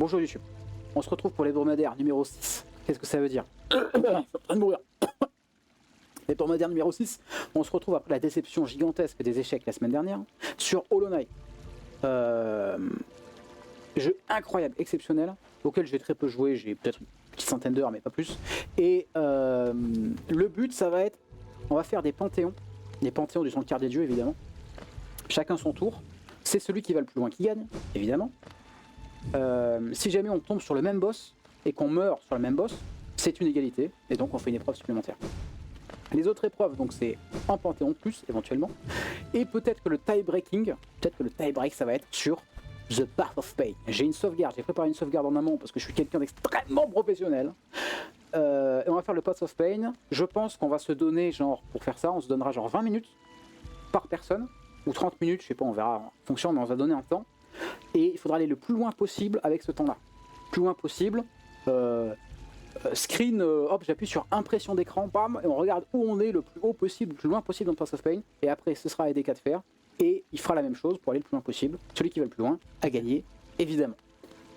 Bonjour YouTube. On se retrouve pour l'hebdomadaire numéro 6. Qu'est-ce que ça veut dire? Je suis en train de mourir. L'hebdomadaire numéro 6. On se retrouve après la déception gigantesque des échecs la semaine dernière sur Hollow Knight. Jeu incroyable, exceptionnel, auquel j'ai très peu joué, j'ai peut-être une petite centaine d'heures mais pas plus. Et le but ça va être, on va faire des panthéons du Sanctuaire des dieux évidemment. Chacun son tour, c'est celui qui va le plus loin qui gagne, évidemment. Si jamais on tombe sur le même boss et qu'on meurt sur le même boss, c'est une égalité et donc on fait une épreuve supplémentaire. Les autres épreuves, donc c'est un panthéon de plus éventuellement, et peut-être que le tie-break ça va être sur The Path of Pain. J'ai une sauvegarde, j'ai préparé une sauvegarde en amont parce que je suis quelqu'un d'extrêmement professionnel. Et on va faire le Path of Pain. Je pense qu'on va se donner, genre, pour faire ça, on se donnera genre 20 minutes par personne, ou 30 minutes, je sais pas, on verra en fonction, mais on va donner un temps. Et il faudra aller le plus loin possible avec ce temps-là. Plus loin possible. Screen, hop, j'appuie sur impression d'écran, bam, et on regarde où on est le plus haut possible, le plus loin possible dans le Path of Pain. Et après, ce sera à EDK de faire. Et il fera la même chose pour aller le plus loin possible. Celui qui va le plus loin a gagné, évidemment.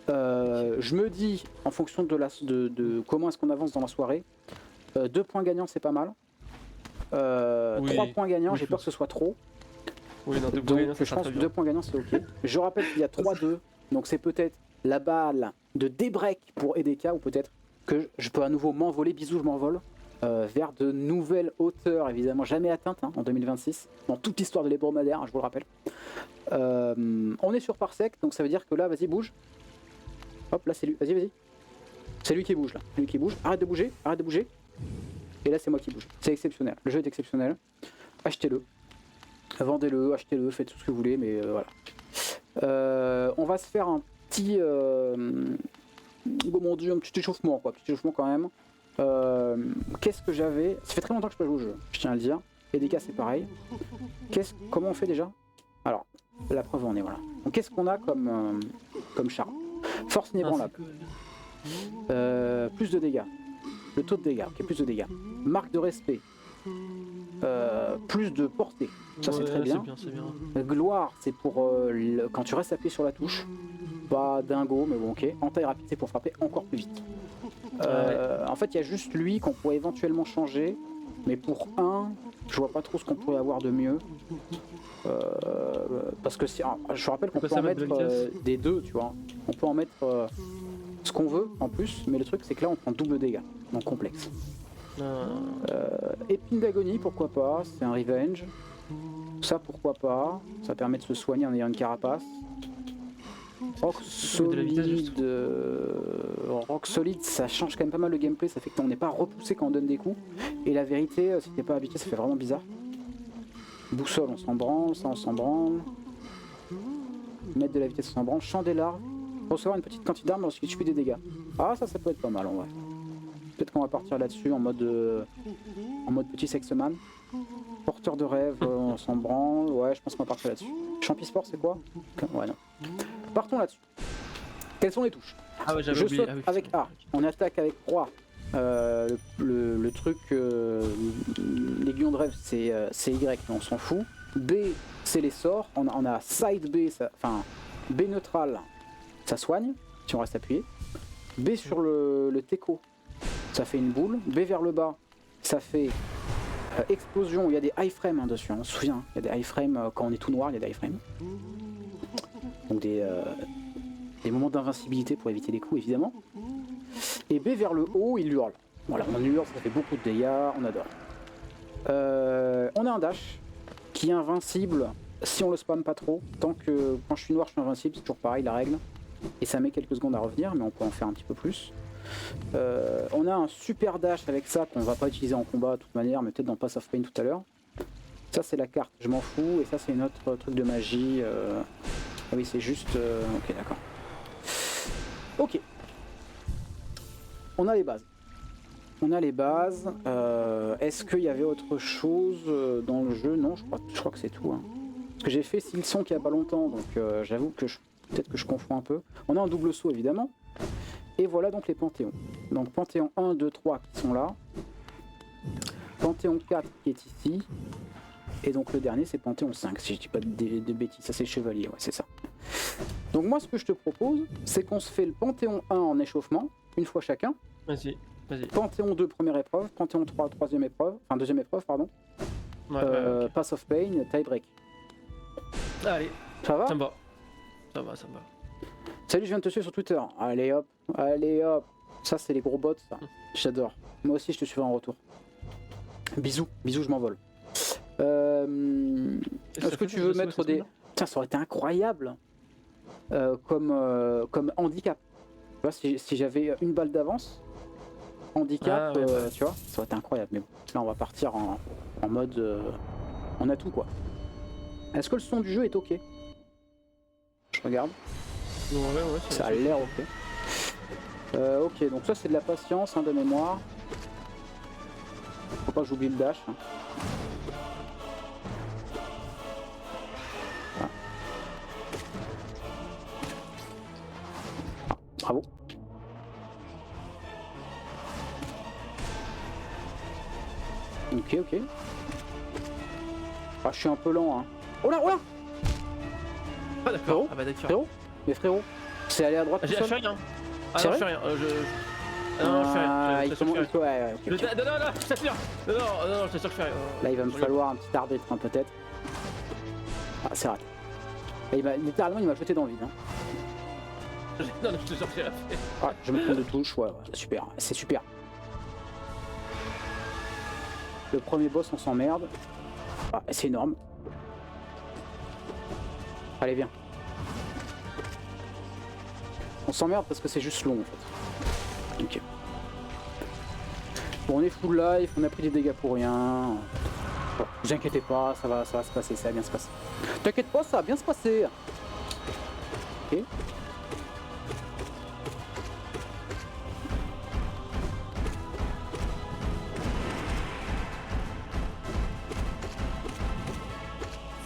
Je me dis, en fonction de comment est-ce qu'on avance dans la soirée, 2 points gagnants c'est pas mal. 3 points gagnants, j'ai peur que ce soit trop. Oui, non, 2 donc points gagnants, je pense que 2 points gagnants c'est ok. Je rappelle qu'il y a 3-2, donc c'est peut-être la balle de débreak pour EDK, ou peut-être que je peux à nouveau m'envoler, bisous je m'envole, vers de nouvelles hauteurs, évidemment jamais atteintes en 2026, dans toute l'histoire de l'hebdomadaire, je vous le rappelle. On est sur Parsec, donc ça veut dire que là, vas-y, bouge. Hop, là c'est lui, vas-y. C'est lui qui bouge là, lui qui bouge. Arrête de bouger. Et là c'est moi qui bouge. C'est exceptionnel, le jeu est exceptionnel. Achetez-le, vendez-le, achetez-le, faites tout ce que vous voulez, mais voilà. On va se faire un petit... oh mon dieu, un petit échauffement quoi, quand même. Qu'est-ce que j'avais? Ça fait très longtemps que je peux jouer au jeu, je tiens à le dire. EDK c'est pareil. Comment on fait déjà? Alors, la preuve on est, voilà. Donc qu'est-ce qu'on a comme char? Force inébranlable. Plus de dégâts. Le taux de dégâts, ok, plus de dégâts. Marque de respect. Plus de portée. Ça c'est très bien. C'est bien. Gloire, c'est pour quand tu restes appuyé sur la touche. Pas dingo, mais bon, ok. Entaille rapide, c'est pour frapper encore plus vite. En fait, il y a juste lui qu'on pourrait éventuellement changer. Mais pour un, je vois pas trop ce qu'on pourrait avoir de mieux. Parce que je rappelle qu'on peut en mettre des deux, tu vois. On peut en mettre ce qu'on veut en plus, mais le truc c'est que là on prend double dégâts, donc complexe. Épine d'agonie, pourquoi pas, c'est un revenge. Ça pourquoi pas, ça permet de se soigner en ayant une carapace. Rock solide, ça change quand même pas mal le gameplay, ça fait qu'on n'est pas repoussé quand on donne des coups. Et la vérité, si t'es pas habitué, ça fait vraiment bizarre. Boussole, on s'en branle, ça on s'en branle. Mettre de la vitesse, on s'en branle. Champ des larves, recevoir une petite quantité d'armes lorsqu'il tue des dégâts. Ah, ça peut être pas mal en vrai. Peut-être qu'on va partir là-dessus en mode petit sexman. Porteur de rêve, on s'en branle. Ouais, je pense qu'on va partir là-dessus. Champisport, c'est quoi? Ouais, non. Partons là-dessus. Quelles sont les touches? Ah ouais, j'avais oublié. Je saute avec A. On attaque avec Roi. Le truc, l'aiguillon de rêve, c'est Y, mais on s'en fout. B, c'est les sorts. On a side B, enfin B neutral, ça soigne si on reste appuyé. B sur le teco, ça fait une boule. B vers le bas, ça fait explosion. Il y a des iframes dessus, on se souvient. Il y a des iframes quand on est tout noir, il y a des iframes. Donc des moments d'invincibilité pour éviter les coups évidemment. Et B vers le haut, il hurle. Voilà, on hurle, ça fait beaucoup de dégâts, on adore. On a un dash qui est invincible si on le spam pas trop. Tant que quand je suis noir, je suis invincible, c'est toujours pareil la règle. Et ça met quelques secondes à revenir, mais on peut en faire un petit peu plus. On a un super dash avec ça qu'on va pas utiliser en combat de toute manière, mais peut-être dans Path of Pain tout à l'heure. Ça c'est la carte, je m'en fous, et ça c'est une autre truc de magie. Ah oui, c'est juste... Ok, d'accord. Ok. On a les bases. Est-ce qu'il y avait autre chose dans le jeu? Non, je crois que c'est tout. Parce que j'ai fait Silson il n'y a pas longtemps, donc j'avoue que peut-être que je confonds un peu. On a un double saut évidemment. Et voilà donc les panthéons. Donc Panthéon 1, 2, 3 qui sont là. Panthéon 4 qui est ici. Et donc le dernier c'est Panthéon 5, si je dis pas de bêtises. Ça c'est Chevalier, ouais c'est ça. Donc moi ce que je te propose, c'est qu'on se fait le Panthéon 1 en échauffement, une fois chacun. Vas-y. Panthéon 2 première épreuve, Panthéon 3 troisième épreuve, enfin deuxième épreuve pardon. Ouais. Pass of Pain, tie break. Allez, Ça va? ça me va. Ça me va. Salut, je viens de te suivre sur Twitter. Allez hop. Ça c'est les gros bots ça. J'adore. Moi aussi je te suivrai en retour. Bisous, je m'envole. Est-ce que tu veux mettre des... Tiens, ça aurait été incroyable comme handicap. Tu vois, si j'avais une balle d'avance, handicap, tu vois, ça aurait été incroyable. Mais bon, là on va partir en mode... on a tout quoi. Est-ce que le son du jeu est ok? Je regarde. Ouais, ça a l'air ok. Ok, donc ça c'est de la patience de mémoire. Faut pas que j'oublie le dash. Bravo. Ok. Ah, je suis un peu lent. Hein. Oh là. Ah d'accord. Ah bah d'accord. Frérot. Mais frérot, c'est aller à droite tout Je seul. fais rien. Ah C'est non, je vrai fais rien. Non, je fais rien. il commence. Ouais, ok. Non, je t'assure. Non, je t'assure que je fais rien. Là, il va me falloir un petit arbitre, hein, peut-être. Ah, c'est raté. Et littéralement, il m'a jeté dans le vide. Hein. Non, je te jure que j'ai rien fait. Ah, je me trompe de touche, ouais, super, c'est super. Le premier boss, on s'emmerde. Ah, c'est énorme. Allez, viens. On s'emmerde parce que c'est juste long, en fait. Ok. Bon, on est full life, on a pris des dégâts pour rien. Bon, vous inquiétez pas, ça va se passer, ça va bien se passer. T'inquiète pas, ça va bien se passer. Ok.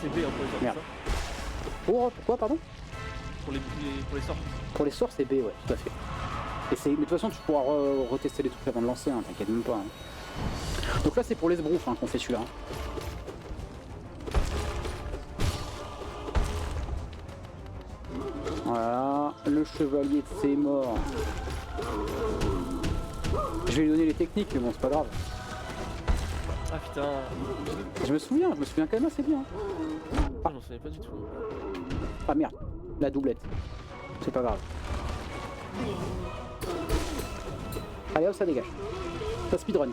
C'est B en pour les sorts. Pourquoi, pardon? Pour les sorts. Pour les sorts, c'est B, ouais, tout à fait. Mais de toute façon, tu pourras retester les trucs avant de lancer, hein, t'inquiète même pas. Hein. Donc là, c'est pour les sbroufs qu'on fait celui-là. Hein. Voilà, le chevalier de ses morts. Je vais lui donner les techniques, mais bon, c'est pas grave. Ah putain. Je me souviens quand même assez bien. Ah, j'en savais pas du tout. Ah merde, la doublette. C'est pas grave. Allez hop, ça dégage. Ça speedrun.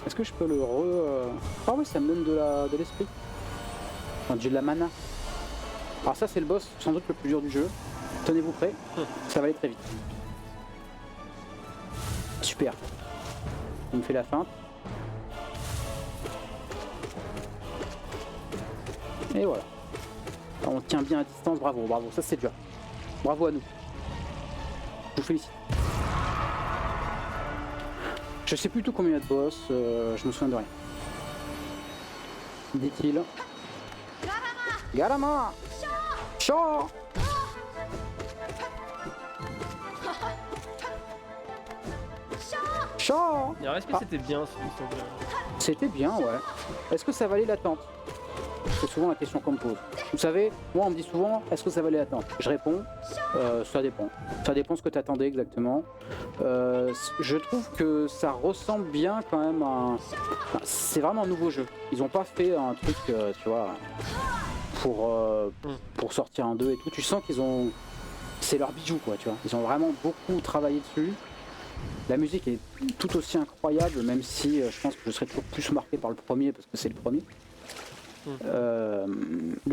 Est-ce que je peux le Ah oui, ça me donne de l'esprit. Enfin, j'ai de la mana. Alors ça c'est le boss sans doute le plus dur du jeu. Tenez-vous prêts, ça va aller très vite. Super. Il me fait la feinte. Et voilà. On tient bien à distance, bravo, ça c'est dur. Bravo à nous. Je vous félicite. Je sais plus tout combien il y a de boss, je me souviens de rien. Dit-il. Garama! Shaw! Shaw! Alors est-ce que c'était bien ce semble? C'était bien, ouais. Est-ce que ça valait l'attente? C'est souvent la question qu'on me pose. Vous savez, moi on me dit souvent, est-ce que ça valait l'attente? Je réponds, ça dépend. Ça dépend ce que tu attendais exactement. Je trouve que ça ressemble bien quand même à un... C'est vraiment un nouveau jeu. Ils ont pas fait un truc, tu vois, pour sortir un 2 et tout. Tu sens qu'ils ont... C'est leur bijou, quoi, tu vois. Ils ont vraiment beaucoup travaillé dessus. La musique est tout aussi incroyable, même si je pense que je serais toujours plus marqué par le premier, parce que c'est le premier. Le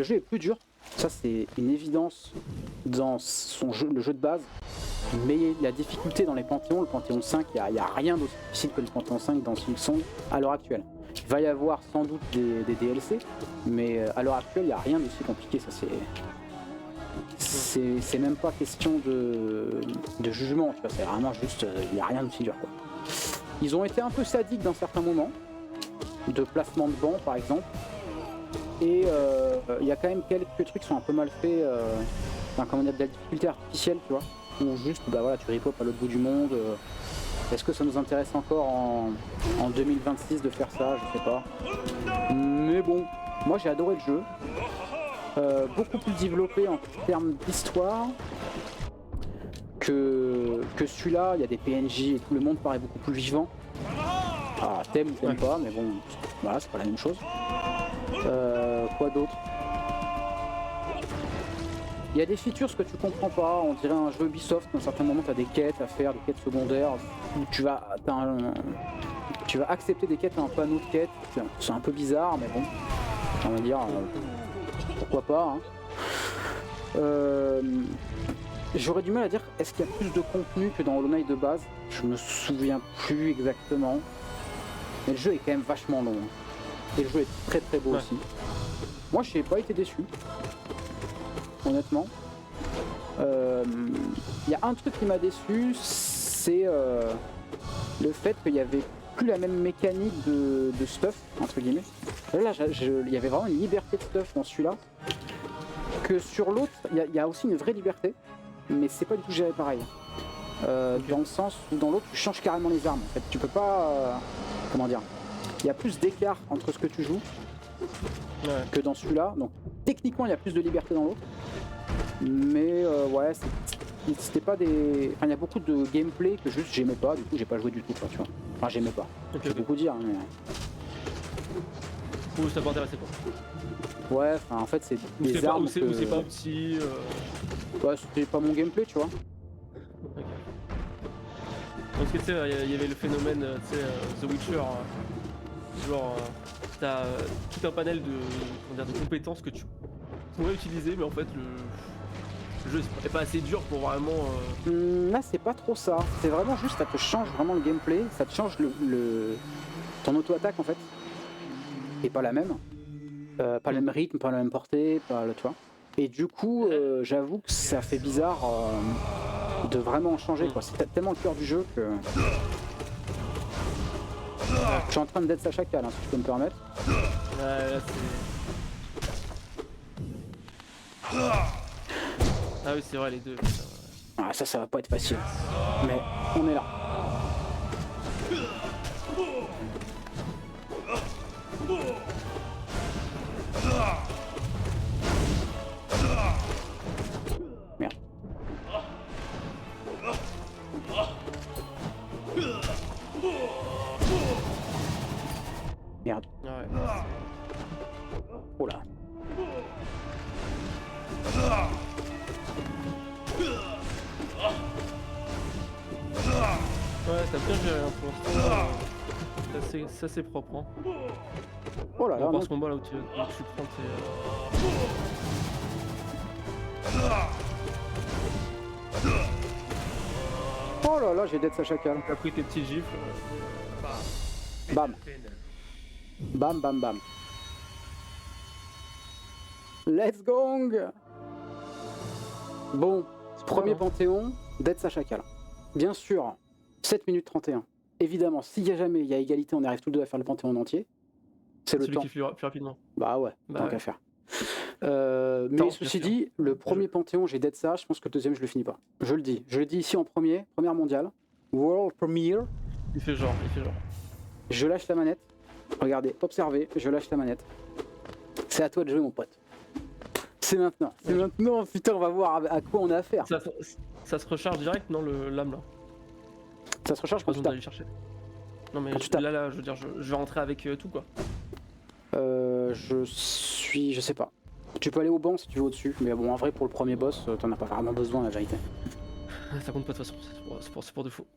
jeu est plus dur, ça c'est une évidence dans le jeu de base, mais la difficulté dans les Panthéons, le Panthéon 5, il n'y a rien d'aussi difficile que le Panthéon 5 dans Silksong à l'heure actuelle. Il va y avoir sans doute des DLC, mais à l'heure actuelle il n'y a rien d'aussi compliqué, ça c'est même pas question de jugement, tu vois, c'est vraiment juste, il n'y a rien d'aussi dur, quoi. Ils ont été un peu sadiques dans certains moments, de placement de banc par exemple. Et il y a quand même quelques trucs qui sont un peu mal faits, comment dire, de la difficulté artificielle, tu vois, ou juste, bah voilà, tu rip-hop à l'autre bout du monde. Est-ce que ça nous intéresse encore en 2026 de faire ça? Je sais pas. Mais bon, Moi j'ai adoré le jeu. Beaucoup plus développé en termes d'histoire que celui-là. Il y a des PNJ et tout, le monde paraît beaucoup plus vivant. Ah, t'aimes ou t'aimes pas, mais bon, voilà, c'est pas la même chose. Quoi d'autre? Il y a des features que tu comprends pas, on dirait un jeu Ubisoft, à un certain moment tu as des quêtes à faire, des quêtes secondaires, où tu vas accepter des quêtes à un panneau de quêtes, c'est un peu bizarre, mais bon, on va dire, pourquoi pas. Hein. J'aurais du mal à dire, est-ce qu'il y a plus de contenu que dans Hollow Knight de base? Je me souviens plus exactement, mais le jeu est quand même vachement long, hein. Et le jeu est très très beau aussi. Moi je n'ai pas été déçu. Honnêtement, y a un truc qui m'a déçu, c'est le fait qu'il y avait plus la même mécanique de stuff, entre guillemets. Là, il y avait vraiment une liberté de stuff dans celui-là, que sur l'autre, il y a aussi une vraie liberté, mais c'est pas du tout géré pareil. Dans le sens où dans l'autre, tu changes carrément les armes. En fait, tu peux pas, comment dire, il y a plus d'écart entre ce que tu joues que dans celui-là. Donc techniquement, il y a plus de liberté dans l'autre. Mais ouais, c'était pas des... Enfin, il y a beaucoup de gameplay que juste j'aimais pas, du coup j'ai pas joué du tout, quoi, tu vois. Enfin, j'aimais pas. C'est beaucoup dire, mais... Ou ça m'intéressait pas. Ouais, enfin, en fait, c'est des armes ou c'est pas petit... Ouais, c'était pas mon gameplay, tu vois. Ok. Parce que tu sais, il y avait le phénomène, tu sais, The Witcher, genre, t'as tout un panel de compétences que tu pourrais utiliser, mais en fait, le jeu est pas assez dur pour vraiment... Là, c'est pas trop ça. C'est vraiment juste, ça te change vraiment le gameplay, ça te change ton auto-attaque, en fait. Et pas la même. Pas le même rythme, pas la même portée, pas le... Tu vois. Et du coup, j'avoue que ça fait bizarre de vraiment changer, quoi. C'est tellement le cœur du jeu que... Je suis en train de d'être Sacha Cal, hein, si tu peux me permettre. Là, ah oui, c'est vrai, les deux. Ah, ça va pas être facile. Mais on est là. Merde. Merde. Ouais. Oh là. Ouais, t'as bien géré hein, pour l'instant. C'est assez propre. Hein. Oh là là. Par ce combat là où tu prends tes. Oh là là, j'ai dead Sacha Cal. T'as pris tes petits gifles. Bam. Bam bam bam. Let's go. Bon, premier Panthéon, dead Sacha Cal. Bien sûr, 7 minutes 31. Évidemment, s'il y a jamais, il y a égalité, on arrive tous deux à faire le Panthéon entier. C'est le temps. Celui qui fait plus rapidement. Bah ouais, tant qu'à faire. Mais ceci dit, le premier Panthéon, j'ai dead ça, je pense que le deuxième, je le finis pas. Je le dis ici en première mondiale, World Premiere. Il fait genre. Je lâche la manette. Regardez, observez, je lâche la manette. C'est à toi de jouer, mon pote. C'est maintenant. C'est maintenant, putain, on va voir à quoi on a affaire. Ça se recharge direct, non, l'âme là? Ça se recharge quand tu tapes. Chercher. Non mais là, je veux dire, je vais rentrer avec tout quoi. Je sais pas. Tu peux aller au banc si tu veux au-dessus, mais bon, en vrai, pour le premier boss, t'en as pas vraiment besoin, la vérité. Ça compte pas de toute façon, c'est pour de faux.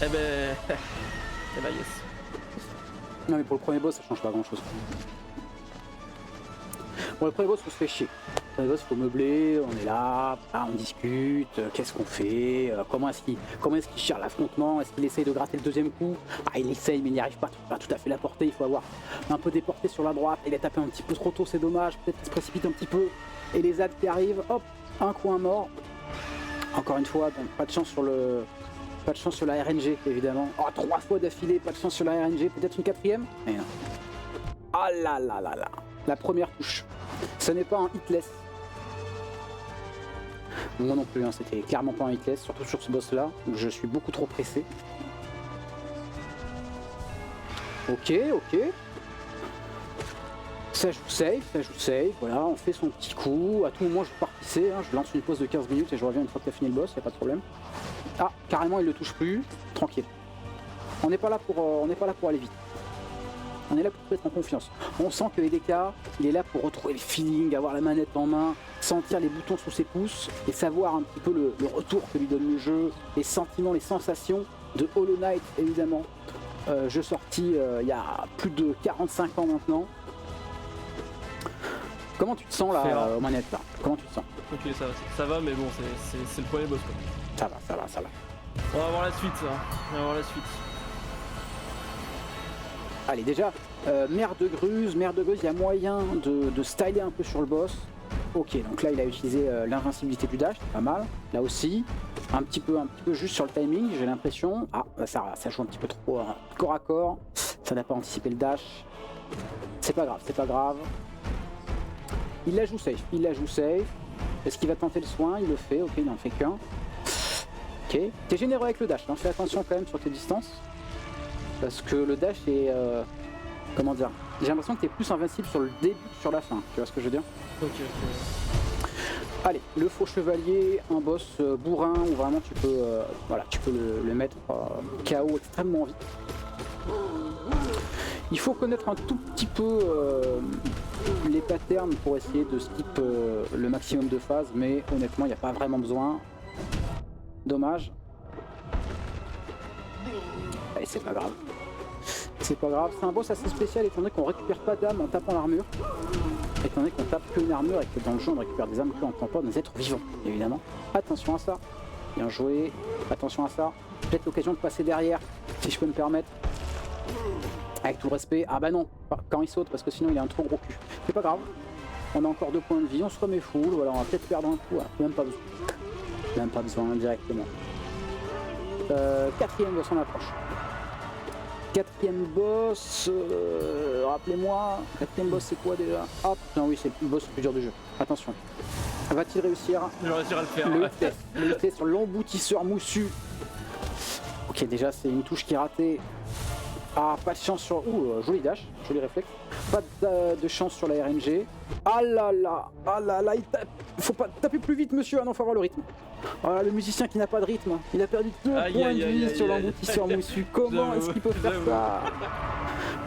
Eh ben yes. Non mais pour le premier boss, ça change pas grand-chose. Bon, le premier boss, faut se faire chier. Le premier boss, faut meubler, on est là, on discute, qu'est-ce qu'on fait, comment est-ce qu'il gère l'affrontement, est-ce qu'il essaye de gratter le deuxième coup? Il essaye, mais il n'y arrive pas tout à fait la portée, il faut avoir un peu des portées sur la droite, il a tapé un petit peu trop tôt, c'est dommage, peut-être qu'il se précipite un petit peu, et les ZAD qui arrivent, hop, un coin mort. Encore une fois, donc, pas de chance sur la RNG, évidemment. Oh, 3 fois d'affilée, pas de chance sur la RNG, peut-être une 4ème? Mais non. Ah là là là là. La première touche. Ce n'est pas un hitless. Moi non plus, hein, c'était clairement pas un hitless, surtout sur ce boss là, où je suis beaucoup trop pressé. Ok. ça joue safe, voilà, on fait son petit coup. À tout moment, je pars pisser, hein, je lance une pause de 15 minutes et je reviens une fois que t'as fini le boss, y a pas de problème. Ah, carrément, il le touche plus, tranquille. On n'est pas là pour aller vite. On est là pour se mettre en confiance. On sent que EDK, il est là pour retrouver le feeling, avoir la manette en main, sentir les boutons sous ses pouces et savoir un petit peu le retour que lui donne le jeu, les sentiments, les sensations de Hollow Knight, évidemment. Jeu sorti il y a plus de 45 ans maintenant. Comment tu te sens là, aux manettes là? Comment tu te sens? Ok, ça va, mais bon, c'est le premier boss quoi. Ça va. On va voir la suite, ça. On va voir la suite. Allez, déjà, mer de gruse, il y a moyen de styler un peu sur le boss. Ok, donc là il a utilisé l'invincibilité du dash, pas mal. Là aussi, un petit peu juste sur le timing, j'ai l'impression. Ah, ça joue un petit peu trop corps à corps. Ça n'a pas anticipé le dash. C'est pas grave. Il la joue safe. Est-ce qu'il va tenter le soin? Il le fait, ok, il n'en fait qu'un. Ok, t'es généreux avec le dash, hein. Fais attention quand même sur tes distances. Parce que le dash est... comment dire? J'ai l'impression que t'es plus invincible sur le début que sur la fin, tu vois ce que je veux dire? Ok. Allez, le faux chevalier, un boss bourrin où vraiment tu peux, le mettre KO extrêmement vite. Il faut connaître un tout petit peu les patterns pour essayer de skip le maximum de phases, mais honnêtement il n'y a pas vraiment besoin. Dommage. Allez, c'est pas grave. C'est un boss assez spécial étant donné qu'on récupère pas d'âme en tapant l'armure. Étant donné qu'on tape que une armure et que dans le jeu on récupère des âmes que en tapant des êtres vivants, évidemment. Attention à ça. Bien joué. Attention à ça. Peut-être l'occasion de passer derrière, si je peux me permettre. Avec tout le respect. Ah bah non, quand il saute, parce que sinon il a un trop gros cul. C'est pas grave. On a encore 2 points de vie, on se remet full. Voilà, on va peut-être perdre un coup. Voilà. Même pas besoin directement. 4ème boss, on approche. 4ème boss, rappelez-moi, 4ème boss c'est quoi déjà? Ah putain oui, c'est le boss le plus dur du jeu. Attention. Va-t-il réussir? Je vais réussir à le faire. Le test sur l'emboutisseur moussu. Ok, déjà c'est une touche qui est ratée. Ah, pas de chance sur... Ouh, joli dash, joli réflexe. Pas de chance sur la RNG. Ah là là, il tape. Faut pas taper plus vite, monsieur. Ah non, faut avoir le rythme. Ah, le musicien qui n'a pas de rythme. Il a perdu 2 points de vie sur l'emboutisseur moussu. Comment est-ce qu'il peut faire ça?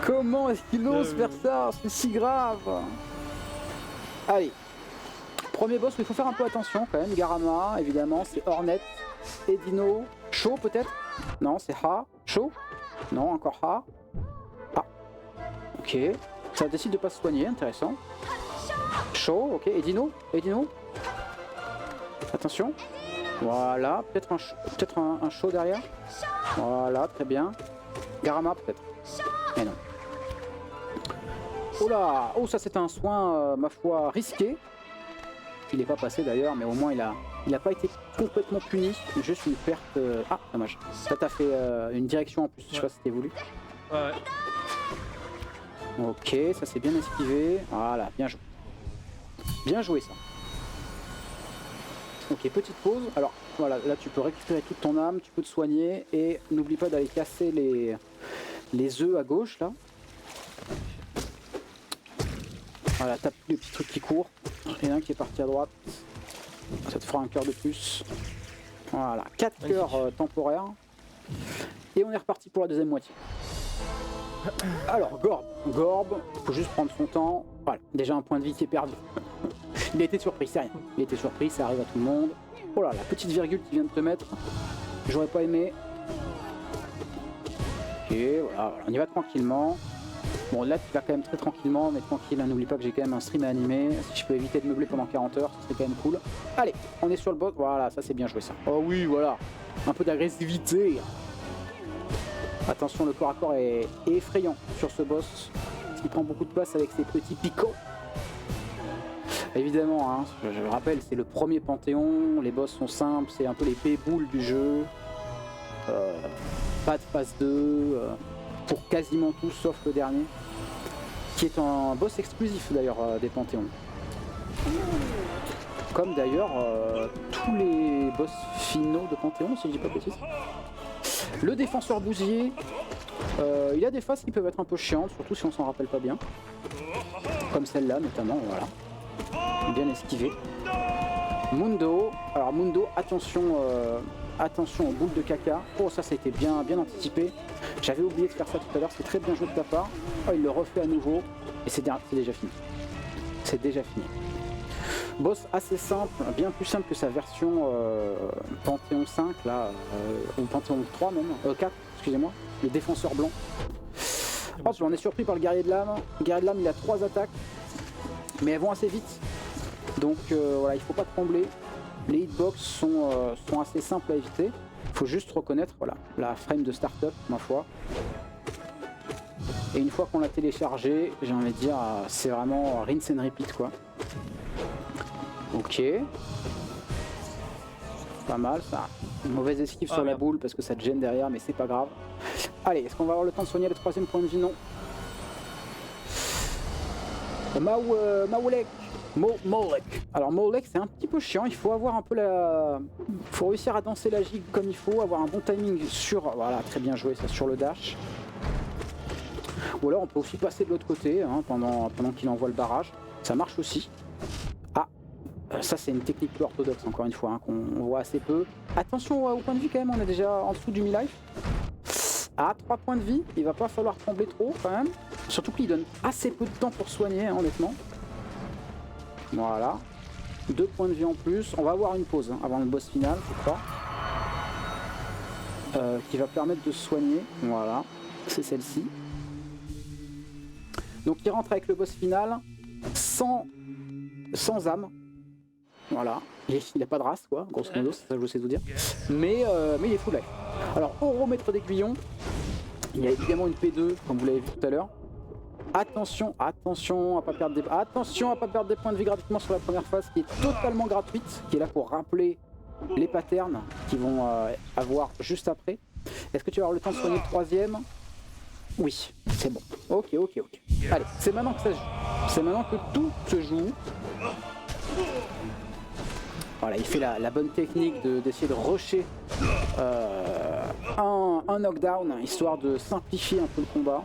Comment est-ce qu'il ose faire ça? C'est si grave. Allez. Premier boss, il faut faire un peu attention quand même. Garama, évidemment, c'est Hornet. Edino. Shaw peut-être? Non, c'est Ha. Shaw? Non, encore Ha. Ah. Ok. Ça décide de pas se soigner, intéressant. Shaw, ok. Edino. Attention. Voilà, peut-être un Shaw derrière. Voilà, très bien. Garama peut-être. Mais non. Oh là. Oh, ça c'est un soin, ma foi, risqué. Il n'est pas passé d'ailleurs, mais au moins il a pas été complètement puni. Juste une perte... Ah, dommage. Ça t'a fait une direction en plus, je sais pas si c'était voulu. Ouais. Ok, ça c'est bien esquivé. Voilà, bien joué. Bien joué ça. Ok, petite pause. Alors voilà, là tu peux récupérer toute ton âme, tu peux te soigner et n'oublie pas d'aller casser les œufs à gauche là. Voilà, tape les petits trucs qui courent. Il y en a un qui est parti à droite. Ça te fera un cœur de plus. Voilà, 4 cœurs temporaires. Et on est reparti pour la deuxième moitié. Alors, Gorb, faut juste prendre son temps. Voilà, déjà un point de vie qui est perdu. Il a été surpris, c'est rien. Il a été surpris, ça arrive à tout le monde. Oh là, la petite virgule qui vient de te mettre. J'aurais pas aimé. Ok, voilà, on y va tranquillement. Bon, là tu vas quand même très tranquillement, mais tranquille, hein, n'oublie pas que j'ai quand même un stream à animer. Si je peux éviter de meubler pendant 40 heures, ce serait quand même cool. Allez, on est sur le boss, voilà, ça c'est bien joué ça. Oh oui, voilà, un peu d'agressivité. Attention, le corps à corps est effrayant sur ce boss. Il prend beaucoup de place avec ses petits picots. Évidemment, hein, je rappelle, c'est le premier Panthéon, les boss sont simples, c'est un peu les béboules du jeu. Pas de phase 2, pour quasiment tout sauf le dernier, qui est un boss exclusif d'ailleurs des Panthéons. Comme d'ailleurs tous les boss finaux de Panthéon, si je dis pas de bêtises. Le défenseur bousier, il y a des phases qui peuvent être un peu chiantes, surtout si on s'en rappelle pas bien. comme celle-là notamment, voilà. Bien esquivé. Mundo, alors Mundo, attention, attention aux boules de caca. Oh, ça a été bien anticipé. J'avais oublié de faire ça tout à l'heure, c'est très bien joué de ta part. Oh, il le refait à nouveau et c'est déjà fini. C'est déjà fini. Boss assez simple, bien plus simple que sa version Panthéon 5 là, ou Panthéon 3 même, 4, excusez-moi, le défenseur blanc. Hop, on est surpris par le guerrier de l'âme. Le guerrier de l'âme, il a 3 attaques, mais elles vont assez vite. Donc voilà, il faut pas trembler. Les hitbox sont assez simples à éviter. Il faut juste reconnaître voilà, la frame de start-up, ma foi. Et une fois qu'on l'a téléchargé, j'ai envie de dire, c'est vraiment rinse and repeat quoi. Ok. Pas mal ça. Une mauvaise esquive sur la boule parce que ça te gêne derrière, mais c'est pas grave. Allez, est-ce qu'on va avoir le temps de soigner le 3e point de vie? Non. Maoulek. Molek. Alors Molek, c'est un petit peu chiant, il faut avoir un peu faut réussir à danser la gigue comme il faut, avoir un bon timing sur... Voilà, très bien joué ça, sur le dash. Ou alors on peut aussi passer de l'autre côté hein, pendant qu'il envoie le barrage. Ça marche aussi. Ah, ça c'est une technique peu orthodoxe encore une fois, hein, qu'on voit assez peu. Attention au point de vie quand même, on est déjà en dessous du mi-life. Ah, 3 points de vie, il va pas falloir trembler trop quand même. Surtout qu'il donne assez peu de temps pour soigner, hein, honnêtement. Voilà. 2 points de vie en plus. On va avoir une pause hein, avant le boss final, je crois. Qui va permettre de soigner. Voilà. C'est celle-ci. Donc il rentre avec le boss final sans âme. Voilà. Il n'a pas de race, quoi, grosso modo, c'est ça que je sais vous dire. Mais il est full life. Alors, Euromètre d'aiguillon. Il y a évidemment une P2, comme vous l'avez vu tout à l'heure. Attention à pas perdre des points de vie gratuitement sur la première phase qui est totalement gratuite, qui est là pour rappeler les patterns qui vont avoir juste après. Est-ce que tu vas avoir le temps de soigner le 3e? Oui, c'est bon. Ok. Allez, c'est maintenant que ça se joue. C'est maintenant que tout se joue. Voilà, il fait la bonne technique d'essayer de rusher un knockdown, histoire de simplifier un peu le combat.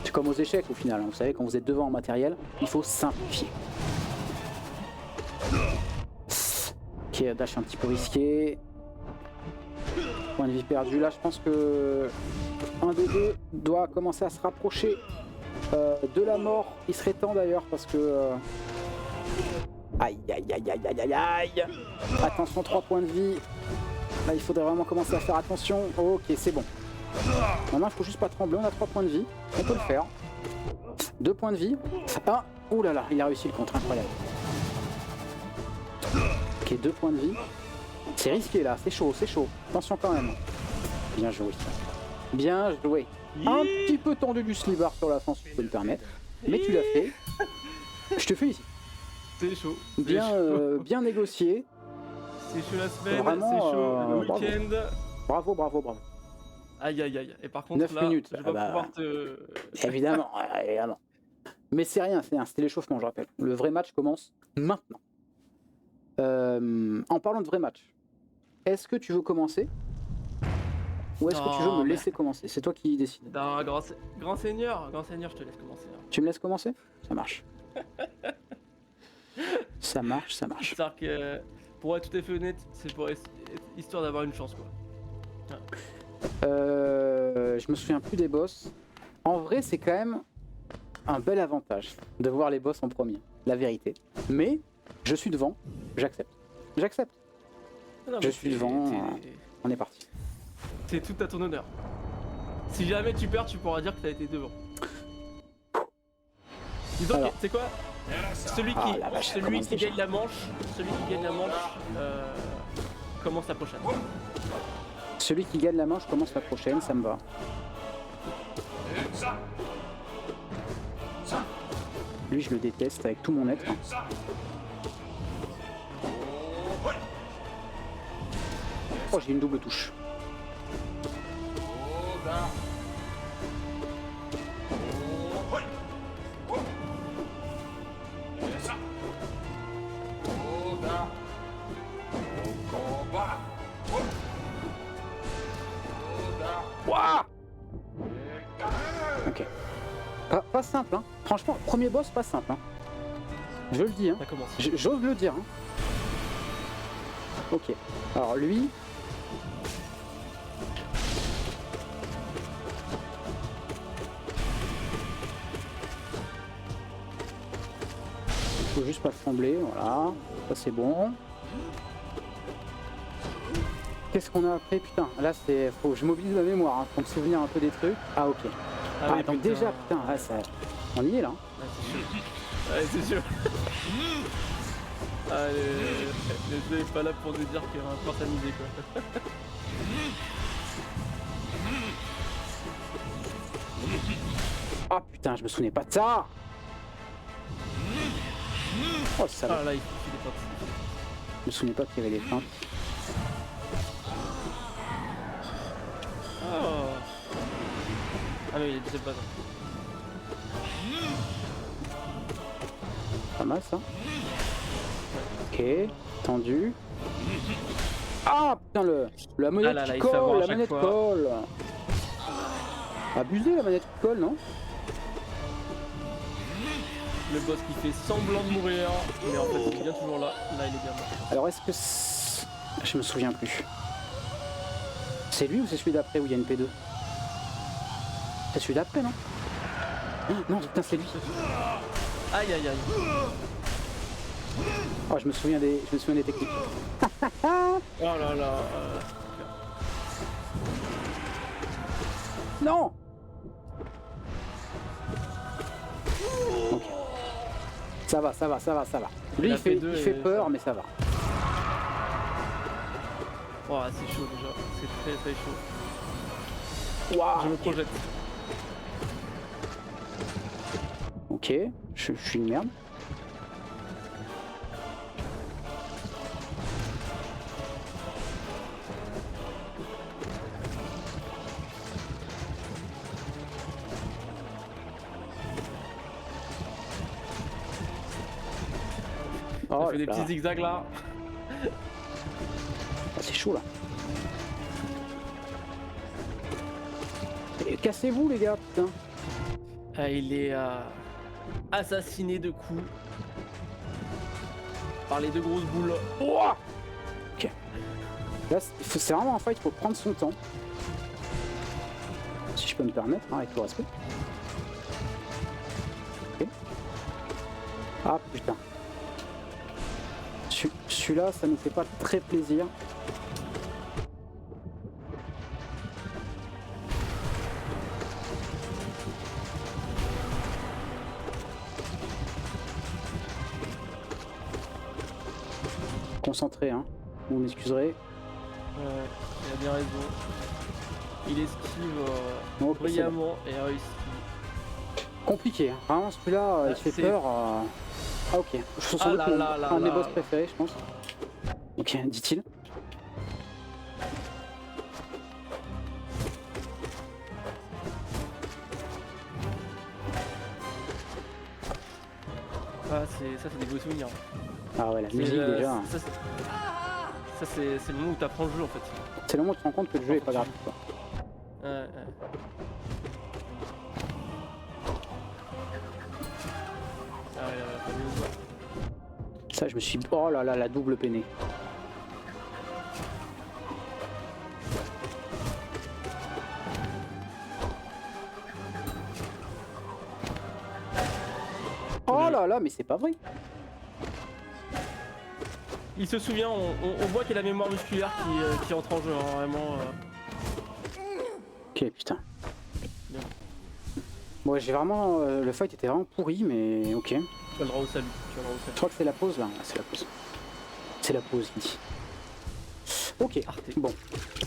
C'est comme aux échecs au final, hein. Vous savez, quand vous êtes devant en matériel, il faut simplifier. Ok, dash un petit peu risqué. Point de vie perdu. Là, je pense que un des deux doit commencer à se rapprocher de la mort. Il serait temps d'ailleurs parce que... Aïe. Attention, 3 points de vie. Là, il faudrait vraiment commencer à faire attention. Ok, c'est bon. Maintenant, il faut juste pas trembler. On a 3 points de vie. On peut le faire. 2 points de vie. Ah, oulala, il a réussi le contre. Incroyable. Ok, 2 points de vie. C'est risqué là, c'est chaud. Attention quand même. Bien joué. Un petit peu tendu du slibard sur la fin, si tu peux le permettre. Mais tu l'as fait. Je te félicite. C'est chaud. Bien négocié. C'est chaud la semaine, vraiment, c'est chaud le week-end. Bravo. Aïe. Et par contre, 9 là, minutes. je vais pas pouvoir te... Évidemment. Mais c'est rien, c'était l'échauffement, je rappelle. Le vrai match commence maintenant. En parlant de vrai match, est-ce que tu veux commencer? Ou est-ce que tu veux me laisser commencer? C'est toi qui décides. Non, grand seigneur, je te laisse commencer. Hein. Tu me laisses commencer? Ça marche. ça marche. C'est-à-dire que, pour être tout à fait honnête, c'est pour histoire d'avoir une chance, quoi. Je me souviens plus des boss. En vrai, c'est quand même un bel avantage de voir les boss en premier, la vérité. Mais je suis devant, j'accepte. Non, je suis devant, on est parti. C'est tout à ton honneur. Si jamais tu perds, tu pourras dire que t'as été devant. Disons que, c'est quoi? Celui qui gagne la manche, commence la prochaine. Celui qui gagne la manche commence la prochaine, ça me va. Lui, je le déteste avec tout mon être. Oh, j'ai une double touche. Ok. Pas simple, hein. Franchement, premier boss, pas simple, hein. Je le dis, hein. Ça commence. J'ose le dire, hein. Ok. Alors lui... Faut juste pas trembler, voilà. Ça c'est bon. Qu'est-ce qu'on a après? Putain, là c'est... Faut que je mobilise ma mémoire, hein, pour me souvenir un peu des trucs. Ah ok. Ah oui, donc putain. déjà, putain, là, ça... On y est là. Ouais, c'est sûr. Ah, le jeu est pas là pour nous dire qu'il va pas s'amuser quoi. Ah putain, je me souvenais pas de ça. Oh ça va. Ah là, il fait des potes. Je me souvenais pas qu'il y avait des feintes. Oh. Ah mais il y a des base. Pas mal ça. Ok, tendu. Ah putain la manette là, qui il se fait avoir colle, à la chaque manette fois. colle. Abusé la manette qui colle, non? Le boss qui fait semblant de mourir, mais en fait il est bien toujours là. Là il est bien mort. Alors est-ce que je me souviens plus. C'est lui ou c'est celui d'après où il y a une P2? C'est celui d'après, non? Non, putain, c'est lui. Aïe aïe aïe. Oh, je me souviens des techniques. Oh là là. Non. Ok. Ça va. Lui, La il fait P2 peur, mais ça va. Oh c'est chaud déjà. C'est très chaud. Waouh. Je me projette. Ok, je suis une merde. Ça Oh fait des là petits là. zigzags là. Ah, c'est chaud là. Et cassez-vous les gars, putain. Ah, il est assassiné de coups par les deux grosses boules. Oh ok. Là, c'est vraiment un fight, il faut prendre son temps. Si je peux me permettre, hein, avec le respect. Ok. Ah putain. Celui-là, ça nous fait pas très plaisir. Concentré, hein. Vous m'excuserez. Il a bien raison. Il esquive Ok, brillamment et réussit. Compliqué, hein. Vraiment celui-là, il fait c'est- peur. Ah ok, je Ah là là là un de mes là boss là. préférés, je pense. Ok, dit-il. Ah, ça c'est des beaux souvenirs. Ah ouais, la C'est, musique déjà. Ça c'est le moment où t'apprends le jeu en fait. C'est le moment où tu te rends compte que le jeu est pas gratuit, quoi. Ouais. Ah ouais, pas mieux. Ça, je me suis... Oh là là, la double peinée. Oh là là, mais c'est pas vrai. Il se souvient, on voit qu'il y a la mémoire musculaire qui entre en jeu, hein, vraiment. Ok, putain. Bien. Bon, j'ai vraiment... le fight était vraiment pourri, mais ok. Tu as le droit au salut. Je crois que c'est la pause, là. Ah, c'est la pause. C'est la pause, il dit. Ok, Arte. bon.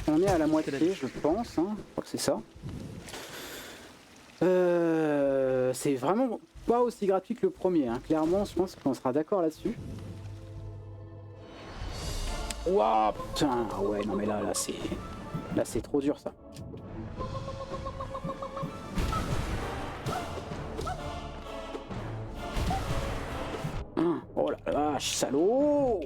On est à la moitié, C'est la vie. je pense. Hein. Je crois que c'est ça. C'est vraiment pas aussi gratuit que le premier. Hein. Clairement, je pense qu'on sera d'accord là-dessus. Waouh, putain. Ah ouais, non mais là c'est... Là, c'est trop dur, ça. Oh la vache, salaud!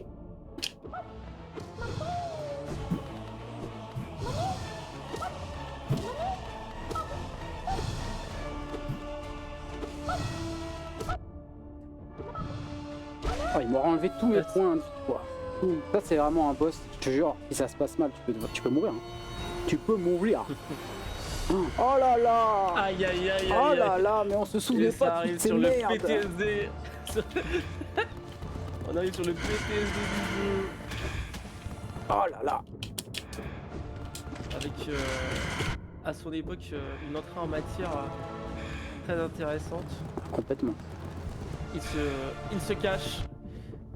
m'aurait enlevé tous mes Ouais, points de vie, quoi. Ça, c'est vraiment un boss, je te jure, si ça se passe mal, tu peux mourir. Hein. Tu peux mourir. Oh là là. Aïe aïe aïe Oh aïe là aïe. là, mais on se Et souvenait ça pas de arrive toutes ces sur le merdes. PTSD. On arrive sur le PTSD du jeu. Oh là là. Avec à son époque une entrée en matière très intéressante. Complètement. Il se cache,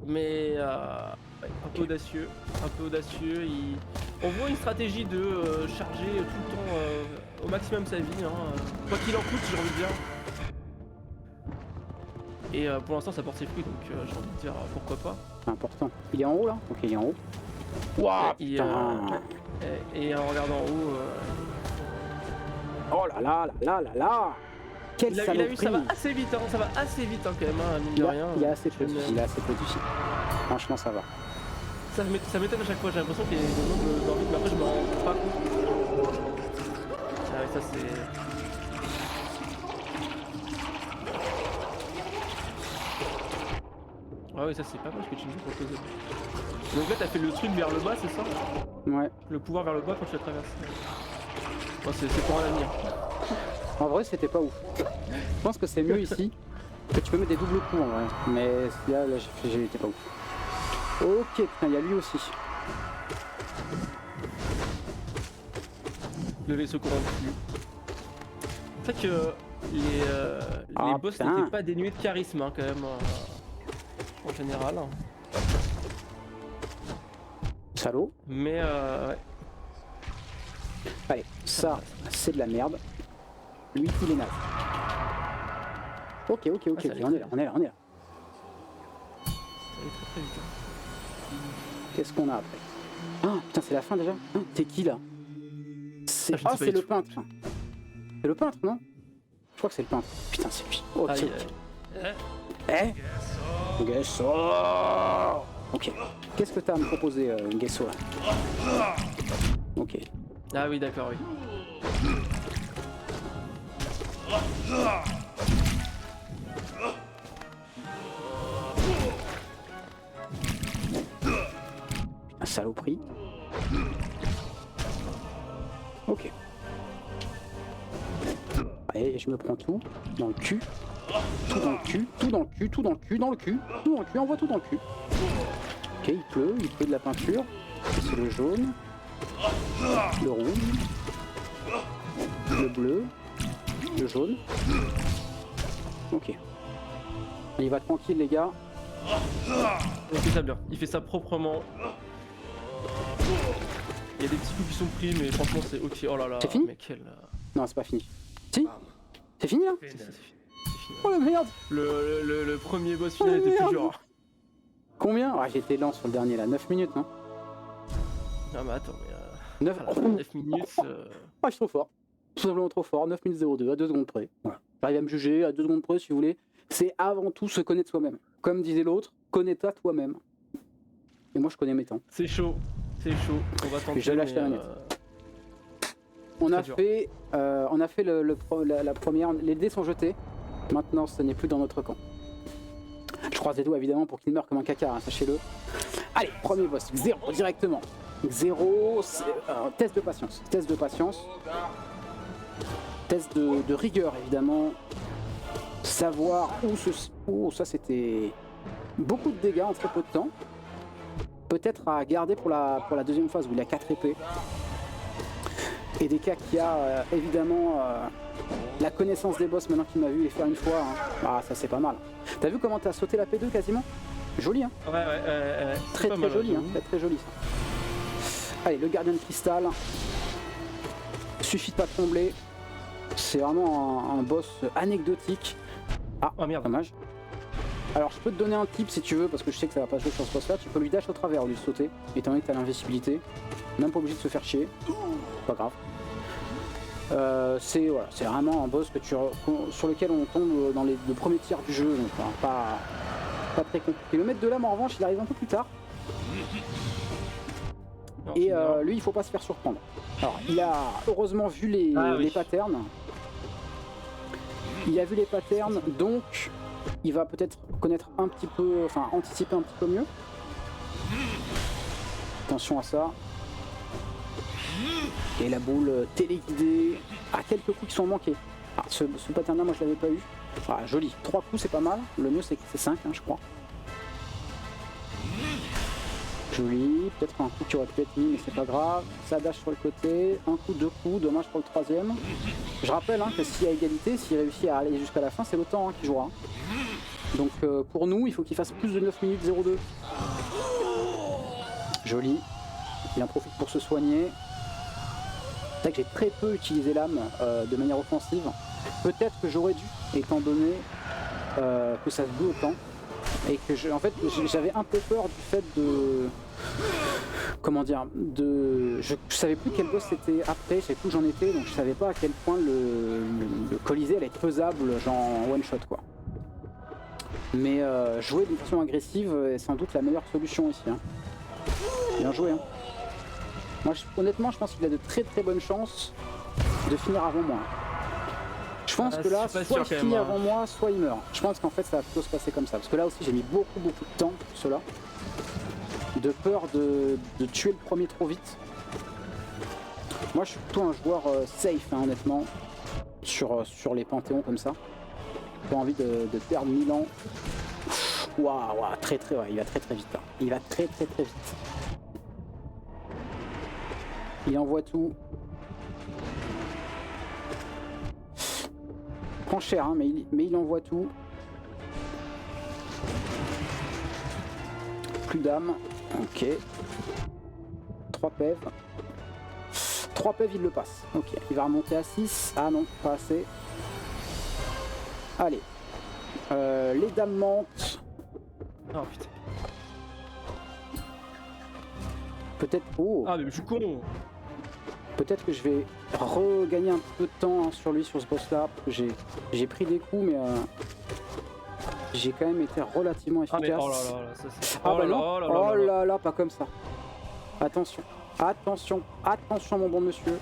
mais ouais, un peu audacieux. On voit une stratégie de charger tout le temps au maximum sa vie, hein, quoi qu'il en coûte, j'ai envie de dire. Et pour l'instant ça porte ses fruits, donc j'ai envie de dire pourquoi pas. C'est important. Il est en haut là? Ok, il est en haut. Waouh, putain. Et en regardant en haut, Oh là là là là là là. Quelle il a saloperie. vu, ça va assez vite, hein, quand même, hein, mine de rien. Il y a assez peu de soucis, il y a assez peu de soucis. Franchement, ça va. Ça m'étonne à chaque fois, j'ai l'impression qu'il y a des moments d'envie, mais après je me rends pas compte. Ah ouais, ça c'est... Ah ouais, ça c'est pas mal ce que tu me proposes. Donc là t'as fait le truc vers le bas, c'est ça? Ouais. Le pouvoir vers le bas quand tu la traverses. Bon, c'est pour un avenir. En vrai, c'était pas ouf. Je pense que c'est mieux ici. Que tu peux mettre des doubles coups en vrai. Mais là j'ai été pas ouf. Ok, putain, il y a lui aussi. Le vaisseau corrompu. C'est vrai que les boss putain. n'étaient pas dénués de charisme hein, quand même. En général. Salaud. Mais ouais. Allez, ça, c'est de la merde. Lui, il est naze. Ok, Ah, ça allait on est là. Ça allait très très vite. Qu'est-ce qu'on a après? Ah, putain, c'est la fin déjà? Ah, t'es qui là? Je ne sais pas c'est du le tout. peintre. C'est le peintre, non? Je crois que c'est le peintre. Putain, c'est lui. Ok. Aïe, Eh? Gesso. Ok. Qu'est-ce que t'as à me proposer, Gesso là? Ok. Ah oui, d'accord, oui. Un saloperie. Ok. Allez, je me prends tout dans le cul. Tout dans le cul, tout dans le cul, tout dans le cul, dans le cul, tout dans le cul, envoie tout dans le cul. Ok, il pleut de la peinture. C'est le jaune, le rouge, le bleu, le jaune. Ok. Il va tranquille les gars. Il fait ça bien, il fait ça proprement. Il y a des petits coups qui sont pris, mais franchement c'est ok. Oh là là, C'est fini? mais quel... Non, c'est pas fini. Si? C'est fini là? C'est fini. Oh la merde! Le premier boss final Oh, était plus merde. dur. Combien? Ah, j'ai été lent sur le dernier là, 9 minutes, non? Non mais attends, mais 9... voilà, 9 minutes... Ah, je suis trop fort. Tout simplement trop fort, 9 minutes 02, à 2 secondes près. Voilà. J'arrive à me juger à 2 secondes près si vous voulez. C'est avant tout se connaître soi-même. Comme disait l'autre, connais-toi toi-même. Et moi je connais mes temps. C'est chaud, on va tenter. Je vais lâcher la manette. On a fait la première, les dés sont jetés. Maintenant ce n'est plus dans notre camp. Je croise les doigts évidemment pour qu'il meure comme un caca, hein, sachez-le. Allez, premier boss, 0 directement. 0, test de patience. Test de patience. Test de rigueur évidemment. Savoir où se... Oh, ça c'était beaucoup de dégâts en très peu de temps. Peut-être à garder pour la deuxième phase où il a 4 épées. Et des cas qui a évidemment la connaissance des boss maintenant qu'il m'a vu les faire une fois. Hein. Ah, ça c'est pas mal. T'as vu comment t'as sauté la P2 quasiment? Joli, hein? Ouais. Très pas très mal, joli, hein? Très joli ça. Allez, le gardien de cristal. Suffit de pas trembler. C'est vraiment un boss anecdotique. Ah, oh merde. dommage. Alors je peux te donner un tip si tu veux, parce que je sais que ça va pas jouer sur ce boss là. Tu peux lui dash au travers au lieu de sauter, étant donné que t'as l'invisibilité. Même pas obligé de se faire chier. Pas grave. C'est vraiment un boss sur lequel on tombe dans le premier tiers du jeu, donc pas très compliqué. Le maître de l'âme en revanche il arrive un peu plus tard. Non, Et c'est bien. lui il faut pas se faire surprendre. Alors il a heureusement vu les patterns. Il a vu les patterns, donc il va peut-être connaître un petit peu, enfin anticiper un petit peu mieux. Attention à ça. Et la boule téléguidée. Ah, quelques coups qui sont manqués. Ah, ce pattern là, moi je l'avais pas eu. Ah, joli. 3 coups c'est pas mal. Le mieux c'est que c'est 5 hein, je crois. Joli. Peut-être un coup qui aurait pu être mis mais c'est pas grave. Ça dash sur le côté. Un coup, 2 coups. Dommage pour le troisième. Je rappelle hein, que s'il y a égalité, s'il réussit à aller jusqu'à la fin, c'est l'OTAN hein, qui jouera. Donc pour nous, il faut qu'il fasse plus de 9 minutes 02. Joli. Il en profite pour se soigner. C'est vrai que j'ai très peu utilisé l'âme de manière offensive. Peut-être que j'aurais dû, étant donné que ça se joue autant. Et que en fait, j'avais un peu peur du fait de... Comment dire je savais plus quel boss c'était après, je savais plus où j'en étais, donc je savais pas à quel point le Colisée allait être faisable, genre one shot quoi. Mais jouer d'une façon agressive est sans doute la meilleure solution ici. Hein. Bien joué. Hein. Moi, honnêtement, je pense qu'il a de très très bonnes chances de finir avant moi. Je pense que là, soit il finit avant moi, soit il meurt. Je pense qu'en fait, ça va plutôt se passer comme ça. Parce que là aussi, j'ai mis beaucoup de temps pour cela. De peur de tuer le premier trop vite. Moi, je suis plutôt un joueur safe, hein, honnêtement, sur les panthéons comme ça. Pas envie de perdre 1000 ans. Waouh, très très, ouais, il va très très vite. Là. Il va très très très vite. Il envoie tout. Prend cher, hein, mais il envoie tout. Plus d'âme. Ok. 3 pèves. 3 pèves, il le passe. Ok. Il va remonter à 6. Ah non, pas assez. Allez. Les dames mentent. Oh putain. Peut-être... Oh. Ah mais je suis con. Peut-être que je vais regagner un peu de temps hein, sur lui, sur ce boss là. J'ai pris des coups, mais j'ai quand même été relativement efficace. Ah mais oh là là, ça c'est... Ah oh bah là non, là, oh là là, pas comme ça. Attention, attention, attention mon bon monsieur.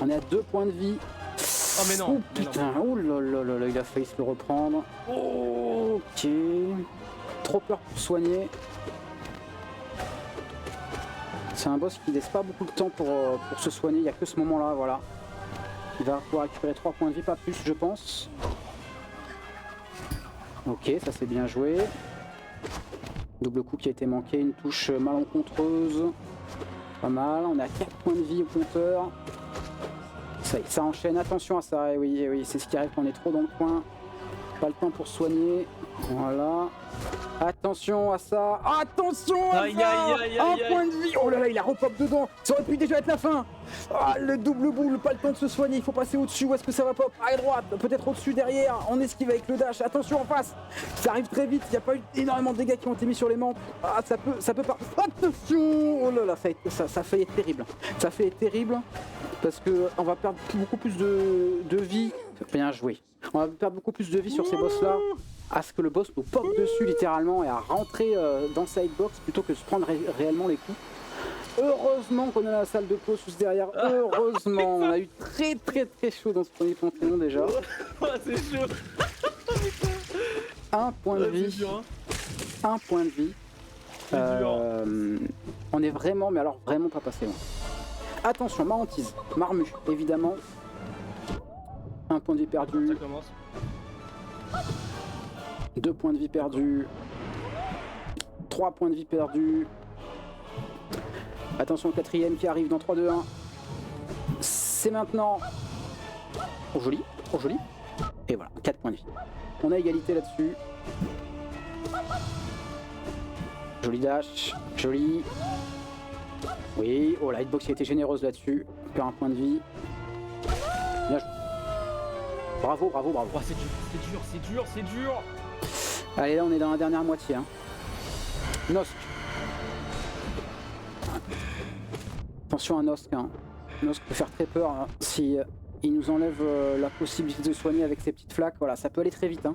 On est à 2 points de vie. Oh mais non, oh putain, oh là là là là, il a failli se le reprendre. Ok. Trop peur pour soigner. C'est un boss qui laisse pas beaucoup de temps pour se soigner, il n'y a que ce moment-là, voilà. Il va pouvoir récupérer 3 points de vie, pas plus, je pense. Ok, ça c'est bien joué. Double coup qui a été manqué, une touche malencontreuse. Pas mal, on est à 4 points de vie au compteur. Ça enchaîne, attention à ça, et oui, c'est ce qui arrive quand on est trop dans le coin. Pas le temps pour soigner, voilà. Attention à ça, attention à ça. Un point de vie, oh là là, il a repop dedans, ça aurait pu déjà être la fin. Ah, le double boule, pas le temps de se soigner, il faut passer au-dessus, où est-ce que ça va pop? À droite, peut-être au-dessus, derrière, on esquive avec le dash, attention en face. Ça arrive très vite, il n'y a pas eu énormément de dégâts qui ont été mis sur les membres. Ah, ça peut pas, attention. Oh là là, ça fait être terrible, ça fait être terrible. Parce qu'on va perdre beaucoup plus de vie. Bien joué. On va perdre beaucoup plus de vie sur ces boss-là. À ce que le boss nous pop dessus littéralement et à rentrer dans sa hitbox plutôt que de se prendre réellement les coups. Heureusement qu'on a la salle de pause juste derrière. Heureusement. On a eu très très très chaud dans ce premier panthéon déjà. C'est chaud. Un point de vie. Dur, hein. Un point de vie. On est vraiment, mais alors vraiment pas passé loin. Attention, ma hantise, Marmu, évidemment. Un point de vie perdu. Ça commence. 2 points de vie perdus. 3 points de vie perdus. Attention au 4ème qui arrive dans 3, 2, 1. C'est maintenant. Oh joli, oh joli. Et voilà, 4 points de vie. On a égalité là-dessus. Joli dash, joli. Oui, oh la hitbox a été généreuse là-dessus. On perd un point de vie. Bien joué. Bravo, bravo, bravo. Oh, c'est dur, c'est dur, c'est dur, c'est dur. Allez, là on est dans la dernière moitié. Hein. Nosk. Attention à Nosk. Hein. Nosk peut faire très peur hein. Si il nous enlève la possibilité de soigner avec ses petites flaques. Voilà, ça peut aller très vite. Hein.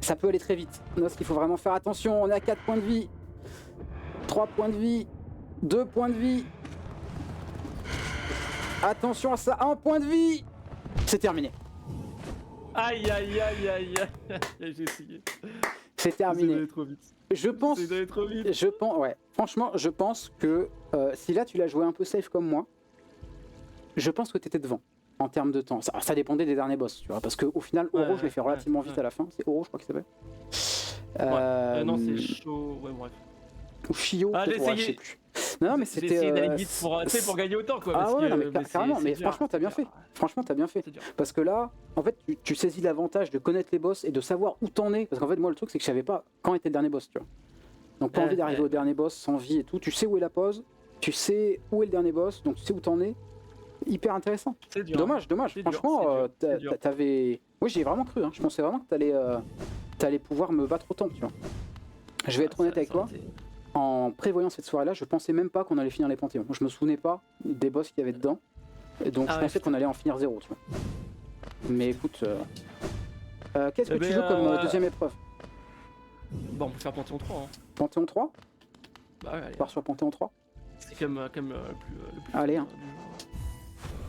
Ça peut aller très vite. Nosk, il faut vraiment faire attention. On est à 4 points de vie. 3 points de vie. 2 points de vie. Attention à ça, 1 point de vie. C'est terminé. Aïe aïe aïe aïe aïe. J'ai essayé. C'est terminé. C'est d'aller trop vite. Je pense. C'est d'aller trop vite. Je pense. Ouais. Franchement, je pense que si là tu l'as joué un peu safe comme moi, je pense que t'étais devant en termes de temps. Ça dépendait des derniers boss, tu vois. Parce qu'au final, Oro, je l'ai fait relativement vite à la fin. C'est Oro, je crois qu'il s'appelle. Non, c'est chaud. Ouais, bref. Ou Fio, j'ai ouais, essayé. je sais plus. Non, mais J'ai essayé c'était. d'aller vite pour gagner autant, quoi. Ah parce ouais, que, non, mais carrément. c'est Mais dur. franchement, t'as bien fait. Franchement, t'as bien fait. C'est dur. Parce que là, en fait, tu saisis l'avantage de connaître les boss et de savoir où t'en es. Parce qu'en fait, moi, le truc, c'est que je savais pas quand était le dernier boss, tu vois. Donc, pas envie d'arriver au dernier boss sans vie et tout. Tu sais où est la pause, tu sais où est le dernier boss, donc tu sais où t'en es. Hyper intéressant. C'est dur. Dommage. C'est dur, Franchement, c'est dur. t'avais. Oui, j'y ai vraiment cru. Hein. Je pensais vraiment que t'allais pouvoir me battre autant, tu vois. Je vais être honnête avec toi. En prévoyant cette soirée-là, je pensais même pas qu'on allait finir les Panthéons. Je me souvenais pas des boss qu'il y avait dedans. Et donc je pensais qu'on allait en finir 0, tu vois. Mais écoute, qu'est-ce que tu joues comme deuxième épreuve? Bon, on peut faire Panthéon 3. Hein. Panthéon 3? Bah ouais, allez. On part sur Panthéon 3. C'est comme le plus. Allez, fun,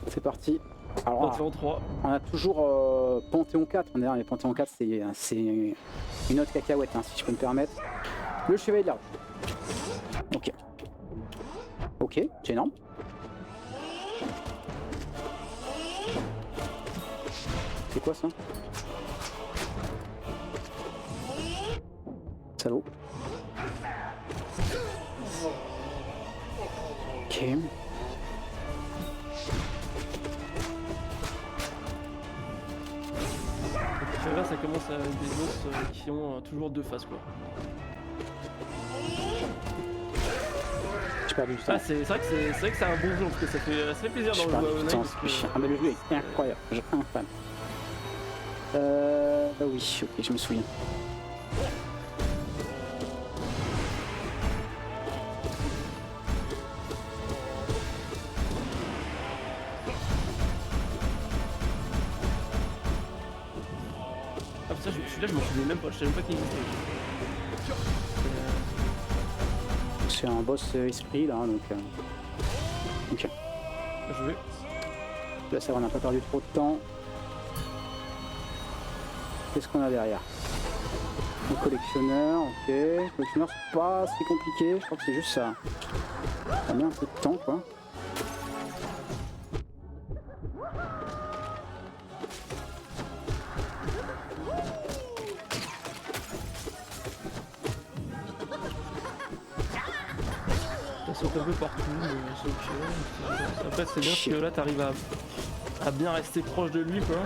c'est parti. Alors, Panthéon 3. on a toujours Panthéon 4. D'ailleurs, les Panthéon 4, c'est une autre cacahuète, hein, si je peux me permettre. Le Chevalier de la Rue. Ok. Ok, c'est énorme. C'est quoi ça? Salaud. Ok. Là, ça commence à être des boss qui ont toujours deux faces, quoi. J'ai perdu du temps. Ah, c'est vrai que c'est un bon jeu parce que ça fait plaisir dans le jeu. Ah, mais le jeu est incroyable. J'ai un fan. Oui, ok, je me souviens. Ah, ça, celui-là, je m'en souvenais même pas. Je savais même pas qu'il existait. C'est un boss esprit là, donc. Ok. Bien joué. Là, ça va, on n'a pas perdu trop de temps. Qu'est-ce qu'on a derrière? Le collectionneur, ok. Le collectionneur, c'est pas si compliqué. Je crois que c'est juste ça. Ça met un peu de temps, quoi. Ça saute un peu partout, mais c'est ok. Après, c'est bien parce que là, t'arrives à bien rester proche de lui, quoi.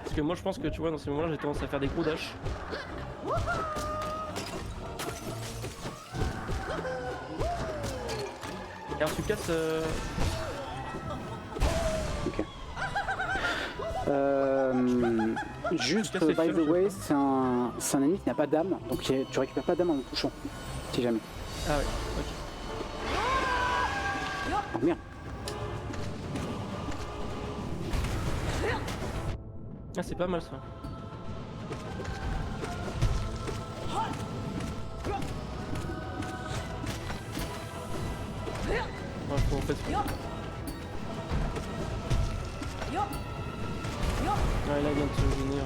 Parce que moi, je pense que tu vois, dans ces moments-là, j'ai tendance à faire des gros dashs. Et alors, tu casses. Ok. Juste, by the way, c'est un ennemi qui n'a pas d'âme, donc tu récupères pas d'âme en le touchant, si jamais. Ah ouais, ok. Oh merde. Ah, c'est pas mal ça. Ouais, faut en fait. Ouais, là, il vient de se gêner.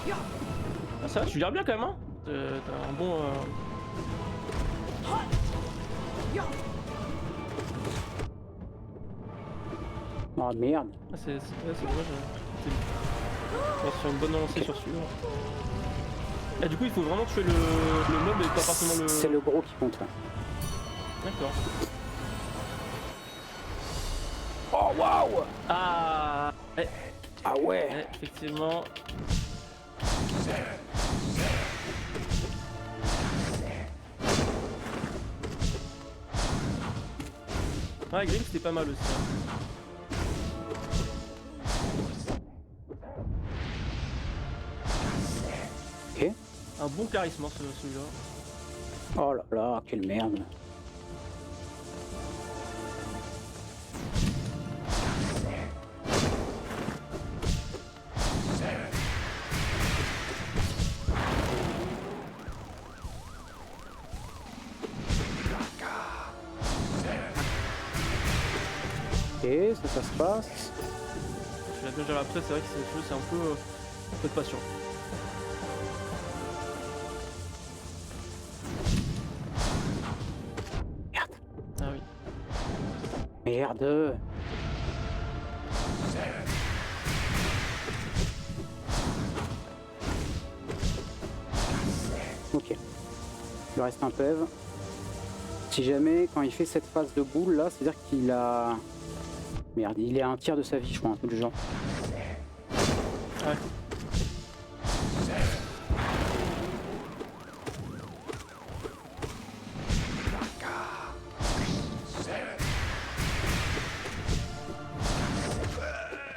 Ok. Ah, ça va, tu gères bien quand même, hein. T'as un bon. Oh merde. Ah, c'est dommage. On va se faire une bonne lancée sur celui-là. Ah, du coup, il faut vraiment tuer le mob et pas forcément le. C'est le gros qui compte là. D'accord. Oh waouh. Ah Ah ouais. ouais, effectivement. Ah, Grim, c'était pas mal aussi. Hein. Ok. Un bon charisme, hein, celui-là. Oh là là, quelle merde. Ok, ça se passe. tu l'as bien géré. Après, c'est vrai que c'est un peu de passion. Merde. Ah oui. Merde. Ok. Il reste un PEV. Si jamais, quand il fait cette phase de boule là, c'est-à-dire qu'il a... Merde, il est à un tiers de sa vie, je crois, un truc du genre. Ouais.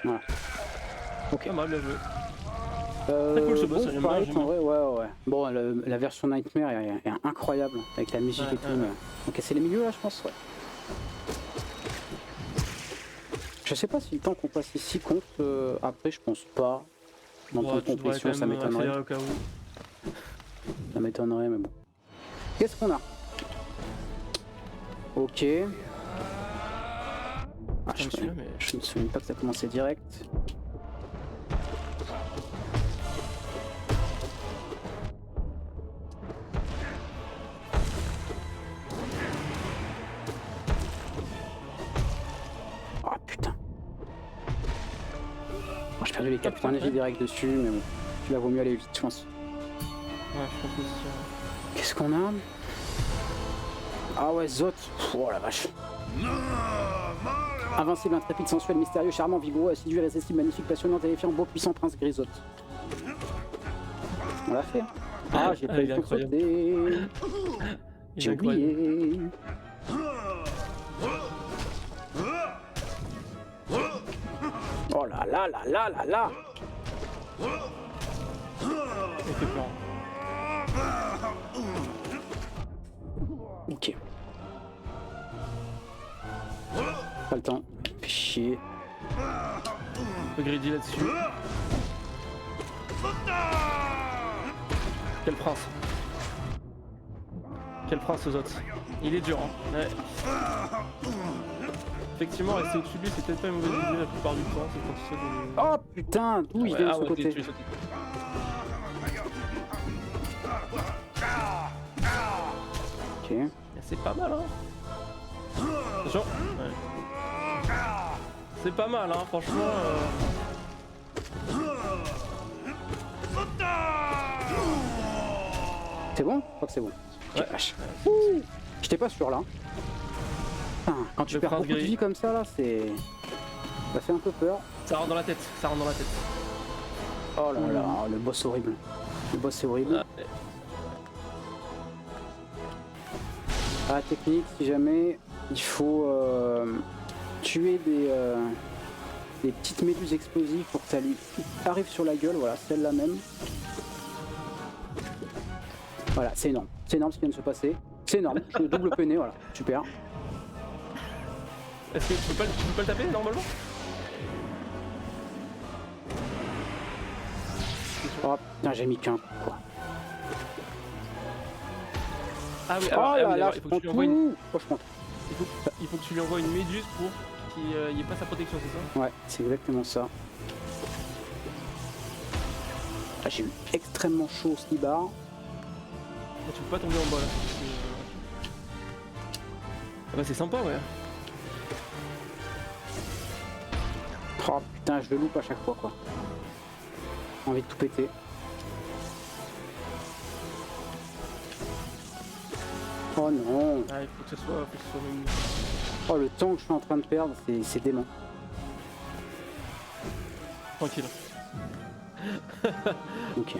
Voilà. Ok. Pas mal, bien joué. Très cool ce boss, j'aime bien, pareil, j'aime en bien. vrai, ouais. Bon, la version Nightmare est incroyable, avec la musique Ouais, et tout. ouais. Mais... Ok, c'est les milieux là, je pense, ouais. Je sais pas si le temps qu'on passe ici compte. Après, je pense pas. Dans le temps de Tu devrais complétion, quand ça même accélérer m'étonnerait. au cas où. Ça m'étonnerait, mais bon. Qu'est-ce qu'on a? Ok. Ah, Je me souviens, mais... je me souviens pas que ça commençait direct. Ah putain. Bon, j'ai perdu les 4 points de vie direct dessus, mais bon. Là, vaut mieux aller vite, je pense. Ouais, je pense aussi. Qu'est-ce qu'on a? Ah ouais, Zot. Oh la vache. Invincible, intrépide, sensuel, mystérieux, charmant, vigoureux, assidu, irrésistible, magnifique, passionnant, terrifiant, beau, puissant, prince Grisot. On l'a fait. Hein. Ah, j'ai pas il eu est le temps de sauter. Il J'ai est incroyable. oublié. Oh là là là là là là. Il fait peur. Ok. Pas le temps. Fais chier. Un peu greedy là-dessus. Quel prince. Quel prince aux autres. Il est dur, hein. Ouais. Effectivement, rester au-dessus de lui, c'est peut-être pas une mauvaise idée la plupart du temps. C'est quand tu sais de... Oh putain, d'où il vient de ce ouais, côté. tu es sauté. Ok. C'est pas mal, hein. Attention. Ouais. C'est pas mal, hein, franchement. C'est bon? Je crois que c'est bon. Ouais. Vache. Ouh, j'étais pas sûr là. Putain, quand tu Le perds prince beaucoup de gris. vie comme ça là, c'est... Ça fait un peu peur. Ça rentre dans la tête, ça rentre dans la tête. Oh là là, le boss horrible. Le boss c'est horrible. Ah, ouais. Ah, technique, si jamais il faut tuer des petites méduses explosives pour que ça lui arrive sur la gueule, voilà, celle-là même. Voilà, c'est énorme. C'est énorme ce qui vient de se passer. C'est énorme, je double peiné, voilà, super. Est-ce que tu peux pas le taper normalement? Oh putain, j'ai mis qu'un coup, quoi. Ah oui, Oh là là, d'accord, je il faut prends que tu lui envoies une... tout. Oh, je prends tout. il faut que tu lui envoies une méduse pour qu'il n'y ait pas sa protection, c'est ça? Ouais, c'est exactement ça. Ah, j'ai eu extrêmement chaud au slibard. Ah, tu peux pas tomber en bas là. Ah bah c'est sympa, ouais. Oh putain, je le loupe à chaque fois, quoi. Envie de tout péter. Oh non. Ah, il faut que ce soit même... Oh, le temps que je suis en train de perdre, c'est dément. Tranquille. Ok.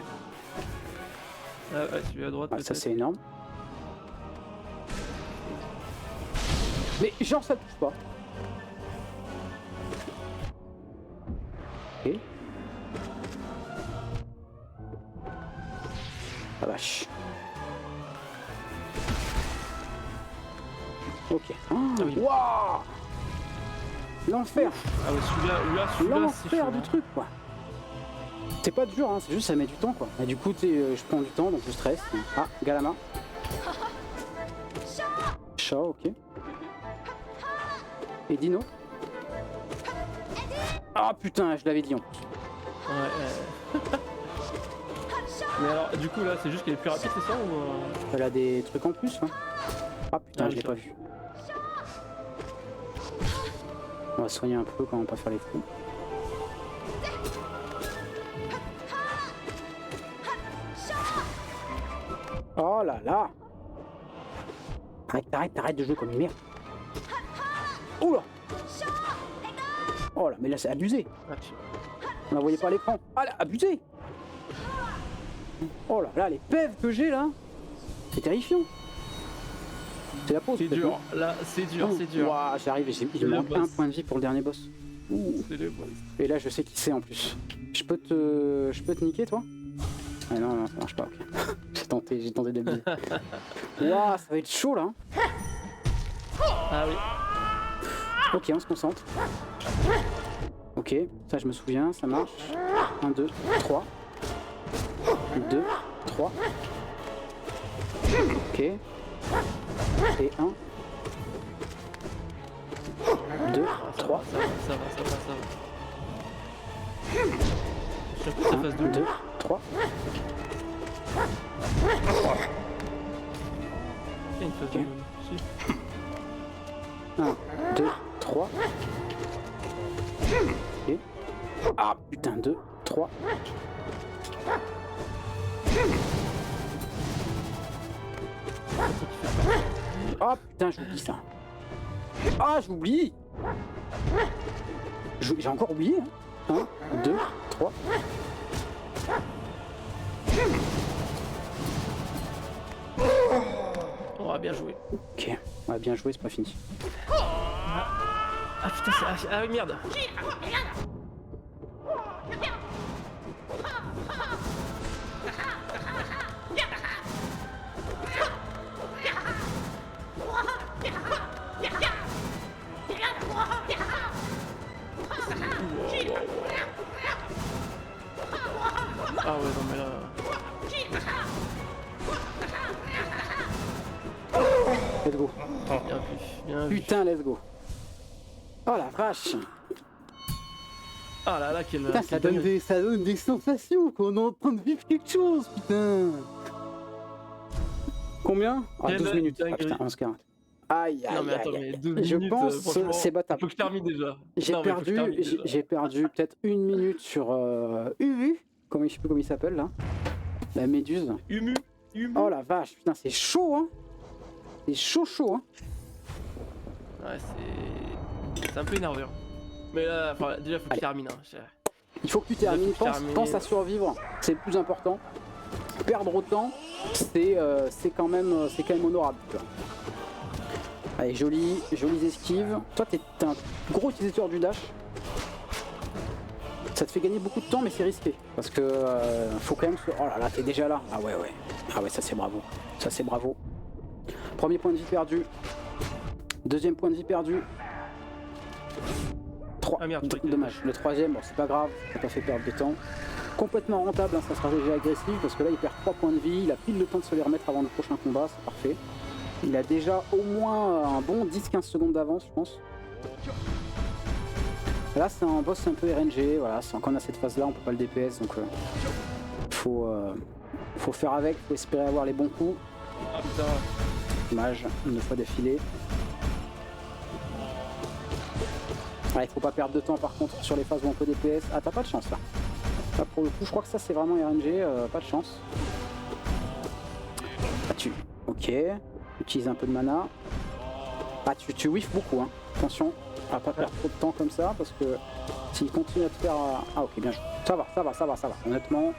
Ah ouais, celui à droite Ah, peut-être. ça c'est énorme. Mais genre ça touche pas. Ok. Ah vache. Ok. Oh, Ah oui. Waouh. L'enfer. Ah ouais, celui-là c'est L'enfer chaud, du hein. truc, quoi. C'est pas dur, hein, c'est juste ça met du temps, quoi. Et du coup, je prends du temps, donc je stresse. Ah, Galama. Chat, ok. Et Dino. Ah putain, je l'avais dit en plus. Ouais. Mais alors, du coup, là, c'est juste qu'elle est plus rapide, c'est ça ou Elle a des trucs en plus, hein. Ah putain, Ah, je l'ai ça. pas vu. On va soigner un peu quand on va pas faire les fous. Oh là là. Arrête de jouer comme une merde. Oula. Oh là, mais là c'est abusé. Ah, tu- On la voyait pas à l'écran. Ah là, abusé. Oh là là, les pèves que j'ai là. C'est terrifiant. C'est la pause. C'est peut-être, dur, non là, c'est dur. Ouah, j'arrive et il Le me manque un boss. point de vie pour le dernier boss. Ouh. C'est le boss. Et là, je sais qui c'est en plus. Je peux te niquer, toi? Ah non, ça marche pas, ok. j'ai tenté d'abuser. Ouah, ça va être chaud là. Ah oui. Ok, on se concentre. Ok, ça je me souviens, ça marche. 1, 2, 3. 2, 3. Ok. Et 1. 2, Ah, ça 3. va, ça va. Je suis que ça 1, fasse 2. 2, 3. Il y a une phase Ok. 2 aussi. 1, 2, 3. Ok. Ah putain, 2, 3. Ah putain, j'oublie ça. Ah, j'oublie. J'ai encore oublié. 1, 2, 3. On va bien jouer. Ok, on va bien jouer, c'est pas fini. Ah putain, c'est. Ah oui, merde. Ah ouais, non mais là. Let's go. Bien vu. Putain, let's go. Oh la vache. Ah là là, quelle. Putain, quelle ça donne des sensations qu'on est en train de vivre quelque chose, putain. Combien? Ah, Quelle 12 minutes. Ah dinguerie. putain, 11h40. Aïe, aïe, Non mais attends, aïe, mais aïe. 12 Je minutes, pense franchement, c'est battable. faut que je termine déjà. J'ai Non, mais faut que je termine déjà. j'ai perdu peut-être 1 minute sur Uvu, je sais plus comment il s'appelle là. La méduse. Humu. Oh la vache, putain, c'est chaud, hein. C'est chaud, hein. Ouais, c'est un peu énervant. Mais là, enfin, déjà, faut que je Allez. termine. Hein. Il faut que tu termines, faut que je termine. pense à survivre, c'est le plus important. Perdre autant, c'est quand même honorable, tu vois. Allez, jolies esquives. Toi, t'es un gros utilisateur du dash. Ça te fait gagner beaucoup de temps, mais c'est risqué. Parce que faut quand même se... Oh là là, t'es déjà là. Ah ouais. Ah ouais, ça c'est bravo. Ça c'est bravo. Premier point de vie perdu. Deuxième point de vie perdu. 3. Ah merde, Dommage. Le troisième, bon, c'est pas grave. Ça pas fait perdre de temps. Complètement rentable, hein, sa stratégie agressive. Parce que là, il perd 3 points de vie. Il a pile le temps de se les remettre avant le prochain combat. C'est parfait. Il a déjà au moins un bon 10-15 secondes d'avance, je pense. Là, c'est un boss un peu RNG. Voilà, quand on a cette phase-là, on peut pas le DPS. Donc, faut faire avec. Faut espérer avoir les bons coups. Ah putain. Dommage, une fois d'affilée. Ouais, faut pas perdre de temps par contre sur les phases où on peut DPS. Ah, t'as pas de chance là. Là pour le coup, je crois que ça c'est vraiment RNG, pas de chance. Ah, ok. Utilise un peu de mana. Ah, tu whiffes beaucoup, hein. Attention à pas perdre trop de temps comme ça parce que s'il continue à te faire. Ah, ok, bien joué. Ça va. Honnêtement,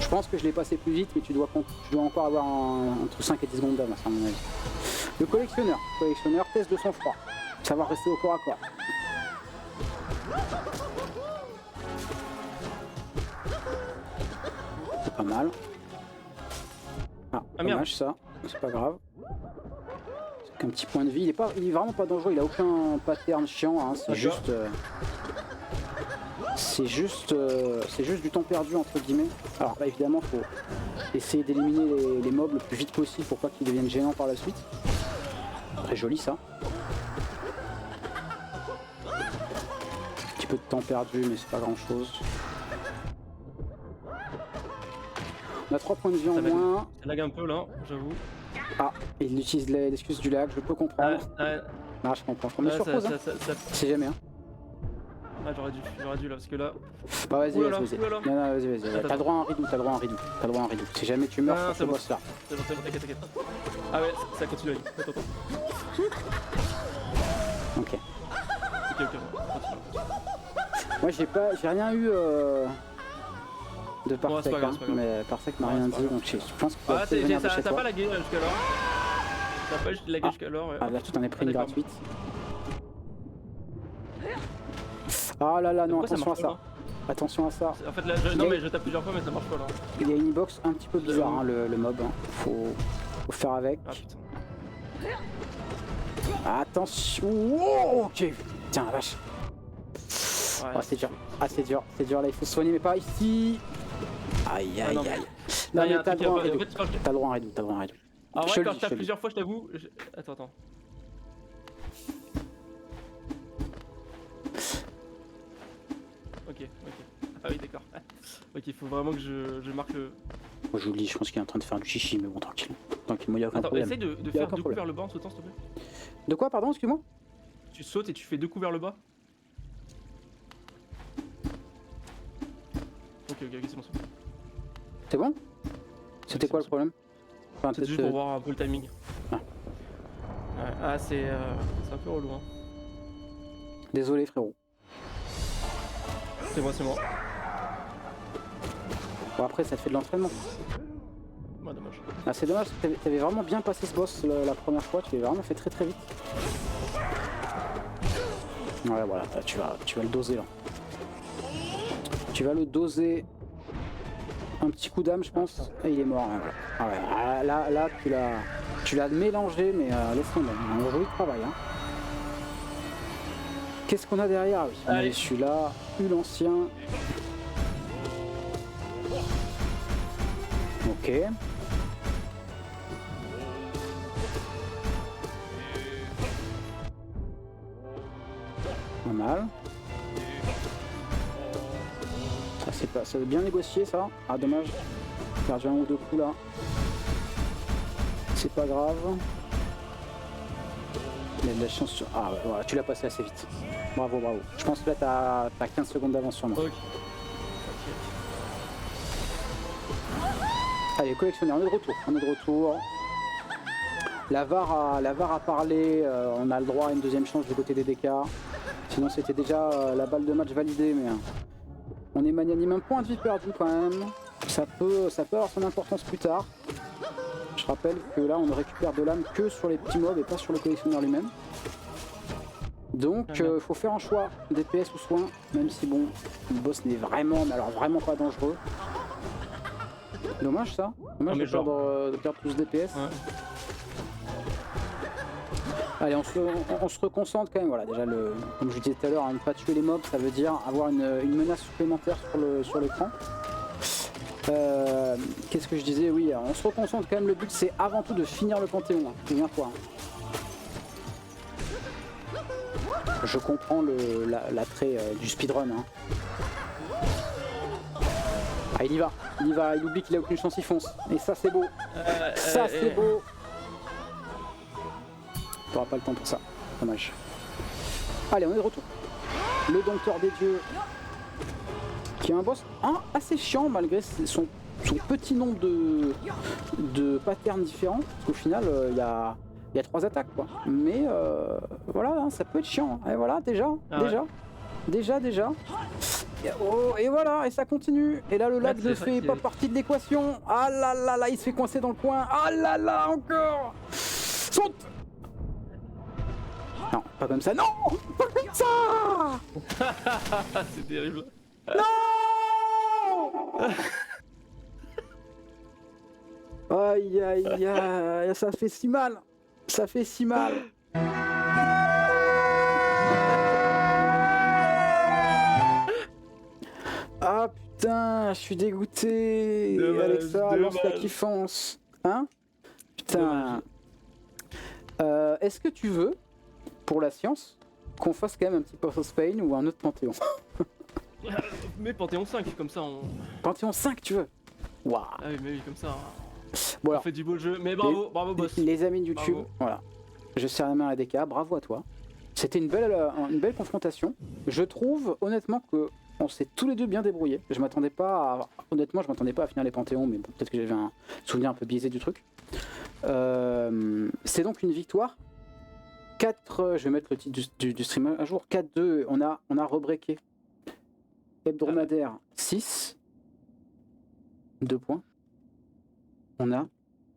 je pense que je l'ai passé plus vite, mais tu dois encore avoir entre 5 et 10 secondes d'avance à mon avis. Le collectionneur. Test de son froid. Savoir rester au corps à corps. C'est pas mal. Ah, Ah, merde. dommage ça. C'est pas grave. C'est qu'un petit point de vie. Il est vraiment pas dangereux. Il a aucun pattern chiant. Hein. C'est juste. C'est juste du temps perdu entre guillemets. Alors là, évidemment, faut essayer d'éliminer les mobs le plus vite possible pour pas qu'ils deviennent gênants par la suite. Très joli ça. peu de temps perdu, mais c'est pas grand chose. On a 3 points de vie en moins. Ça lag un peu là, j'avoue. Ah, il utilise l'excuse du lag, je peux comprendre. Ah, je comprends. On est sur pause, hein. C'est jamais, hein. Ah, j'aurais dû là, parce que là. Bah vas-y, Oulala, vas-y. oulala. Non, non, vas-y. T'as droit à un redo, t'as droit à un redo. T'as droit à un redo. Si jamais tu meurs sur ce boss là. C'est bon, t'inquiète. Ah ouais, ça continue. Attends. Ok. Ok, continue. Moi j'ai rien eu de Bon, c'est Parsec, pas grave, hein, c'est pas grave. mais Parsec m'a Ouais, rien c'est pas dit, grave. donc je pense que tu vas Ah, peut-être venir de chez t'as toi. pas lagué jusqu'alors. T'as pas lagué jusqu'alors, ouais. Ah là tu t'en es pris une d'accord. gratuite. Ah là là, non, Pourquoi attention à marche ça. pas Attention à ça. En fait, là, non, mais je tape plusieurs fois, mais ça marche pas là. Il y a une box un petit peu bizarre, hein, le mob. Hein. Faut faire avec. Ah putain. Attention. Oh, ok. Tiens, la vache. Ouais, Oh, c'est dur. Ah, c'est dur. Là, il faut se soigner, mais pas ici. Aïe, aïe, non, mais- aïe. Non, Non, y a mais un t'as truc, droit à un en fait, redo. quand je- T'as droit à un redo, t'as droit à un redo. En Je vrai, le quand dis, je tape je le dis. plusieurs fois, je t'avoue. Attends. Ok. Ah oui, d'accord. Ok, il faut vraiment que je marque le. Moi, je vous le dis, je pense qu'il est en train de faire du chichi, mais bon, tranquille. Tranquille, moi, il n'y a aucun Attends, problème. essaye de Y a faire aucun 2 coups problème. vers le bas en sautant, s'il te plaît. De quoi, pardon, excuse-moi? Tu sautes et tu fais 2 coups vers le bas. Ok, c'est bon. C'est bon? C'était quoi le problème? Enfin, C'est juste pour voir un peu le timing. Ah. Ouais, ah, c'est un peu relou. Hein. Désolé, frérot. C'est moi. Bon, après, ça te fait de l'entraînement. Bah, dommage. Ah, c'est dommage, t'avais vraiment bien passé ce boss la première fois, tu l'avais vraiment fait très vite. Ouais, voilà, là, tu vas le doser là. Tu vas le doser. Un petit coup d'âme, je pense, et il est mort. Hein, voilà. Ah ouais, ah, là tu l'as mélangé, mais laisse tomber. Un joli travail. Hein. Qu'est-ce qu'on a derrière? Ah oui, on a celui-là, l'ancien. Ok. Pas mal. Ça va bien négocier ça. Ah dommage. J'ai perdu un ou deux coups là. C'est pas grave. Il y a de la chance sur. Ah ouais, voilà, tu l'as passé assez vite. Bravo. Je pense que là t'as 15 secondes d'avance sur moi. Ok. Allez, collectionneur, on est de retour. La VAR a parlé, on a le droit à une deuxième chance du côté des DK. Sinon c'était déjà la balle de match validée, mais on est magnanime. Un point de vie perdu quand même. Ça peut avoir son importance plus tard. Je rappelle que là on ne récupère de l'âme que sur les petits mobs et pas sur le collectionneur lui-même. Donc il faut faire un choix, DPS ou soin, même si bon, le boss n'est vraiment, mais alors vraiment pas dangereux. Dommage ça, dommage de perdre plus DPS. Ouais. Allez, on se reconcentre quand même. Voilà, déjà, comme je vous disais tout à l'heure, ne pas tuer les mobs, ça veut dire avoir une menace supplémentaire sur l'écran. Qu'est-ce que je disais? Oui, on se reconcentre quand même. Le but, c'est avant tout de finir le Panthéon. Hein. Souviens-toi. Hein. Je comprends l'attrait du speedrun. Hein. Ah, il y va, il oublie qu'il a aucune chance, il fonce. Et ça, c'est beau. Ça, c'est beau. T'auras pas le temps pour ça, dommage. Allez, on est de retour. Le Dompteur des Dieux, qui est un boss assez chiant malgré son petit nombre de patterns différents. Parce qu'au final, il y a 3 attaques, quoi. Mais voilà, hein, ça peut être chiant. Et voilà, déjà. Et voilà, et ça continue. Et là, le lag ne fait pas partie de l'équation. Ah là là, il se fait coincer dans le coin. Ah là là, encore. Saute. Non, pas comme ça. Non, pas comme ça. C'est terrible. Non. Aïe, aïe, aïe, ça fait si mal. Ça fait si mal. Ah putain, je suis dégoûté. Dommage, Alexa, lance la kiffance. Hein? Putain. Est-ce que tu veux, pour la science, qu'on fasse quand même un petit Path of Pain ou un autre Panthéon? Mais Panthéon 5, comme ça on. Panthéon 5, tu veux? Waouh. Ah oui, mais oui, comme ça. Bon On alors, fait du beau jeu. Mais bravo, bravo boss. les amis de YouTube, Bravo. voilà. Je serre la main à DK, bravo à toi. C'était une belle confrontation. Je trouve honnêtement que on s'est tous les deux bien débrouillés. Je m'attendais pas à... Honnêtement, je m'attendais pas à finir les Panthéons, mais bon, peut-être que j'avais un souvenir un peu biaisé du truc. C'est donc une victoire. 4, je vais mettre le titre du stream à jour. 4-2, on a rebreaké. Hebdomadaire 6. 2 points. On a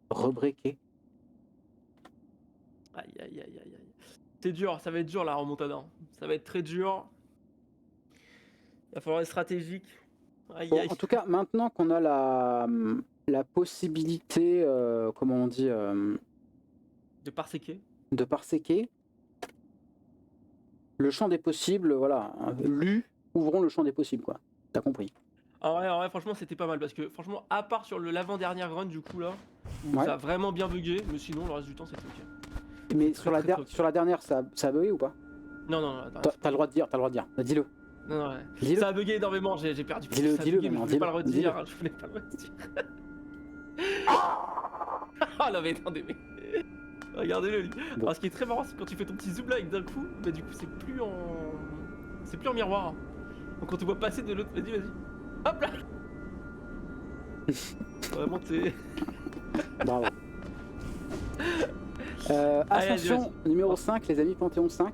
rebreaké. Aïe aïe aïe aïe aïe. C'est dur, ça va être dur la remontada. Ça va être très dur. Il va falloir être stratégique. Aïe Bon, aïe. en tout cas, maintenant qu'on a la possibilité, comment on dit, De parséquer. de parséquer, le champ des possibles, voilà, ouvrons le champ des possibles, quoi. T'as compris. En vrai, franchement, c'était pas mal parce que, franchement, à part sur l'avant-dernière run, du coup, là, où Ouais. ça a vraiment bien bugué, mais sinon, le reste du temps, c'était ok. Mais Très, très, très ok. sur la dernière, ça a bugué ou pas? Non, attends. T'as le droit de dire, dis-le. Non, ouais. Dis-le. Ça a bugué énormément, j'ai perdu. Dis-le, Ça a dis-le bugué, mais maintenant, je voulais pas le dis-le. redire. Je voulais pas le redire. Ah non, mais attendez, mais. Regardez-le, lui. Bon. Alors, ce qui est très marrant, c'est quand tu fais ton petit zoom là et que d'un coup, bah, du coup, c'est plus en. C'est plus en miroir. Donc, on te voit passer de l'autre. Vas-y. Hop là. Vraiment, t'es. Bravo. Allez, Ascension numéro 5, les amis, Panthéon 5.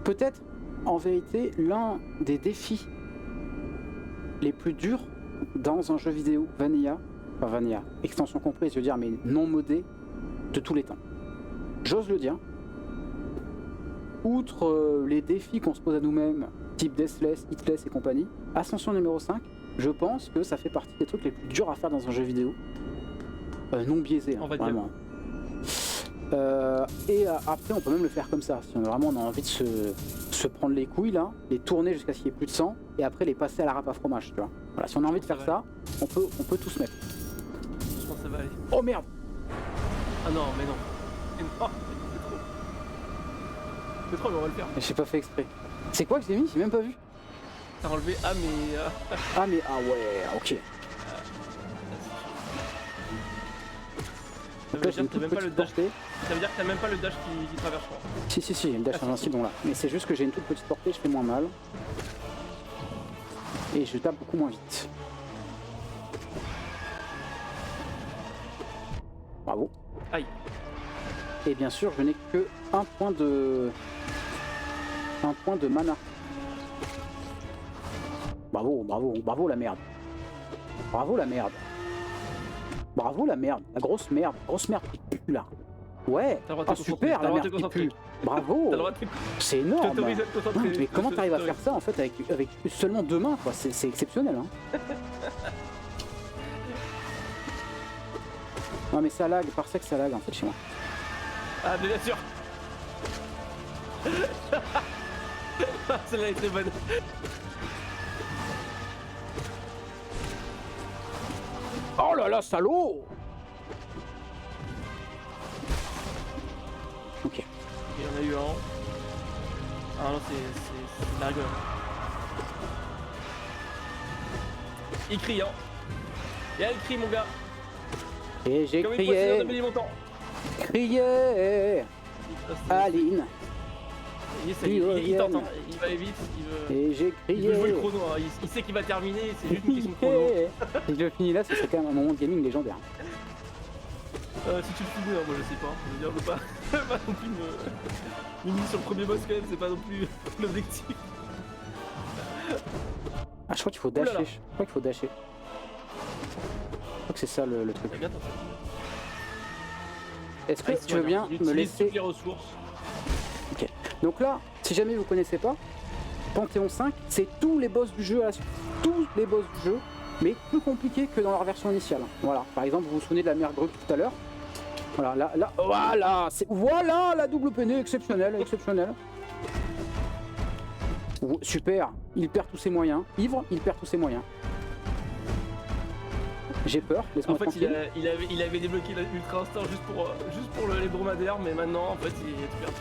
Peut-être, en vérité, l'un des défis les plus durs dans un jeu vidéo Vanilla, extension comprise, je veux dire, mais non modé, de tous les temps. J'ose le dire. Outre les défis qu'on se pose à nous-mêmes, type Deathless, Hitless et compagnie, Ascension numéro 5, je pense que ça fait partie des trucs les plus durs à faire dans un jeu vidéo. Non biaisé, On va hein, vraiment. Après, on peut même le faire comme ça, si on a envie de se prendre les couilles là, les tourner jusqu'à ce qu'il n'y ait plus de sang, et après les passer à la râpe à fromage, tu vois. Voilà, si on a envie de faire ça, on peut tout se mettre. Je pense que ça va aller. Oh merde! Ah non, mais non. Mais non, c'est trop. C'est trop, mais on va le faire. J'ai pas fait exprès. C'est quoi que j'ai mis? J'ai même pas vu. T'as enlevé A, mais. Ah mais ah ouais, ok. Ça Donc veut là, j'ai dire une que t'as toute même pas le petite dash. portée. Ça veut dire que t'as même pas le dash qui traverse, je crois. Si, j'ai le dash invincible là. Mais c'est juste que j'ai une toute petite portée, je fais moins mal. Et je tape beaucoup moins vite. Bravo. Aïe. Et bien sûr, je n'ai que un point de mana. Bravo la merde. Bravo la merde. Bravo la merde, la grosse merde qui pue là. Ouais, T'as le droit de ah, te super concentrer, la t'as le droit merde de te qui concentrer. pue. Bravo, T'as le droit de te. c'est Je énorme. t'autorise à te concentrer. Mais comment Je t'arrives à t'autorise. faire ça en fait avec seulement 2 mains quoi, c'est exceptionnel hein. Non mais ça lag, par ça que ça lag en fait chez moi. Ah, mais bien sûr. Celle-là est très bonne. Oh là là, salaud. Ok. Il y en a eu un. Ah non, c'est de la rigole. Il crie, hein. Et il crie, mon gars. Et j'ai Comme une procédure de crié, Mélimontant. Aline. Il tente, hein. Il va aller vite. Et j'ai Il veut jouer crié. le chrono. Hein. Il sait qu'il va terminer. C'est juste une question de chrono. Si je le finis là, ce serait quand même un moment de gaming légendaire. Si tu le finis, moi je sais pas. Je veux dire, je veux pas, pas non plus une mise sur le premier boss quand même. C'est pas non plus l'objectif. Ah, je crois qu'il faut Ouh là dasher. là. Je crois qu'il faut dasher. Je crois que c'est ça le truc. T'as bien tenté. Est-ce que tu veux bien Il me utilise laisser... toutes les ressources. Ok. Donc là, si jamais vous connaissez pas, Panthéon 5, c'est tous les boss du jeu à la suite. Tous les boss du jeu, mais plus compliqués que dans leur version initiale. Voilà. Par exemple, vous vous souvenez de la mère Grue tout à l'heure. Voilà, voilà la double peinée exceptionnelle. Super, il perd tous ses moyens. Ivre, il perd tous ses moyens. J'ai peur, laisse-moi En fait, tranquille. il avait débloqué l'ultra instinct juste pour les dromadaires, mais maintenant, en fait, il est tout perdu.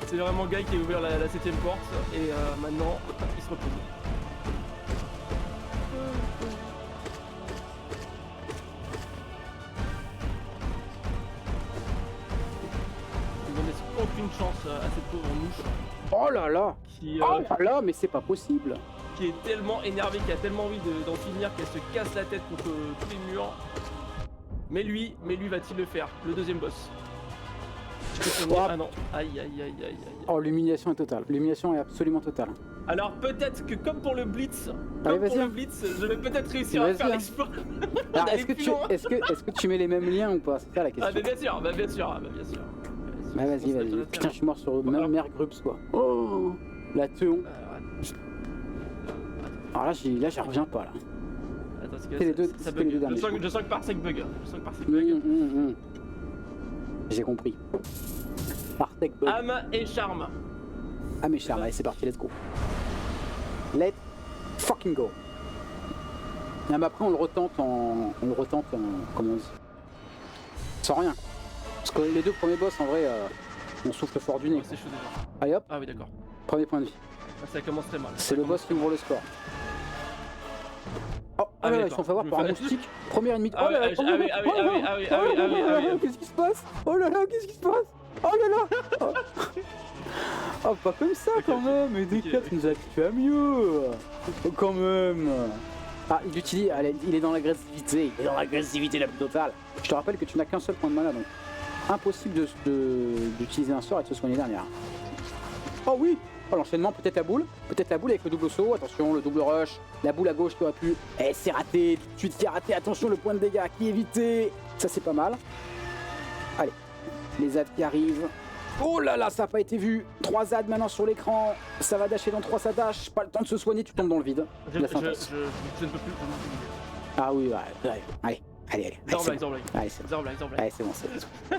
C'est vraiment Guy qui a ouvert la 7ème porte et maintenant, il se repose. à cette pauvre mouche Oh là là. qui, Oh là là, mais c'est pas possible. qui est tellement énervée, qui a tellement envie d'en finir qu'elle se casse la tête contre tous les murs. Mais lui va-t-il le faire? Le deuxième boss. Je peux te dire- Oh. Ah non, aïe aïe aïe aïe aïe. Oh, l'humiliation est totale. L'humiliation est absolument totale. Alors peut-être que comme pour le Blitz, Allez, comme pour vas-y. le Blitz, je vais peut-être réussir à Vas-y, faire hein. l'exploit. Alors, d'aller est-ce que, plus tu, loin. est-ce que tu mets les mêmes liens ou pas? C'est ça la Ah question. mais bien sûr, bah bien sûr, bah bien sûr. Bah vas-y, vas-y. Putain, je suis mort sur même mère Grubs quoi. Oh, la teon. Alors là, j'y reviens pas là. Attends, parce C'était les deux- ça c'était bug. les deux derniers. Je sens que Parsec bug. Je sens que Parsec bug. J'ai compris. Partec bug. Âme et charme. Ah mes charmes, allez c'est parti, let's go. Let's fucking go. Et mais après on le retente en. Comment on dit? Sans rien. Parce que les deux premiers boss en vrai on souffle fort du nez. Ouais, c'est chaud déjà. Allez hop, Ah oui d'accord. premier point de vie. Ah, ça commence très mal. C'est le boss qui ouvre le score. Oh, Ah, là là, oui, ils d'accord. sont fait avoir Je me par un fais- moustique. Première ennemi. Ah Oh là là, oui, ah oui, ah oui, ah oui, ah oui, ah oui, ah oui. qu'est-ce qui se passe? Oh là là, qu'est-ce qui se passe? Oh là là. Oh, oh, pas comme ça quand même. Mais D4 nous a habitués à mieux. Oh, quand même. Ah, il utilise. Allez, il est dans l'agressivité. Il est dans l'agressivité la plus totale. Je te rappelle que tu n'as qu'un seul point de mana, donc impossible d'utiliser un sort et de se soigner derrière. Oh oui. Oh, l'enchaînement, peut-être la boule avec le double saut, attention, le double rush, la boule à gauche qui aurait pu. Eh, c'est raté, tout de suite qui est raté, attention, le point de dégâts qui est évité, ça c'est pas mal. Allez, les ZAD qui arrivent. Oh là là, ça n'a pas été vu. 3 ZAD maintenant sur l'écran, ça va dasher dans 3, ça dash, pas le temps de se soigner, tu tombes dans le vide. Je La ne peux sentence. plus. Je ne peux plus. Ah oui, ouais, allez, Zorblack, c'est bon. Zorblack. Allez, c'est bon. Zorblack, Zorblack. Allez, c'est bon, c'est bon.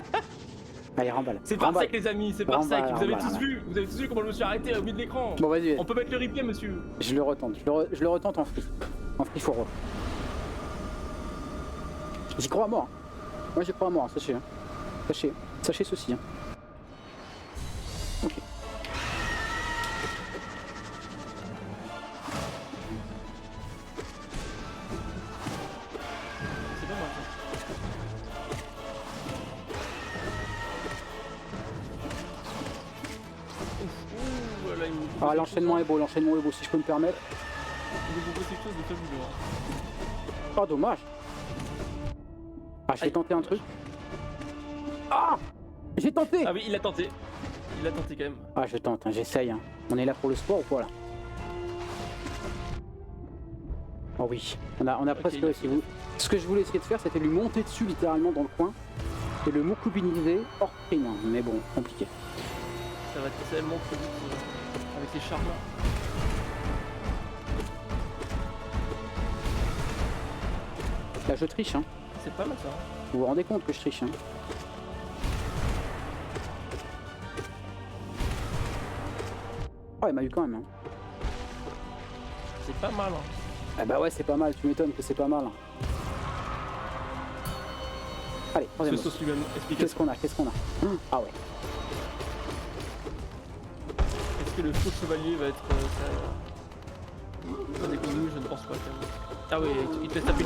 Allez, remballe. C'est par Remballe. ça que les amis, c'est par ça que vous avez Remballe. tous vu comment je me suis arrêté au milieu de l'écran. Bon, vas-y, On peut mettre le replay, monsieur. je le retente, je le retente en free. En free for all. J'y crois à mort. Moi j'y crois à mort, sachez. Hein. Sachez ceci. Hein. Ok. C'est pas mal ça. Ouh, là, il me Ah, l'enchaînement est beau, si je peux me permettre. Il me propose quelque chose de fabuleux. Hein. Oh, dommage. Ah, je vais Aïe. tenter un truc. Ah, j'ai tenté. Ah oui, il l'a tenté. Il l'a tenté quand même. Ah, je tente, hein, j'essaye. Hein. On est là pour le sport ou quoi là? Oh oui, on a Ok, presque il a- réussi. Ce que je voulais essayer de faire, c'était lui monter dessus littéralement dans le coin et le moukubiniser hors prime. Hein. Mais bon, compliqué. Ça va être tellement trop vite avec les charmes. Là, je triche. Hein. C'est pas mal ça. Hein. Vous vous rendez compte que je triche. Hein. Oh, il m'a eu quand même. Hein. C'est pas mal. Hein. Ah bah ouais, c'est pas mal. Tu m'étonnes que c'est pas mal. Hein. Allez, Ce troisième boss. sauce lui-même explique. Qu'est-ce qu'on a? Ah ouais. Est-ce que le faux chevalier va être pas déconnu? Je ne pense pas quand même. Ah oui, il te laisse taper.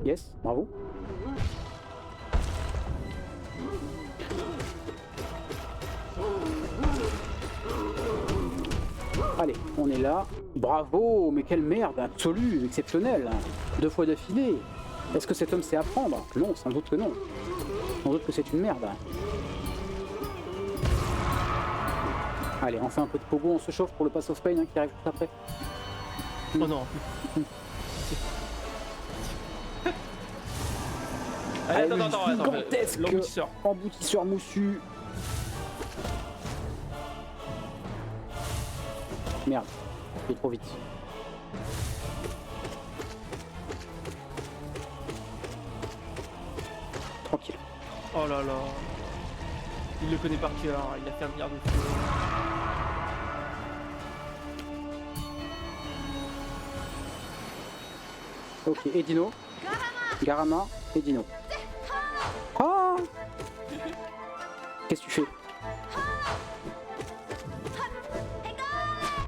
Yes, bravo. Allez, on est là. Bravo, mais quelle merde, absolue, exceptionnelle. 2 fois d'affilée. Est-ce que cet homme sait apprendre? Non, sans doute que non. Sans doute que c'est une merde. Allez, on fait un peu de pogo, on se chauffe pour le Pass of Pain hein, qui arrive juste après. Oh non. Allez, Allez, attends. gigantesque. L'emboutisseur. Emboutisseur moussu. Merde, je vais trop vite. Tranquille. Oh là là. Il le connaît par cœur, il a fait un milliard de feux. Ok, et Dino. Garama et Dino. Ah, qu'est-ce que tu fais?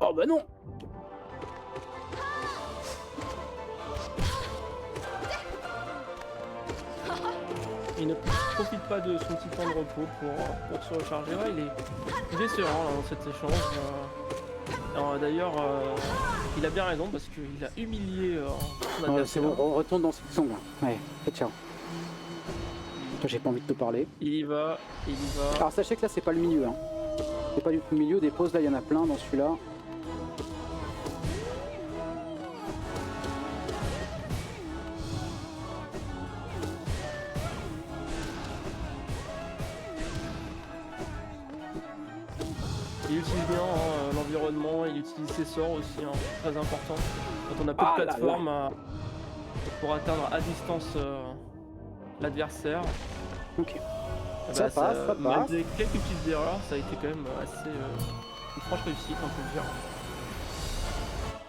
Oh bah non. Il ne... profite pas de son petit temps de repos pour se recharger. Ouais, il est serein là, dans cet échange. D'ailleurs, il a bien raison parce qu'il a humilié son adversaire. C'est bon, on retourne dans cette sombre. Ouais, ciao. J'ai pas envie de te parler. Il y va. Alors sachez que là c'est pas le milieu. Hein. C'est pas du tout le milieu, des pauses là il y en a plein dans celui-là. Il utilise bien l'environnement, il utilise ses sorts aussi, hein, très important. Quand on a peu de plateforme pour atteindre à distance l'adversaire. Ok. Ça passe. Malgré quelques petites erreurs, ça a été quand même assez une franche réussite, on peut le dire.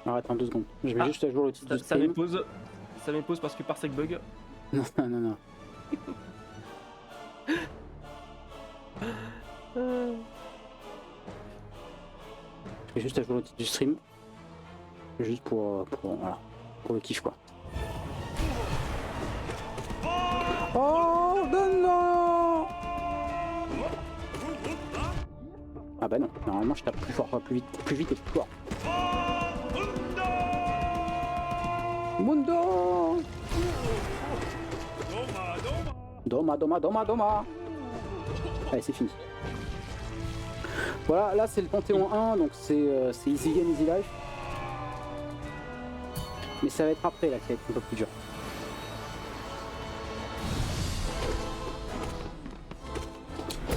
Alors attends 2 secondes, je vais juste à jour le titre du stream. Ça m'épose parce que Parsec bug. Non. Je vais juste à jour le titre du stream. Juste pour le kiff quoi. Oh non. Ah bah non, normalement je tape plus fort, plus vite et plus fort. Mundo. Doma. Allez, c'est fini. Voilà, là c'est le Panthéon 1, donc c'est Easy Game, Easy Life. Mais ça va être après là qui va être un peu plus dur.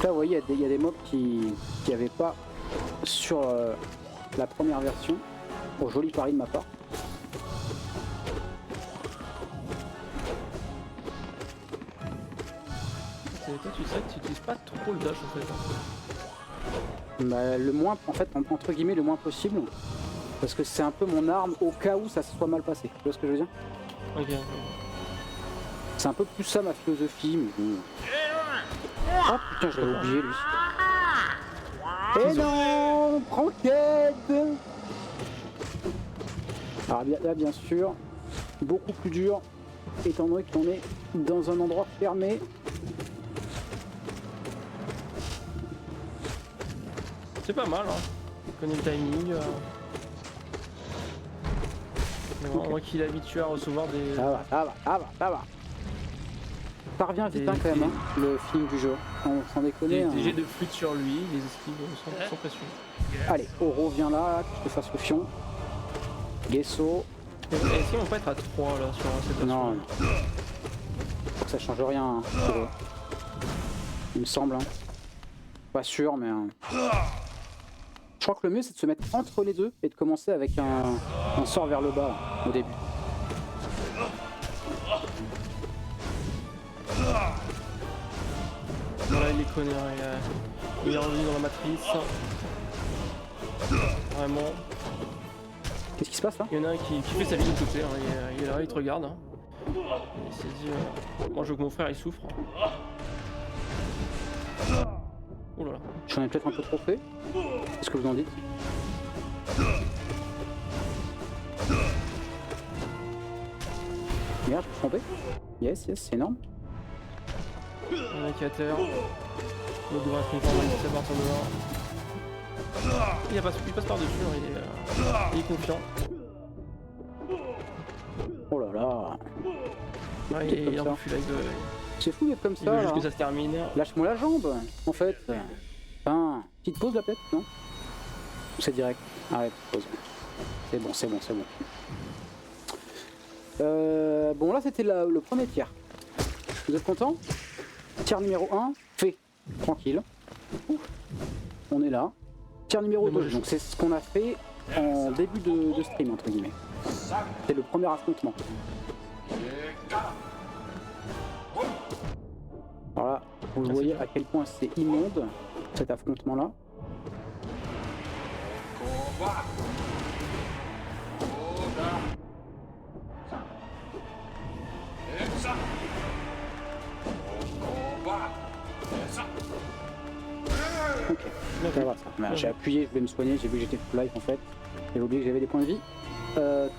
Là vous voyez, il y a des mobs qui avaient pas sur la première version. Bon, joli pari de ma part. Toi tu sais que tu utilises pas trop le dash en fait. Bah, le moins, en fait, entre guillemets, le moins possible. Parce que c'est un peu mon arme au cas où ça se soit mal passé. Tu vois ce que je veux dire? Ok. C'est un peu plus ça ma philosophie. Mais bon. Oh putain, je l'avais oublié lui. Eh non, croquette. Alors là, bien sûr, beaucoup plus dur, étant donné qu'on est dans un endroit fermé. C'est pas mal, hein. Il connaît le timing. Mais bon, moi qui est habitué à recevoir des. Ça va. Ça revient vite hein, quand même, hein, le film du jeu. On s'en déconne. Des jets de flûte sur lui, les esquives sans pression. Allez, Oro vient là, que je te fasse le fion. Gesso. Est-ce qu'ils vont pas être à 3 là sur cette version? Non. Ça change rien hein, pour eux. Il me semble. Hein. Pas sûr, mais. Je crois que le mieux c'est de se mettre entre les deux et de commencer avec un sort vers le bas là, au début. Voilà, il les connaît, hein, il est revenu dans la matrice. Vraiment. Qu'est-ce qui se passe là? Il y en a un qui fait sa vie de côté, hein, il est là, il te regarde. Hein. Il s'est dit, moi je veux que mon frère il souffre. Oh là là. J'en ai peut-être un peu trop fait. Qu'est-ce que vous en dites? Merde, je me suis trompé. Yes, c'est énorme. Il y en a un qui est à terre. L'autre devrait être content, il sait partir de là. Il passe par-dessus, hein, il est confiant. Oh là là. Ouais, il est un peu fou là, c'est fou d'être comme ça. Il veut juste là. que ça se termine. Lâche-moi la jambe, en fait. Enfin, petite pause là peut-être, non? C'est direct. Arrête, pause. C'est bon. Bon là c'était le premier tiers. Vous êtes contents? Tiers numéro 1, fait. Tranquille. Ouf. On est là. Tiers numéro 2, donc c'est ce qu'on a fait en début de stream entre guillemets. C'est le premier affrontement. Voilà, vous voyez à quel point c'est immonde cet affrontement là. Ok, ça va ça. J'ai appuyé, je voulais me soigner, j'ai vu que j'étais full life en fait. J'ai oublié que j'avais des points de vie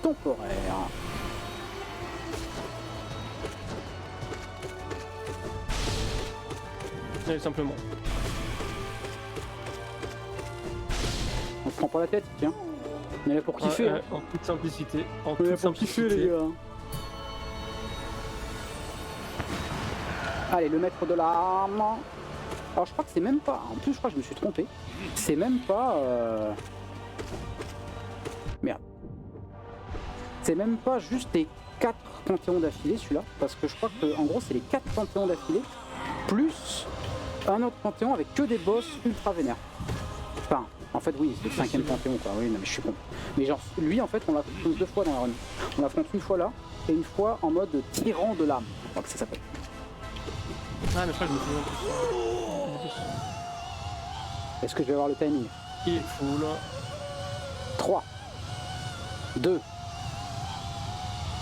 temporaires. Ouais, simplement. On se prend pas la tête, tiens. On est là pour kiffer. Hein. En toute simplicité. En On est toute là pour kiffer, simplicité. les gars. Allez, le maître de l'arme. Alors je crois que c'est même pas... En plus je crois que je me suis trompé. C'est même pas... Merde. C'est même pas juste les 4 panthéons d'affilée celui-là. Parce que je crois que en gros c'est les 4 panthéons d'affilée. Plus un autre panthéon avec que des boss ultra vénères. Enfin, en fait oui, c'est le 5ème panthéon quoi. Oui, non mais je suis con. Mais genre lui en fait on l'affronte 2 fois dans la run. On l'affronte une fois là et une fois en mode tyran de l'âme. Je crois que ça s'appelle. Ah mais je crois que je me souviens plus. Est-ce que je vais avoir le timing? Il est full. 3, 2,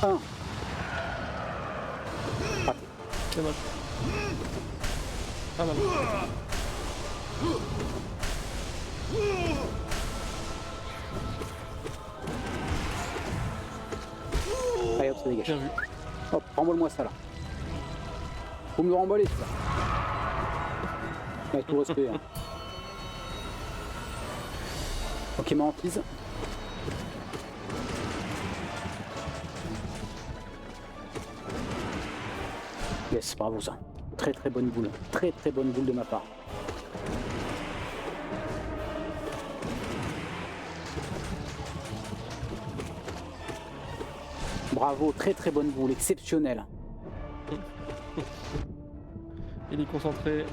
1. Raté. C'est moche. Pas mal. Allez hop, ça dégage. Bien vu. Hop, remballe-moi ça là. Faut me le remballer ça. Avec tout respect. Hein. Ok, ma hantise. Yes, bravo ça. Très très bonne boule. Très très bonne boule de ma part. Bravo, très très bonne boule, exceptionnelle. Il est concentré.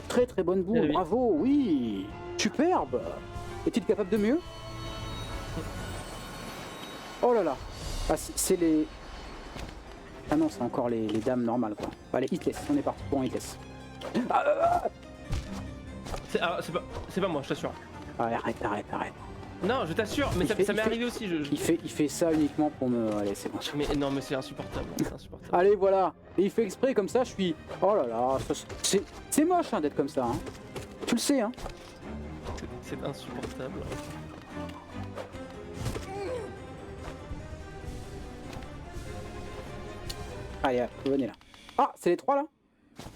Très très bonne boule, Oui. bravo, oui. Superbe. Est-il capable de mieux? Oh là là. Ah, c'est les... Ah non, c'est encore les dames normales quoi. Allez, hitless, on est parti pour un hitless. C'est pas moi, je t'assure. Ah, arrête. Non, je t'assure, mais ça m'est arrivé aussi. Il fait ça uniquement pour me... Allez, c'est bon. Mais non, mais c'est insupportable. C'est insupportable. Allez, voilà. Et il fait exprès comme ça, je suis... Oh là là, c'est moche hein, d'être comme ça. Hein. Tu le sais, hein. C'est insupportable. Allez, venez là. Ah, c'est les 3 là?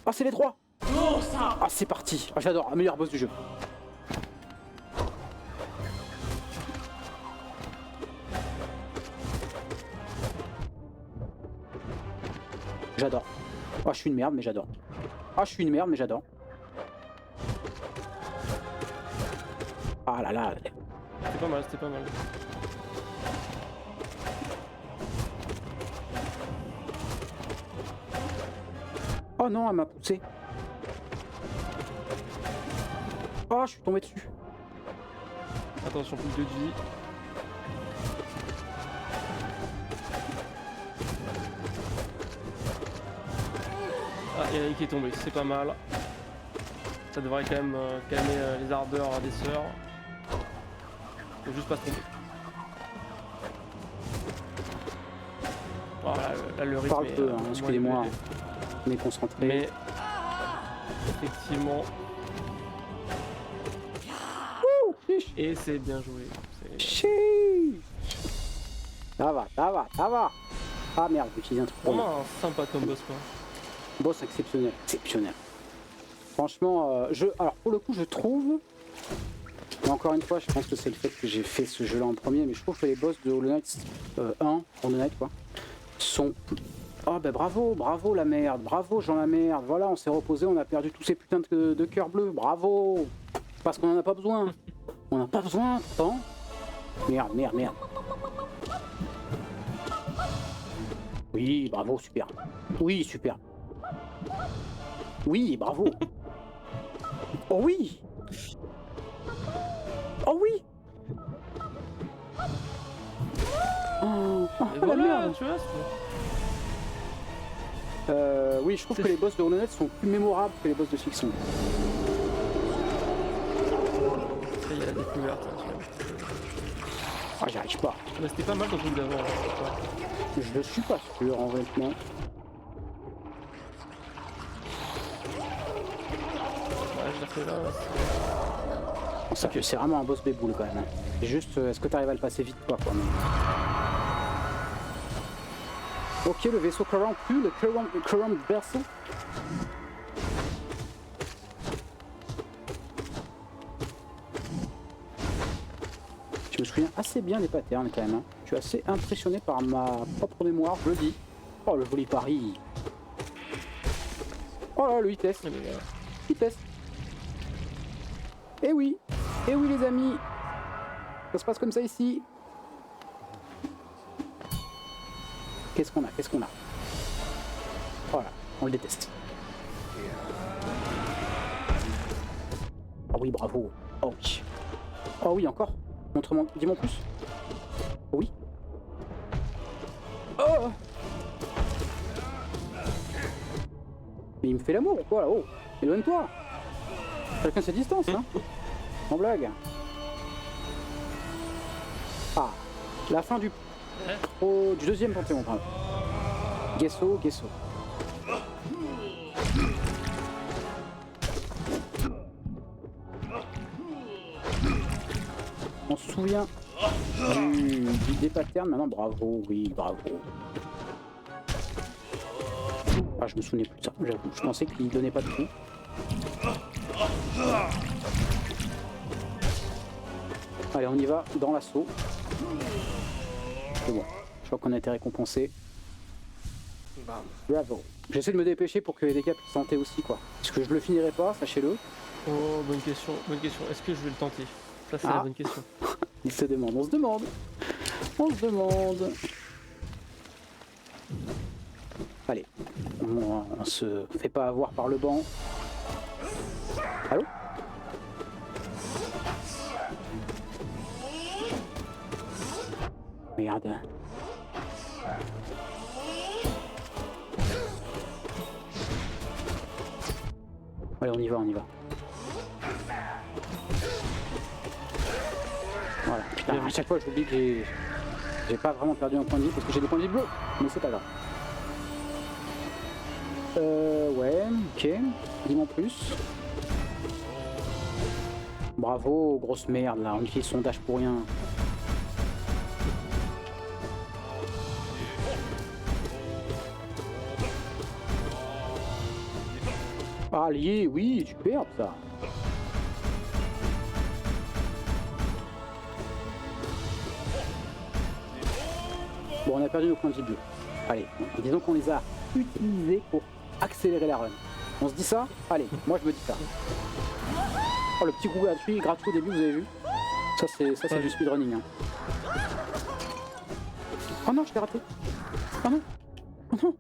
Ah, c'est les 3. Ah, c'est parti. Ah, j'adore, meilleur boss du jeu. J'adore. Oh, je suis une merde, mais j'adore. Ah, je suis une merde, mais j'adore. Ah là là. C'était pas mal, c'était pas mal. Oh non, elle m'a poussé. Oh, je suis tombé dessus. Attention, plus de vie. Ah, il y en a une qui est tombée, c'est pas mal. Ça devrait quand même calmer les ardeurs des sœurs. Faut juste pas se tromper. Oh, là, le rythme Parle est, peu, hein, moins excusez-moi. élevé. On est concentré. Mais effectivement. Et c'est bien joué. Chiii. Ça va. Ah merde, j'ai utilisé un truc pour Vraiment un sympa comme boss quoi. boss exceptionnel. Franchement, alors pour le coup, je trouve... Mais encore une fois, je pense que c'est le fait que j'ai fait ce jeu-là en premier, mais je trouve que les boss de Hollow Knight 1, Hollow Knight quoi, sont... Oh ben bravo la merde, bravo Jean la merde, voilà, on s'est reposé, on a perdu tous ces putains de cœurs bleus, bravo. Parce qu'on en a pas besoin. On n'a pas besoin, pourtant. Merde. Oui, bravo, super. Oui, super. Oui, bravo. Oh oui. Oh oui. Oh, Et la voilà, merde. tu vois. Oui, je trouve que les boss de Hollow Knight sont plus mémorables que les boss de Fiction. Ça y est, la découverte. Ah, j'y arrive pas. Mais c'était pas mal ton truc d'avant. Je ne suis pas sûr, en honnêtement. Ouais, je l'ai fait là. C'est vraiment un boss béboule quand même. Hein. C'est juste, est-ce que tu arrives à le passer vite quoi, mais... Ok, le vaisseau current plus, le current berceau. Je me souviens assez bien des patterns quand même. Hein. Je suis assez impressionné par ma propre mémoire, je le dis. Oh, le joli pari. Oh là, le vitesse. Vitesse. Eh oui, les amis. Ça se passe comme ça ici. Qu'est-ce qu'on a? Qu'est-ce qu'on a? Voilà, on le déteste. Ah oui, bravo. Oh oui. Oh oui, encore. Montre-moi, dis-moi plus. Oui. Oh! Mais il me fait l'amour ou quoi là-haut? Éloigne-toi! Chacun ses distances, hein? En blague. Ah, la fin du deuxième Panthéon, pardon. Gesso. On se souvient des patterns maintenant, bravo, oui, bravo. Ah, je me souvenais plus de ça, j'avoue. Je pensais qu'il donnait pas de coup. Allez, on y va dans l'assaut. C'est bon, je crois qu'on a été récompensé. Bravo. J'essaie de me dépêcher pour que les dégâts puissent tenter aussi, quoi. Parce que je le finirai pas, sachez-le. Oh, bonne question. Est-ce que je vais le tenter? Ça, c'est la bonne question. Il se demande, on se demande. Allez, on se fait pas avoir par le banc. Allô? Merde. Allez, on y va. Voilà, putain, à chaque fois j'oublie que j'ai pas vraiment perdu un point de vie parce que j'ai des points de vie bleus, mais c'est pas grave. Ouais, ok, dis-moi plus. Bravo, grosse merde là, on utilise sondage pour rien. Allié, oui, superbe ça. Bon, on a perdu nos points de vie bleus. Allez, disons qu'on les a utilisés pour accélérer la run. On se dit ça? Allez, moi je me dis ça. Oh, le petit coup gratuit au début, vous avez vu? Ça c'est du speedrunning. Hein. Oh non, je t'ai raté. Oh non. Oh non.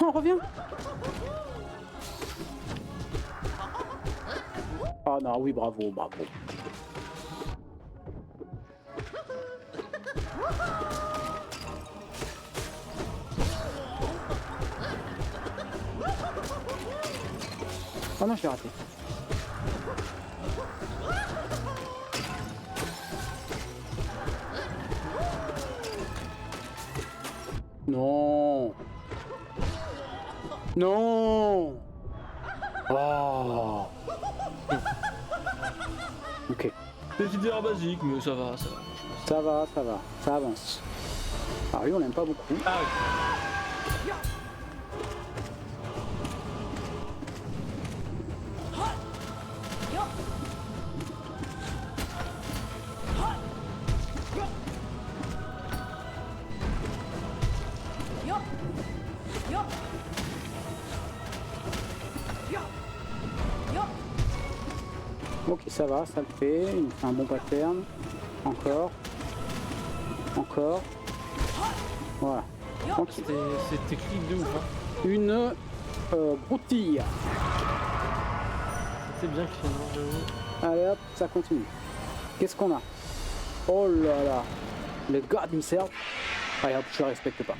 Oh, reviens. Oh non, oui, bravo. Oh non, je l'ai raté. Non. Oh. Ok. Petite erreur basique, mais ça va. Ça avance. Alors lui, on l'aime pas beaucoup. Ah oui. Ok, ça va, ça le fait. Il fait un bon pattern. Encore. Voilà. Ok. C'était clic de ouf. Hein. Une broutille. C'était bien créé. Allez hop, ça continue. Qu'est-ce qu'on a? Oh là là. Le God himself. Allez hop, je le respecte pas.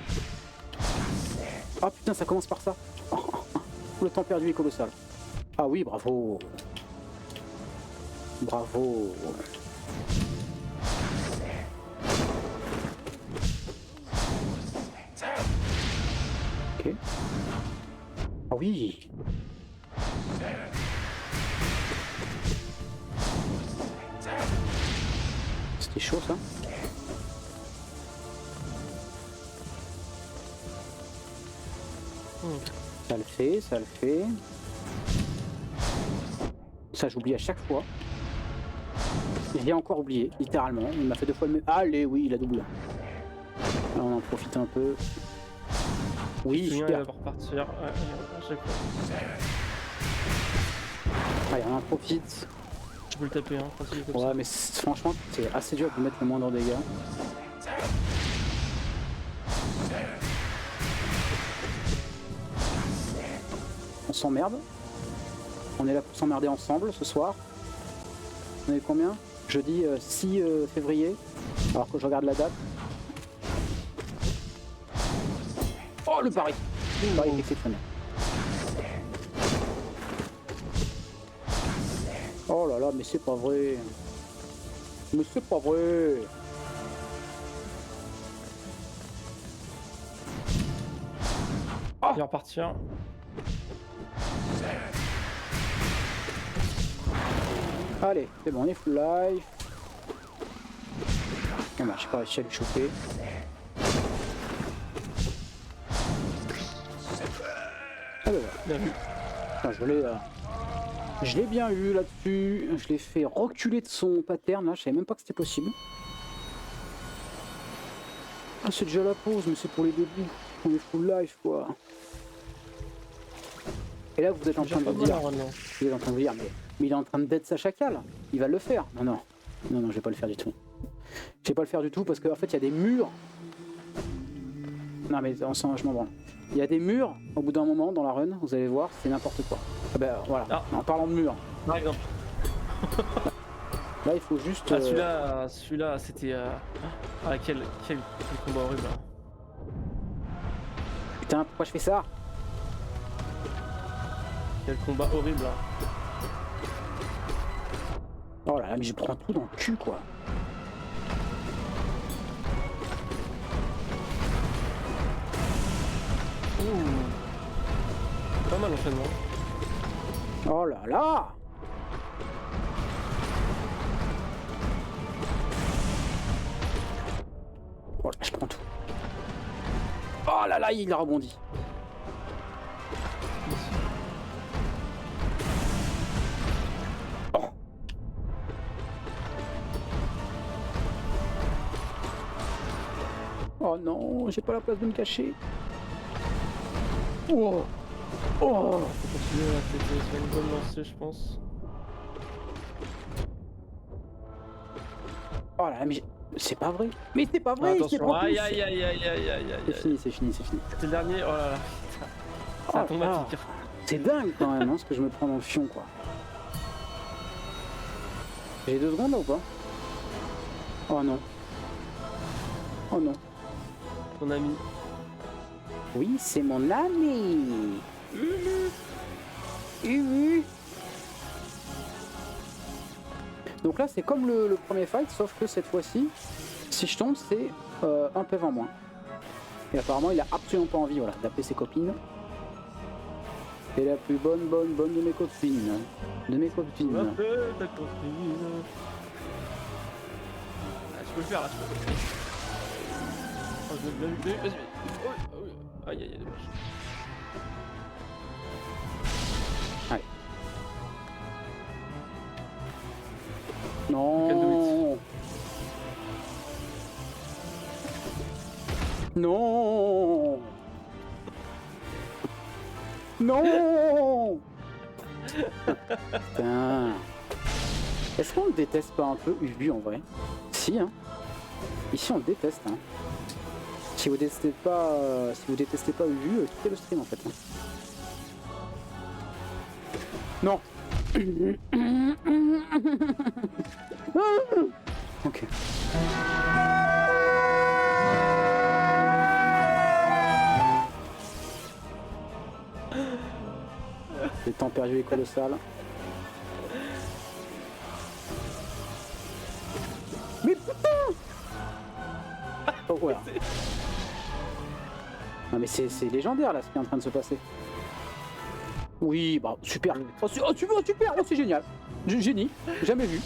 Ah putain, ça commence par ça. Le temps perdu est colossal. Ah oui, bravo. Ok. Ah oui. C'était chaud ça. fait, ça le fait. Ça j'oublie à chaque fois. J'ai encore oublié, littéralement. Il m'a fait 2 fois le même. Allez, oui, il a doublé. Là, on en profite un peu. Oui, Il super. va repartir. Ouais, à chaque fois. Allez, on en profite. Tu peux le taper, hein, quand il est comme Ouais, ça. mais franchement, c'est assez dur de mettre le moindre dégâts. On s'emmerde. On est là pour s'emmerder ensemble ce soir. On est combien? Jeudi 6 février. Alors que je regarde la date. Oh, le pari! Le pari est exceptionnel. Oh là là, mais c'est pas vrai. Mais c'est pas vrai. Il va repartir. Allez, c'est bon, on est full life. Ah bah, j'ai pas réussi à le choper. Ah bah voilà. Bien vu. Enfin, je l'ai bien eu là-dessus. Je l'ai fait reculer de son pattern là. Je savais même pas que c'était possible. Ah, c'est déjà la pause, mais c'est pour les débuts. On est full life quoi. Et là, vous êtes en train de vous dire. Vous êtes en train de vous dire, mais il est en train de dead sa chacal. Il va le faire. Non, non. Non, non, je vais pas le faire du tout. Je vais pas le faire du tout parce qu'en fait, il y a des murs. Non, mais je m'en branle. Il y a des murs, au bout d'un moment, dans la run, vous allez voir, c'est n'importe quoi. Ah ben voilà, en parlant de murs. Par exemple. Là, il faut juste... Ah, celui-là, c'était... Ah, quel combat horrible. Hein. Putain, pourquoi je fais ça? Quel combat horrible. Hein. Oh là là, mais je prends tout dans le cul, quoi. Ouh. Pas mal l'enchaînement. Oh là là! Oh là, je prends tout. Oh là là, il a rebondi. Oh. Oh non, j'ai pas la place de me cacher. Oh. Oh. Faut continuer là, c'est une bonne lancée, je pense. Oh là là, mais c'est pas vrai. Mais c'est pas vrai, c'est Attention, pas aïe possible. aïe aïe aïe aïe aïe C'est aïe. fini, c'est fini, c'est fini. C'était le dernier, oh là là. C'est Oh automatique. là, c'est dingue quand même, hein, ce que je me prends dans le fion, quoi. J'ai 2 secondes là ou pas? Oh non. Oh non. Ton ami. Oui, c'est mon ami. Uhu. Donc là, c'est comme le premier fight, sauf que cette fois-ci, si je tombe, c'est un PV en moins. Et apparemment, il a absolument pas envie, voilà, d'appeler ses copines. C'est la plus bonne de mes copines. De mes copines. Appelle ta copine. Ah, tu peux le faire là, tu peux le faire. Oh, je l'ai vu, vas-y. Oh, oh, oui. Aïe aïe aïe, dommage. Allez. Non. Non. Non. Putain. Est-ce qu'on le déteste pas un peu Ubu en vrai? Si hein. Ici on le déteste hein. Si vous détestez pas Ubu, quittez le stream en fait. Hein. Non. Ok. Le temps perdu est colossal. Mais putain! Oh voilà. Non mais c'est légendaire là ce qui est en train de se passer. Oui, bah super. Oh, super, oh, c'est génial. Génie, jamais vu.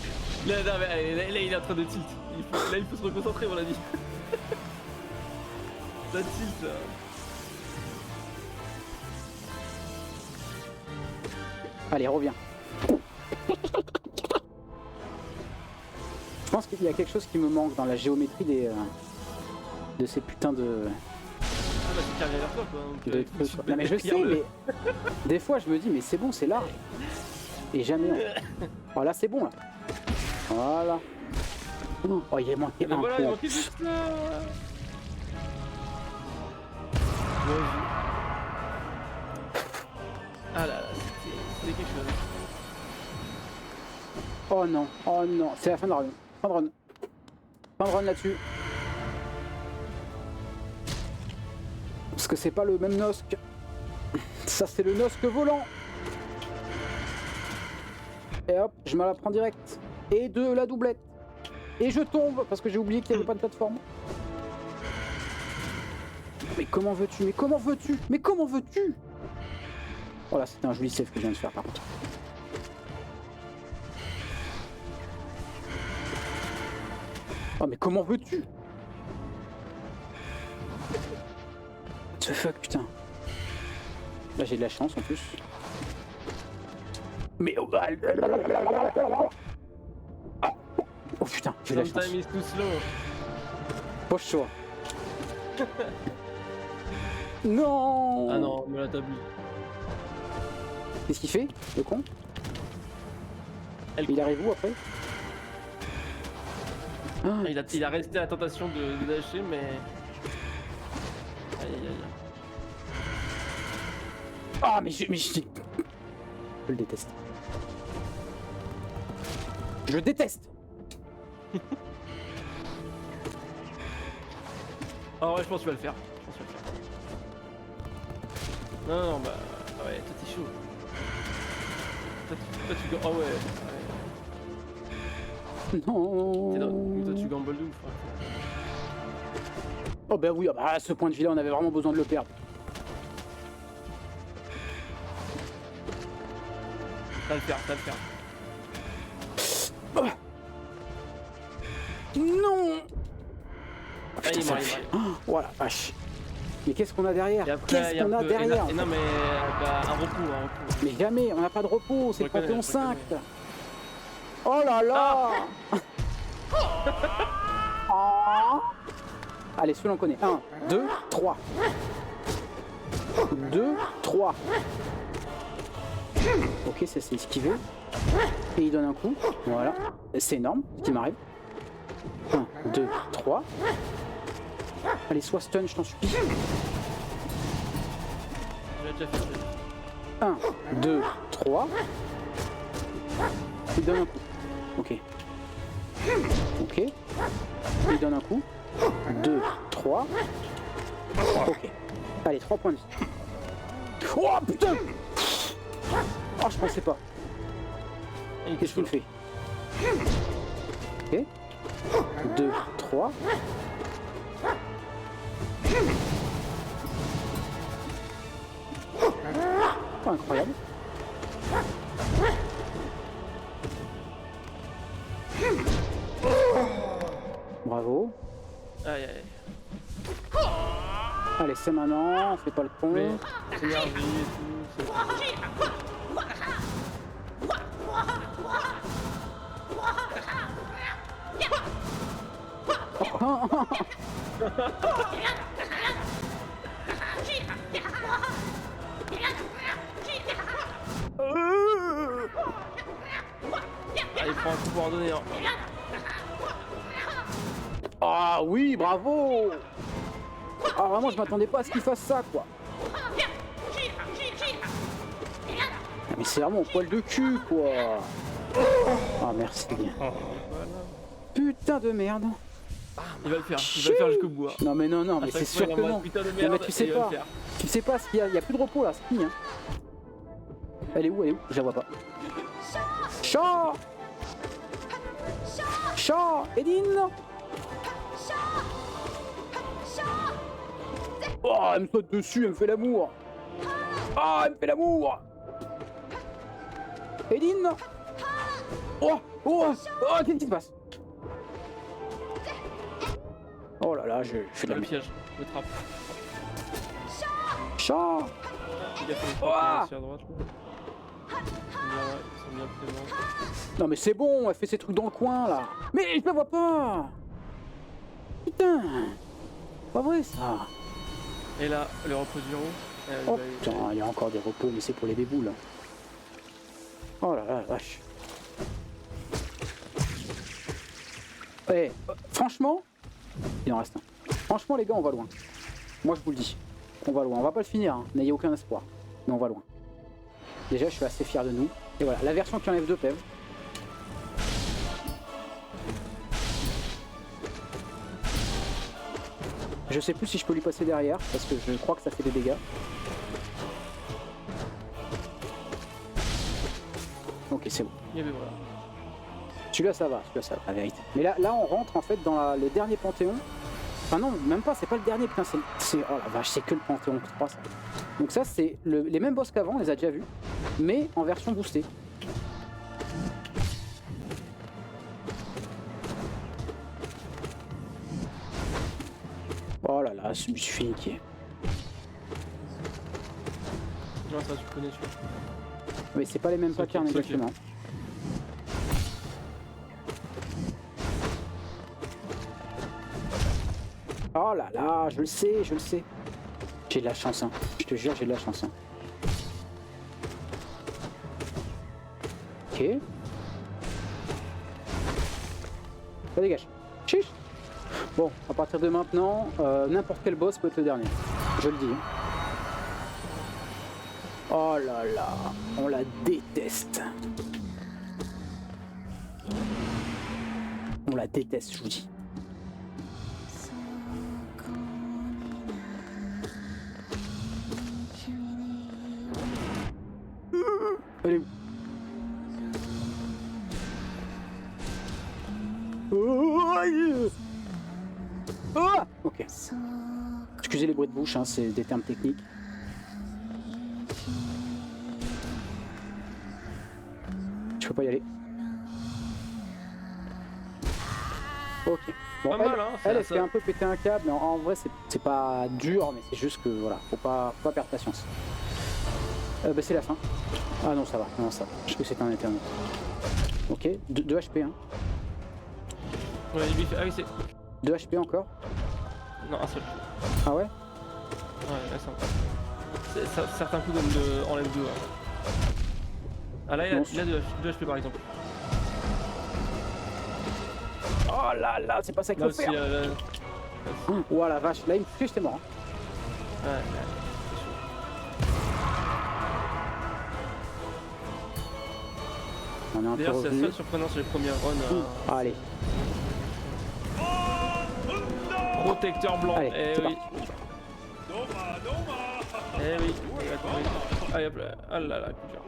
Là, non, mais, là, il est en train de tilt. Là, il faut se reconcentrer, mon ami. Ça tilt là. Allez, reviens. Je pense qu'il y a quelque chose qui me manque dans la géométrie de ces putains de... Ah bah c'est qui revient vers toi quoi. Donc, de trucs, quoi. Non mais je sais, mais des fois je me dis mais c'est bon, c'est large. Et jamais. Oh là c'est bon là. Voilà. Oh il est manqué Ah bah un voilà, il coup. manquait juste là. Bien vu. Ah là là, c'était quelque chose. Oh non, c'est la fin de run. Fin de run. Fin de run là-dessus. Parce que c'est pas le même Nosk. Ça c'est le Nosk volant. Et hop, je me la prends direct. Et de la doublette. Et je tombe parce que j'ai oublié qu'il n'y avait pas de plateforme. Mais comment veux-tu? Mais comment veux-tu? Mais comment veux-tu? Oh là, c'était un joli save que je viens de faire par contre. Oh mais comment veux-tu? What the fuck putain. Là j'ai de la chance en plus. Mais oh putain, j'ai de la chance. Sometimes is too slow. Poche choix. Non. Ah non, mais là t'abuses. Qu'est-ce qu'il fait, le con? Il arrive où après? Ah, Il a resté à la tentation de lâcher, mais... Aïe aïe aïe. ah mais je le déteste. Je déteste. Ah ouais, je pense que tu vas le faire. Non, non, bah... Ah ouais, toi t'es chaud. Toi tu... Ah ouais. Non. Toi tu gambles de ouf. Oh bah oui, ah bah, ce point de vie là on avait vraiment besoin de le perdre. Ça va le faire, ça va le faire. Oh. Non. Ah, Putain, il ça m'a me fait- Oh, voilà, vache. Mais qu'est-ce qu'on a derrière? Et après, Qu'est-ce qu'on a derrière? Non mais... Bah, un repos. Mais jamais, on n'a pas de repos, c'est le Je reconnais, Panthéon je 5. reconnais. Oh là là. Oh. Allez, celui-là on connaît. 1, 2, 3. 2, 3. Ok, ça c'est esquivé. Et il donne un coup. Voilà. C'est énorme ce qui m'arrive. 1, 2, 3. Allez, sois stun, je t'en supplie. J'ai déjà fait. 1, 2, 3. Il donne un coup. Ok. Ok. Il donne un coup. 2, 3. Ok. Allez, 3 points de vie. Oh putain. Oh, je pensais pas. Qu'est-ce qu'il me fait? Ok. 2, 3. Oh, incroyable. Bravo. Aïe aïe. Allez, c'est maintenant, on fait pas le con. Énergie et tout. Ah, il prend un coup pour en donner un. Ah oui, bravo. Ah vraiment, je m'attendais pas à ce qu'il fasse ça, quoi. Ah, mais c'est vraiment un poil de cul, quoi. Ah merci. Putain de merde. Il va le faire jusqu'au bout. Hein. Non mais non, non, mais À c'est chaque sûr fois, que il envoie non. ce putain de Non merde mais tu sais et il va pas. le faire. Tu sais pas ce qu'il y a. Il y a plus de repos là, c'est fini. Hein. Elle est où? Je la vois pas. Chat. Chat. Edine. Oh, elle me saute dessus, elle me fait l'amour. Ah, elle me fait l'amour. Edine. Oh, oh, oh, qu'est-ce qui se passe? Oh là là, je fais de la Le merde. piège, le trappe. Chat. Il a fait une Ouah. frappe sur la droite. Là. c'est bon. Non mais c'est bon, elle fait ses trucs dans le coin là. Mais je la vois pas. Putain. Pas vrai ça. Et là, le repos du héros. Oh putain, il y a encore des repos, mais c'est pour les déboules. Oh là là, la vache. Ouais, franchement, il en reste un. Franchement les gars, on va loin. Moi je vous le dis. On va loin. On va pas le finir, hein. N'ayez aucun espoir. Mais on va loin. Déjà, je suis assez fier de nous. Et voilà, la version qui enlève 2 PEV. Je sais plus si je peux lui passer derrière, parce que je crois que ça fait des dégâts. Ok, c'est bon. Et bien voilà. Celui-là, ça va, la vérité. Mais là, on rentre en fait dans le dernier Panthéon. Enfin non, même pas, c'est pas le dernier, putain, c'est... Oh la vache, c'est que le Panthéon 3, ça. Donc ça, c'est les mêmes boss qu'avant, on les a déjà vus, mais en version boostée. Oh là là, je me suis fait niquer. Non, ça, tu connais celui-là. Mais c'est pas les mêmes patterns ok. exactement. Oh là là, je le sais. J'ai de la chance, hein. Je te jure, j'ai de la chance. Hein. Ok. Ça dégage. Chiche. Bon, à partir de maintenant, n'importe quel boss peut être le dernier. Je le dis. Oh là là, on la déteste. On la déteste, je vous dis. Elle est où? Ah, ok. Excusez les bruits de bouche, hein, c'est des termes techniques. Je peux pas y aller. Ok. Bon, Pas mal, hein, elle ça. fait un peu péter un câble, mais en vrai c'est pas dur, mais c'est juste que voilà, faut pas perdre patience. Bah c'est la fin. Ah non ça va, je sais que c'est un éternel. Ok, 2 HP hein. Ouais, ah oui, c'est... 2 HP encore. Non, un seul. Ah ouais? Ouais, là, certains coups enlèvent 2. Ouais. Ah là, il a 2 HP par exemple. Oh là là, c'est pas ça qu'il faut faire. Oh la vache, là il me touche, j'étais mort. Hein. Ouais, On est un peu d'ailleurs, c'est revenu. assez surprenant sur les premières runs. Allez. Protecteur blanc, Allez, eh c'est oui. Eh oui, il va tomber. Allez hop là, ah là là, coup dur.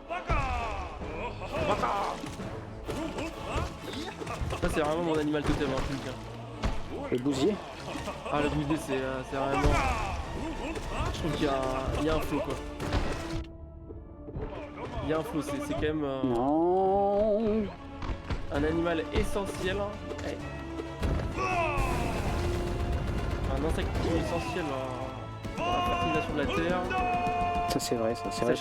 Ça c'est vraiment mon animal totem, hein, je le dis. Le bousier. Ah le bousier c'est vraiment... Je trouve qu'il y a un flow quoi. Il y a un flow, c'est quand même Non. un animal essentiel. Hey. Un insecte essentiel dans la fertilisation de la terre. Ça c'est vrai, ça c'est vrai.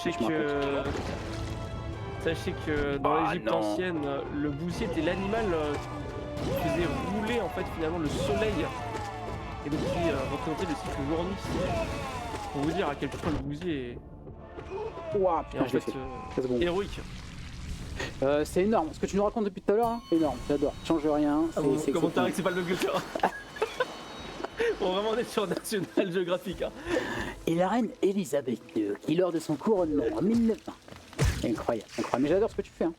Sachez que dans l'Égypte ancienne, le bousier était l'animal qui faisait rouler en fait finalement le soleil et donc qui représentait le cycle jour-nuit. Pour vous dire à quel point le bousier est Ouah, putain, en fait héroïque. C'est énorme, ce que tu nous racontes depuis tout à l'heure, hein, énorme, j'adore. Change rien. C'est commentaire que c'est pas le même que le tien. Bon, vraiment, on est sur National Geographic. Hein. Et la reine Elisabeth II, qui lors de son couronnement en 1900. Incroyable, incroyable. Mais j'adore ce que tu fais. Hein.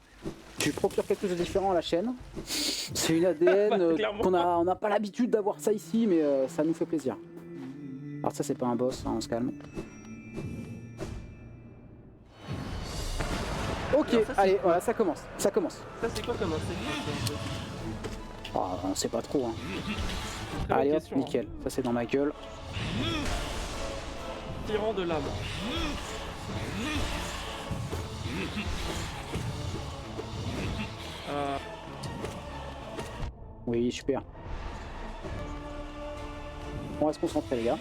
Tu procures quelque chose de différent à la chaîne. C'est une ADN on n'a pas l'habitude d'avoir ça ici, mais ça nous fait plaisir. Alors ça, c'est pas un boss, hein, on se calme. Ok, alors, ça, allez, voilà, ça commence. Ça, c'est quoi comme insecte? Oh, on sait pas trop. Hein. Allez hop, nickel. Hein. Ça, c'est dans ma gueule. Tyran de l'âme. Oui, super. On va se concentrer, les gars.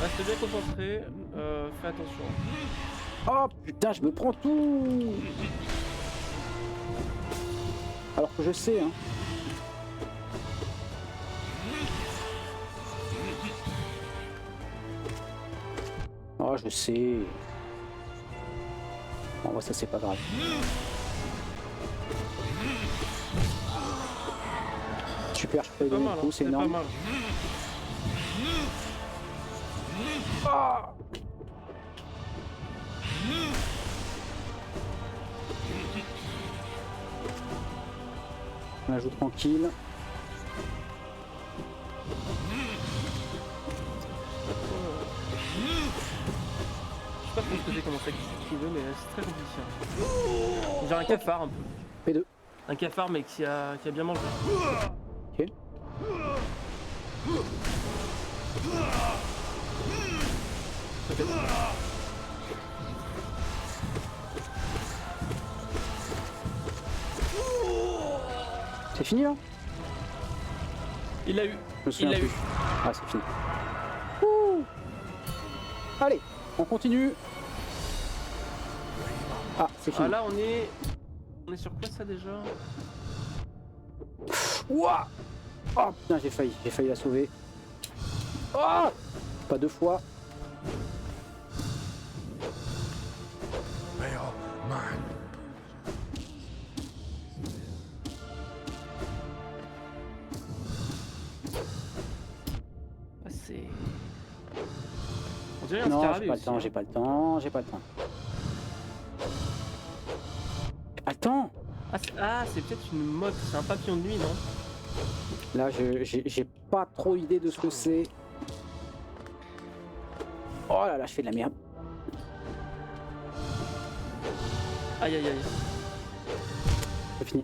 Reste bien concentré. Fais attention. Oh putain, je me prends tout. je sais, hein. Oh, je sais. Bon, ouais, ça c'est pas grave. Super, je peux lui Pas donner mal, le coup, hein, c'est pas énorme. mal. Ah, on la joue tranquille. Je sais pas trop ce que c'est comment ça s'active, mais c'est très compliqué. Hein. J'ai un cafard un peu. P2. Un cafard mais qui a bien mangé. Ok. C'est fini là? Il l'a eu. Je me souviens Il l'a plus. eu. Ah, c'est fini. Ouh. Allez, on continue. Ah, c'est fini. Ah là on est sur quoi ça déjà? Ouah. Oh putain, j'ai failli la sauver. Oh, pas deux fois. They are mine. Ah, c'est. On dirait un Non, scarabée j'ai pas le aussi, temps, hein. j'ai pas le temps, j'ai pas le temps. Attends, Ah c'est peut-être une motte, c'est un papillon de nuit non? là j'ai pas trop idée de ce que c'est. Oh là là, je fais de la merde. Aïe aïe aïe. C'est fini.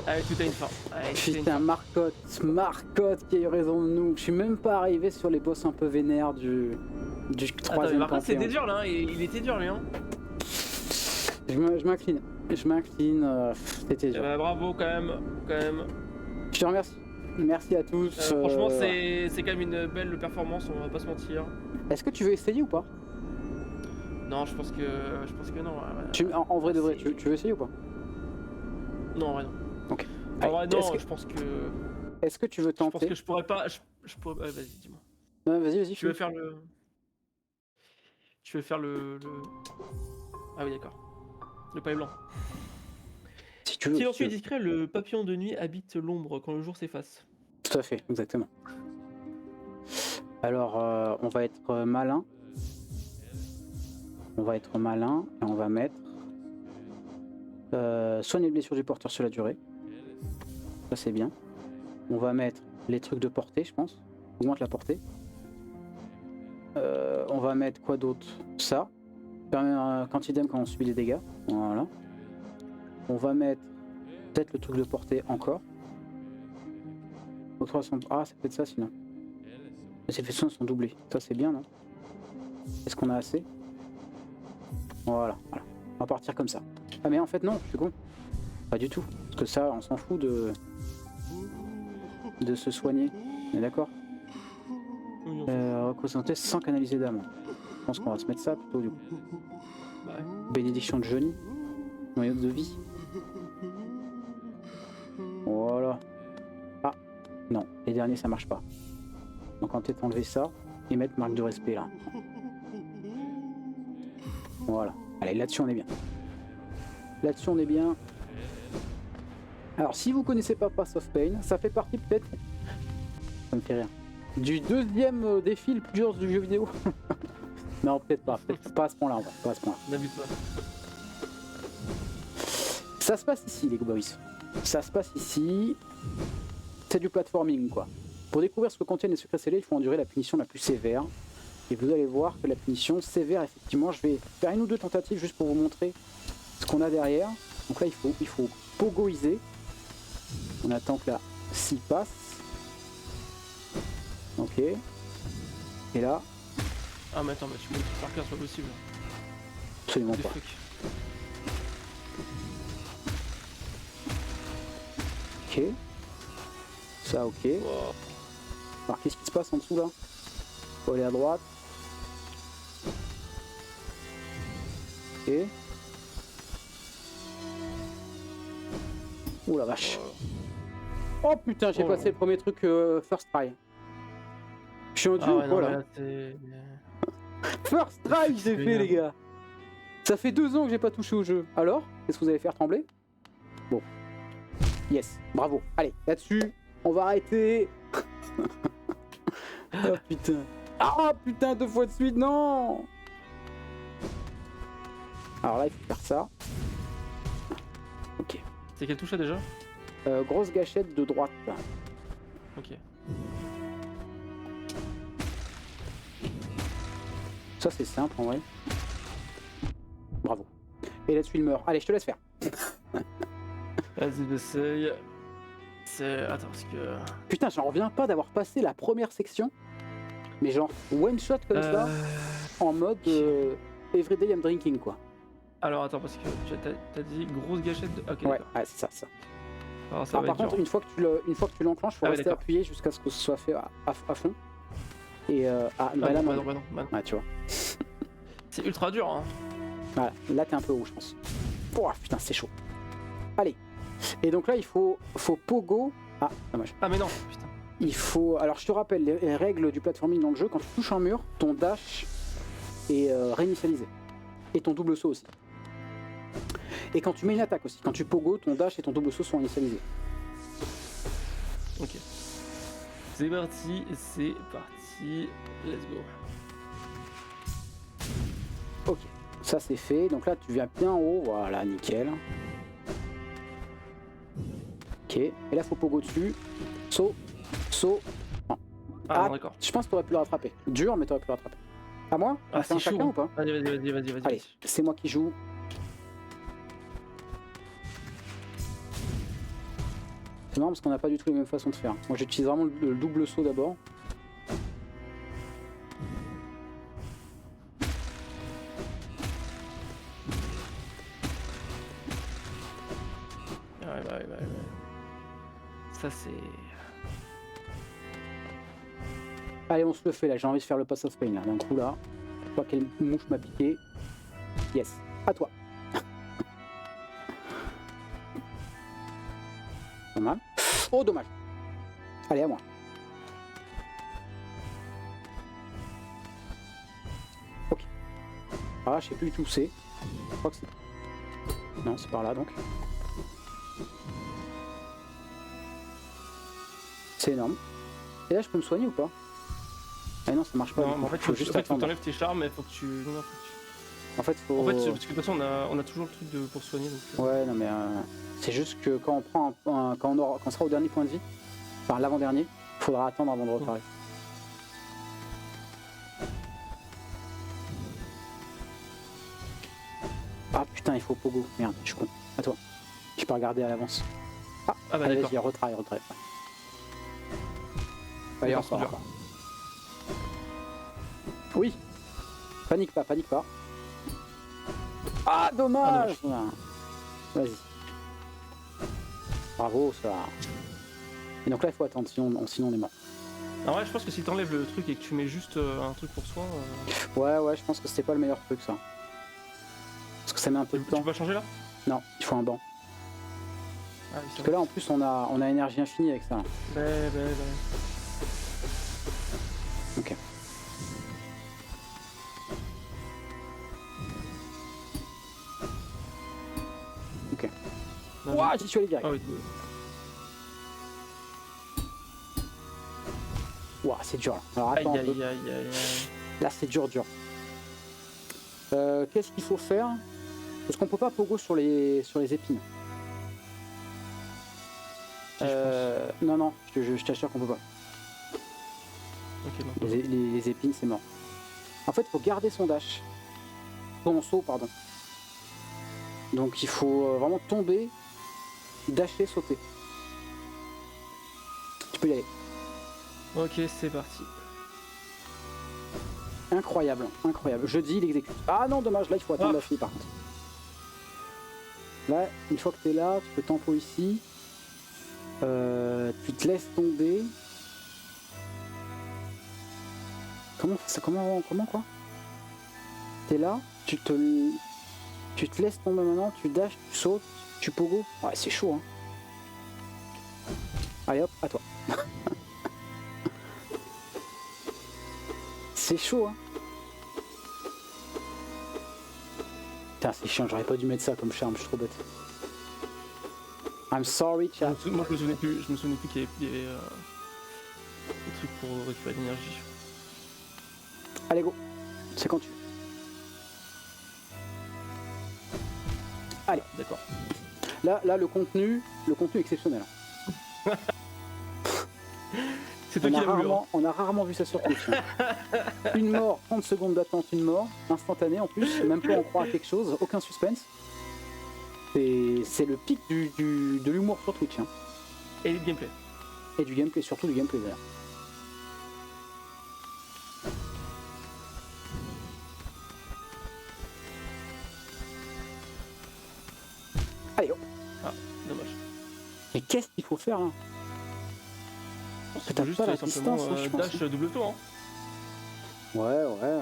Allez tout a une fin. Allez, tout a une Putain, fin. Marcotte qui a eu raison de nous. Je suis même pas arrivé sur les boss un peu vénères du Attends, mais troisième par contre panthéon. c'était dur là, hein. Il était dur lui hein. Je m'incline. C'était Eh dur. ben, bravo quand même. Je te remercie. Merci à tous. Franchement c'est quand même une belle performance, on va pas se mentir. Est-ce que tu veux essayer ou pas? Non je pense que non. En vrai de vrai, c'est- tu veux essayer ou pas? Non en vrai non. Ok. En vrai Allez, non, je pense que. Est-ce que tu veux Je pense tenter? que je pourrais pas. Je pourrais. Vas-y, dis-moi. Vas-y, Tu veux faire le. Tu veux faire le. Ah oui, d'accord. Le paille blanc. Si tu veux. Silencieux et discret, le papillon de nuit habite l'ombre quand le jour s'efface. Tout à fait, exactement. Alors, on va être malin. On va être malin et on va mettre soigner les blessures du porteur sur la durée. Ça c'est bien. On va mettre les trucs de portée, je pense. Augmente la portée. On va mettre quoi d'autre? Ça. Permet un quantidem quand on subit des dégâts. Voilà. On va mettre peut-être le truc de portée encore. Au 300... Ah, c'est peut-être ça sinon. Les effets de soins sont doublés. Ça c'est bien, non? Est-ce qu'on a assez? Voilà. On va partir comme ça. Ah mais en fait non, c'est con. Pas du tout. Parce que ça, on s'en fout de se soigner. On est d'accord? Oui, on Représenter sans canaliser d'âme. Je pense qu'on va se mettre ça plutôt du coup. Bah ouais. Bénédiction de Johnny. Noyau de vie. Voilà. Ah, non, les derniers ça marche pas. Donc on va peut-être enlever ça et mettre marque de respect là. Voilà. Allez, là-dessus on est bien. Là-dessus on est bien. Alors si vous connaissez pas Path of Pain, ça fait partie peut-être, ça me fait rire, du deuxième défi le plus dur du jeu vidéo. Non, peut-être pas à ce point-là, pas à ce point-là. N'abuse pas. Ça se passe ici les boys. Ça se passe ici. C'est du platforming quoi. Pour découvrir ce que contiennent les secrets scellés, il faut endurer la punition la plus sévère. Et vous allez voir que la punition sévère, effectivement, je vais faire une ou deux tentatives juste pour vous montrer ce qu'on a derrière. Donc là, il faut pogoiser. On attend que la scie passe. Ok. Et là, Ah mais attends, mais tu peux par cœur, c'est pas possible. absolument Des pas. fuck. Ok. Ça, ok. Oh. Alors, qu'est-ce qui se passe en dessous là? Faut aller à droite. Ok. Ouh la vache. Oh putain, j'ai Oh. passé le premier truc first try. Je suis en duo Ah ou ouais, non, quoi mais là là, c'est... First try, j'ai fait les gars. Ça fait 2 ans que j'ai pas touché au jeu. Alors, qu'est-ce que vous allez faire trembler? Bon. Yes, bravo. Allez, là-dessus, on va arrêter. Oh putain. Ah putain, 2 fois de suite, non. Alors là, il faut faire ça. Ok. C'est quelle touche là déjà? Grosse gâchette de droite. Ok. Ça, c'est simple en vrai. Bravo. Et là-dessus, il meurt. Allez, je te laisse faire. Vas-y, j'essaye. C'est... Attends, parce que... Putain, j'en reviens pas d'avoir passé la première section. Mais genre, one shot comme ça, en mode everyday I'm drinking quoi. Alors attends, parce que t'as dit grosse gâchette de... Ok, Ouais, d'accord. ouais c'est ça, ça. Alors ça va par être contre, dur. une fois que tu l'enclenches, faut Ah ouais, rester d'accord. appuyé jusqu'à ce que ce soit fait à fond. Et ah, Ah bah là, non, non. bah non, bah non. Ouais, tu vois. C'est ultra dur, hein. Voilà, là t'es un peu haut, je pense. Oh putain, c'est chaud. Allez. Et donc là, il faut pogo. Ah, dommage. Ah mais non, putain. Il faut. Alors, je te rappelle les règles du platforming dans le jeu. Quand tu touches un mur, ton dash est réinitialisé. Et ton double saut aussi. Et quand tu mets une attaque aussi. Quand tu pogo, ton dash et ton double saut sont initialisés. Ok. C'est parti, c'est parti. Let's go. Ok. Ça, c'est fait. Donc là, tu viens bien en haut. Voilà, nickel. Ok. Et là, faut pogo dessus. Saut. Saut. Ah, Ah, non, d'accord. Je pense que t'aurais pu le rattraper. Dur, mais t'aurais pu le rattraper. À moi? On Ah, fait un c'est chaud. chacun ou pas? Vas-y, vas-y. Allez, c'est moi qui joue. C'est marrant parce qu'on n'a pas du tout les mêmes façons de faire. Moi j'utilise vraiment le double saut d'abord. Ouais. Ça c'est... Allez, on se le fait là, j'ai envie de faire le Pass of Pain là. D'un coup là, je vois quelle mouche m'a piqué. Yes, à toi. Pas mal. Oh, dommage. Allez, à moi. Ok. Ah, je sais plus du tout où c'est. Je crois que c'est... Non, c'est par là donc. C'est énorme. Et là, je peux me soigner ou pas? Ah non, ça marche pas. Non, mais en fait, faut juste juste attendre. t'enlèves tes charmes, mais faut que tu... Non, faut que tu... En fait, faut... En fait, parce que de toute façon, on a toujours le truc de... pour soigner, donc... Ouais, non mais c'est juste que quand on prend quand on sera au dernier point de vie, enfin l'avant-dernier, il faudra attendre avant de reparler. Ah putain, il faut pogo. Merde, je suis con. À toi. Je peux regarder à l'avance. Ah bah Allez, d'accord. vas-y, retry. Allez, D'accord, encore. c'est dur. Oui. Panique pas. Ah, dommage. Vas-y. Bravo, ça. Et donc là, il faut attendre, sinon on est mort. En vrai, je pense que si t'enlèves le truc et que tu mets juste un truc pour soi... Ouais, je pense que c'était pas le meilleur truc, ça. Parce que ça met un peu de Tu temps. peux pas changer là? Non, il faut un banc. Ah oui, Parce que là, en plus, on a énergie infinie avec ça. Bah. Ok. Non, Ouah, j'y suis allé direct. Ah oui, Ouah, c'est dur là. Alors attends un peu. aïe. Là, c'est dur. Qu'est-ce qu'il faut faire? Parce qu'on peut pas pogo sur les épines. Si, je Non, je t'assure qu'on peut pas. pense. Ok, non. Les épines, c'est mort. En fait, il faut garder son dash. Son saut, pardon. Donc il faut vraiment tomber, dasher, sauter. Tu peux y aller. Ok, c'est parti. Incroyable. Je dis, il exécute. Ah non, dommage, là il faut attendre la fille par contre. Là, une fois que t'es là, tu peux tempo ici. Tu te laisses tomber. Comment quoi? T'es là, tu te laisses tomber maintenant, tu dashes, tu sautes, tu pogo. Ouais, c'est chaud hein. Allez hop, à toi. C'est chaud, hein. Putain, c'est chiant, j'aurais pas dû mettre ça comme charme, je suis trop bête. I'm sorry, chat. Moi je me souvenais plus qu'il y avait des trucs pour récupérer de l'énergie. Allez, go. C'est quand tu veux. Allez. D'accord. Là, le contenu est exceptionnel. C'est toi qui l'as voulu. On a rarement vu ça sur Twitch. Hein. Une mort, 30 secondes d'attente, une mort, instantanée en plus, même pas on croit à quelque chose, aucun suspense. C'est le pic de l'humour sur Twitch. Hein. Et du gameplay. Et du gameplay, surtout du gameplay d'ailleurs. Allez, hop. Ah, dommage. Mais qu'est-ce qu'il faut faire là? C'est juste pas la simplement distance, je pense. dash double tour. Hein. Ouais.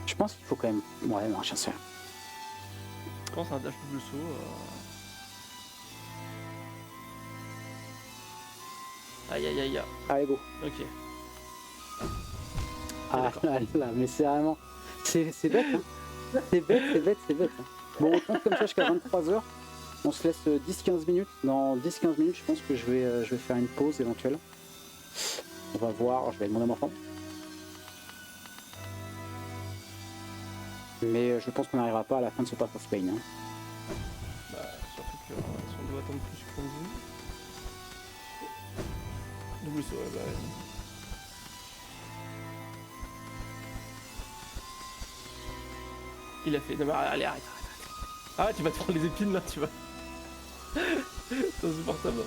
Je pense qu'il faut quand même... Ouais, non, je sais. Je pense à un dash double saut. Aïe. Allez, go. Ok. Ah là, mais c'est vraiment... C'est bête, hein. C'est bête. Hein. Bon, on compte comme ça jusqu'à 23h. On se laisse 10-15 minutes. Dans 10-15 minutes, je pense que je vais faire une pause éventuelle. On va voir, je vais demander à mon enfant. Mais je pense qu'on n'arrivera pas à la fin de ce Path of Pain. Hein. Bah, surtout que si on doit attendre plus qu'on dit. Double saut, ouais, bah. Il a fait. Non, mais allez, arrête. Ah, tu vas te prendre les épines là, tu vas. C'est insupportable.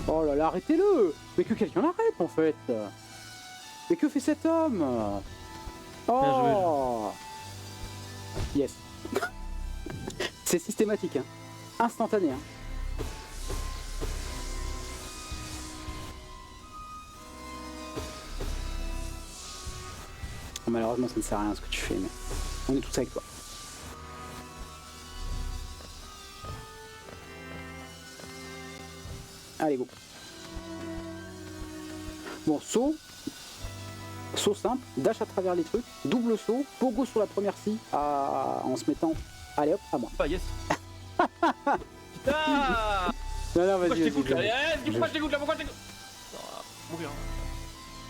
Oh là là, arrêtez-le! Mais que quelqu'un l'arrête en fait! Mais que fait cet homme? Oh! Yes. C'est systématique, hein. Instantané. Hein. Malheureusement, ça ne sert à rien ce que tu fais, mais on est tous avec toi. Allez, go. Bon, saut simple, dash à travers les trucs, double saut, pogo sur la première scie en se mettant. Allez hop, à moi. Ah, yes. Putain! Non, Pourquoi vas-y. je t'écoute là? Pourquoi je t'écoute là? Pourquoi je t'écoute? Mourir.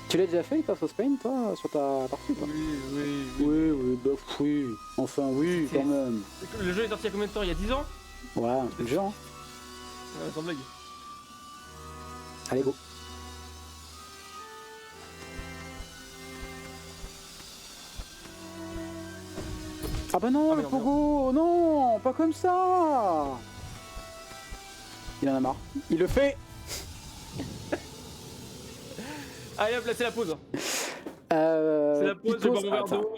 Tu l'as déjà fait, Path of Pain, toi, sur ta partie, toi? Oui. Bah, oui. Enfin, oui, quand même. Le jeu est sorti il y a combien de temps? Il y a 10 ans? Ouais, un truc genre. Ouais, sans blague. Allez, go. Ah bah non, Ah, mais le non, pogo, non, pas comme ça. Il en a marre. Il le fait. Allez hop, là c'est la pause. C'est la pause, petite je bois mon verre attends. d'eau.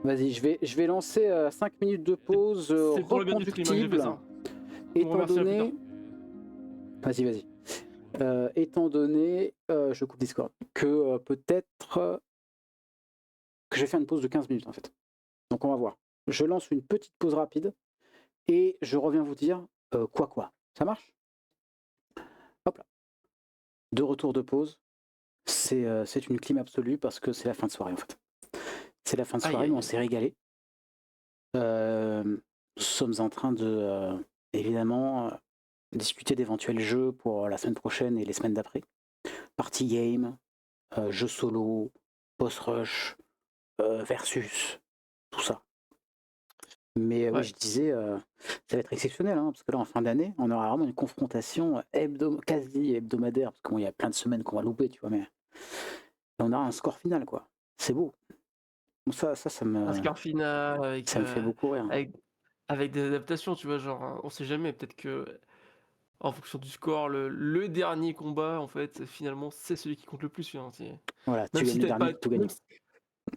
Vas-y, je vais lancer 5 minutes de pause C'est pour le bien du stream, hein, j'ai fait ça. Étant remerciera plus donné... Vas-y. Étant donné, je coupe Discord, que peut-être que je vais faire une pause de 15 minutes en fait. Donc on va voir. Je lance une petite pause rapide et je reviens vous dire quoi. Ça marche? Hop là. De retour de pause. C'est une clim absolue parce que c'est la fin de soirée en fait. C'est la fin de soirée, mais on s'est régalé. Nous sommes en train de, évidemment, discuter d'éventuels jeux pour la semaine prochaine et les semaines d'après. Party game, jeux solo, boss rush, versus, tout ça. Mais Ouais. oui, je disais, ça va être exceptionnel, hein, parce que là, en fin d'année, on aura vraiment une confrontation quasi hebdomadaire, parce qu'il y a plein de semaines qu'on va louper, tu vois, mais on aura un score final, quoi. C'est beau. Bon, ça me... Un score final avec, ça me fait beaucoup rire. avec des adaptations, tu vois, genre, on sait jamais, peut-être que en fonction du score, le dernier combat, en fait, finalement, c'est celui qui compte le plus. Hein, Voilà, même tu si gagnes le t'as dernier, pas, tout gagné.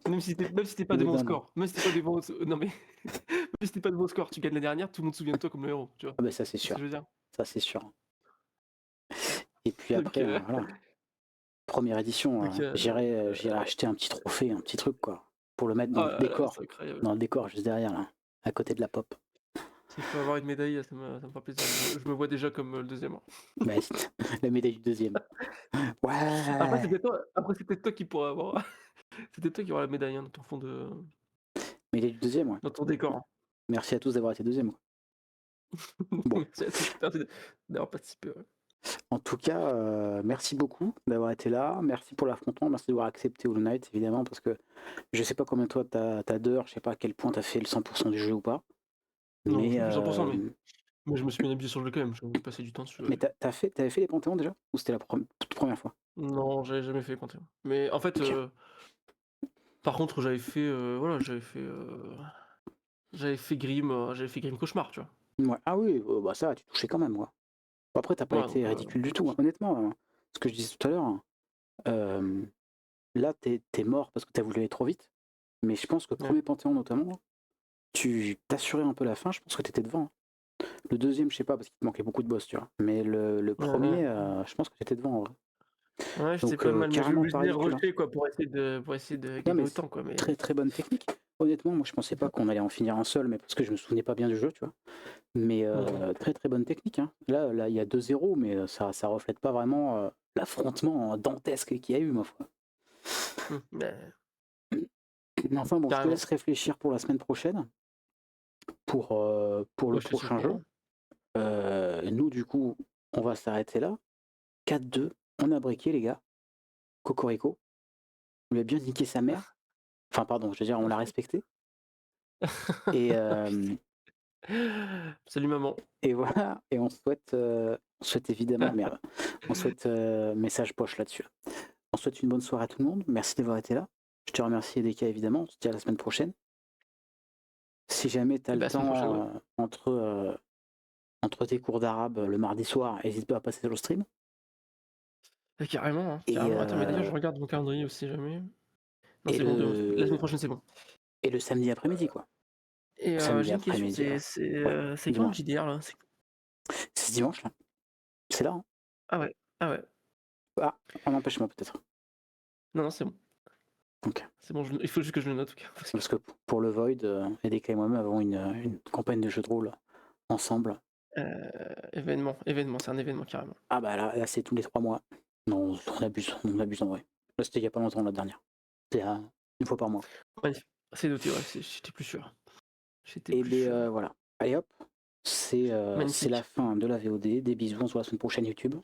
même si t'es pas de bon score, même si t'es pas de bon, non mais, même si t'es pas de bon score, tu gagnes la dernière, tout le monde se souvient de toi comme le héros, tu vois. Ah bah ça c'est C'est ce sûr, que je veux dire. ça c'est sûr. Et puis Donc, après, voilà, première édition, donc, j'irai acheter un petit trophée, un petit truc, quoi, pour le mettre oh dans le là là, décor, c'est incroyable. dans le décor juste derrière, là, à côté de la pop. Si je peux avoir une médaille, ça me fera plaisir. Je me vois déjà comme le deuxième. Bah, la médaille du deuxième. Après, Ouais, c'est peut-être toi qui pourras avoir. C'est peut-être toi qui auras la médaille dans ton fond de. médaille du deuxième, ouais. Dans ton décor. Merci à tous d'avoir été deuxième, quoi. Bon, Merci à tous d'avoir participé. Ouais. en tout cas, merci beaucoup d'avoir été là. Merci pour l'affrontement. Merci d'avoir accepté Hollow Knight, évidemment, parce que je sais pas combien toi t'as d'heures, je sais pas à quel point t'as fait le 100% du jeu ou pas. Non, je Mais, fais plus 100%, mais je me suis bien habitué sur le jeu quand même. J'ai passé du temps dessus. mais t'avais fait les Panthéons déjà? Ou c'était la toute première fois? Non, j'avais jamais fait Panthéon. Mais en fait, Ok. par contre, voilà, j'avais fait Grim Cauchemar, tu vois. Ouais. Ah oui, bah ça, tu touchais quand même, quoi. Bon, après, t'as pas Voilà, été donc, ridicule du tout, hein. Honnêtement, ce que je disais tout à l'heure, hein, là, t'es mort parce que t'as voulu aller trop vite. Mais je pense que ouais. premier Panthéon, notamment, tu t'assurais un peu la fin, je pense que t'étais devant, hein. Le deuxième, je sais pas, parce qu'il te manquait beaucoup de boss, tu vois. Mais le Ouais, ouais. premier, je pense que t'étais devant, en vrai. Ouais, j'étais Donc, pas mal, mais je carrément me pas suis ridicule, hein. rushé quoi pour essayer de Non, gagner mais autant quoi, mais très très bonne technique. Honnêtement, moi, je pensais pas qu'on allait en finir un seul, mais parce que je me souvenais pas bien du jeu, tu vois. Mais très très bonne technique, hein. Là, il y a 2-0, mais ça reflète pas vraiment l'affrontement dantesque qu'il y a eu, ma foi. mais Mais enfin bon, je te carrément. laisse réfléchir pour la semaine prochaine, pour le Ouais, je te suis au prochain jeu. courant. Nous, du coup, on va s'arrêter là. 4-2, on a briqué, les gars. Cocorico. On lui a bien niqué sa mère. Enfin, pardon, je veux dire, on l'a respecté. Et, Salut maman. et voilà, et on souhaite évidemment, merde, on souhaite message poche là-dessus. On souhaite une bonne soirée à tout le monde. Merci d'avoir été là. Je te remercie, Edeka, évidemment. On se dit à la semaine prochaine. Si jamais tu as Et le bah, à la semaine prochaine, ouais. temps entre tes cours d'arabe le mardi soir, n'hésite pas à passer sur le stream. Ouais, carrément, hein, Et, carrément. Attends, mais d'ailleurs, je regarde mon calendrier aussi, si jamais. Non, et, c'est bon, la semaine le, prochaine, c'est bon. et le samedi après-midi, quoi. Et Samedi j'ai une question, après-midi, ouais. Ouais, c'est quand le dis-moi. JDR là? C'est ce dimanche, là. C'est là, hein. Ah ouais, ah ouais. Ah, un empêchement peut-être. Non, non, c'est bon. Ok. C'est bon, il faut juste que je le note, en tout cas. Parce que pour le Void, Edeka et moi-même avons une campagne de jeu de rôle ensemble. Événement, c'est un événement carrément. Ah bah là c'est tous les 3 mois. Non, on abuse en vrai. Là c'était il y a pas longtemps la dernière. C'était une fois par mois. Magnifique. C'est noté, ouais, j'étais plus sûr. J'étais Et plus bien sûr. voilà. Allez hop, c'est la Magnifique. fin de la VOD. Des bisous, on se voit la semaine prochaine YouTube.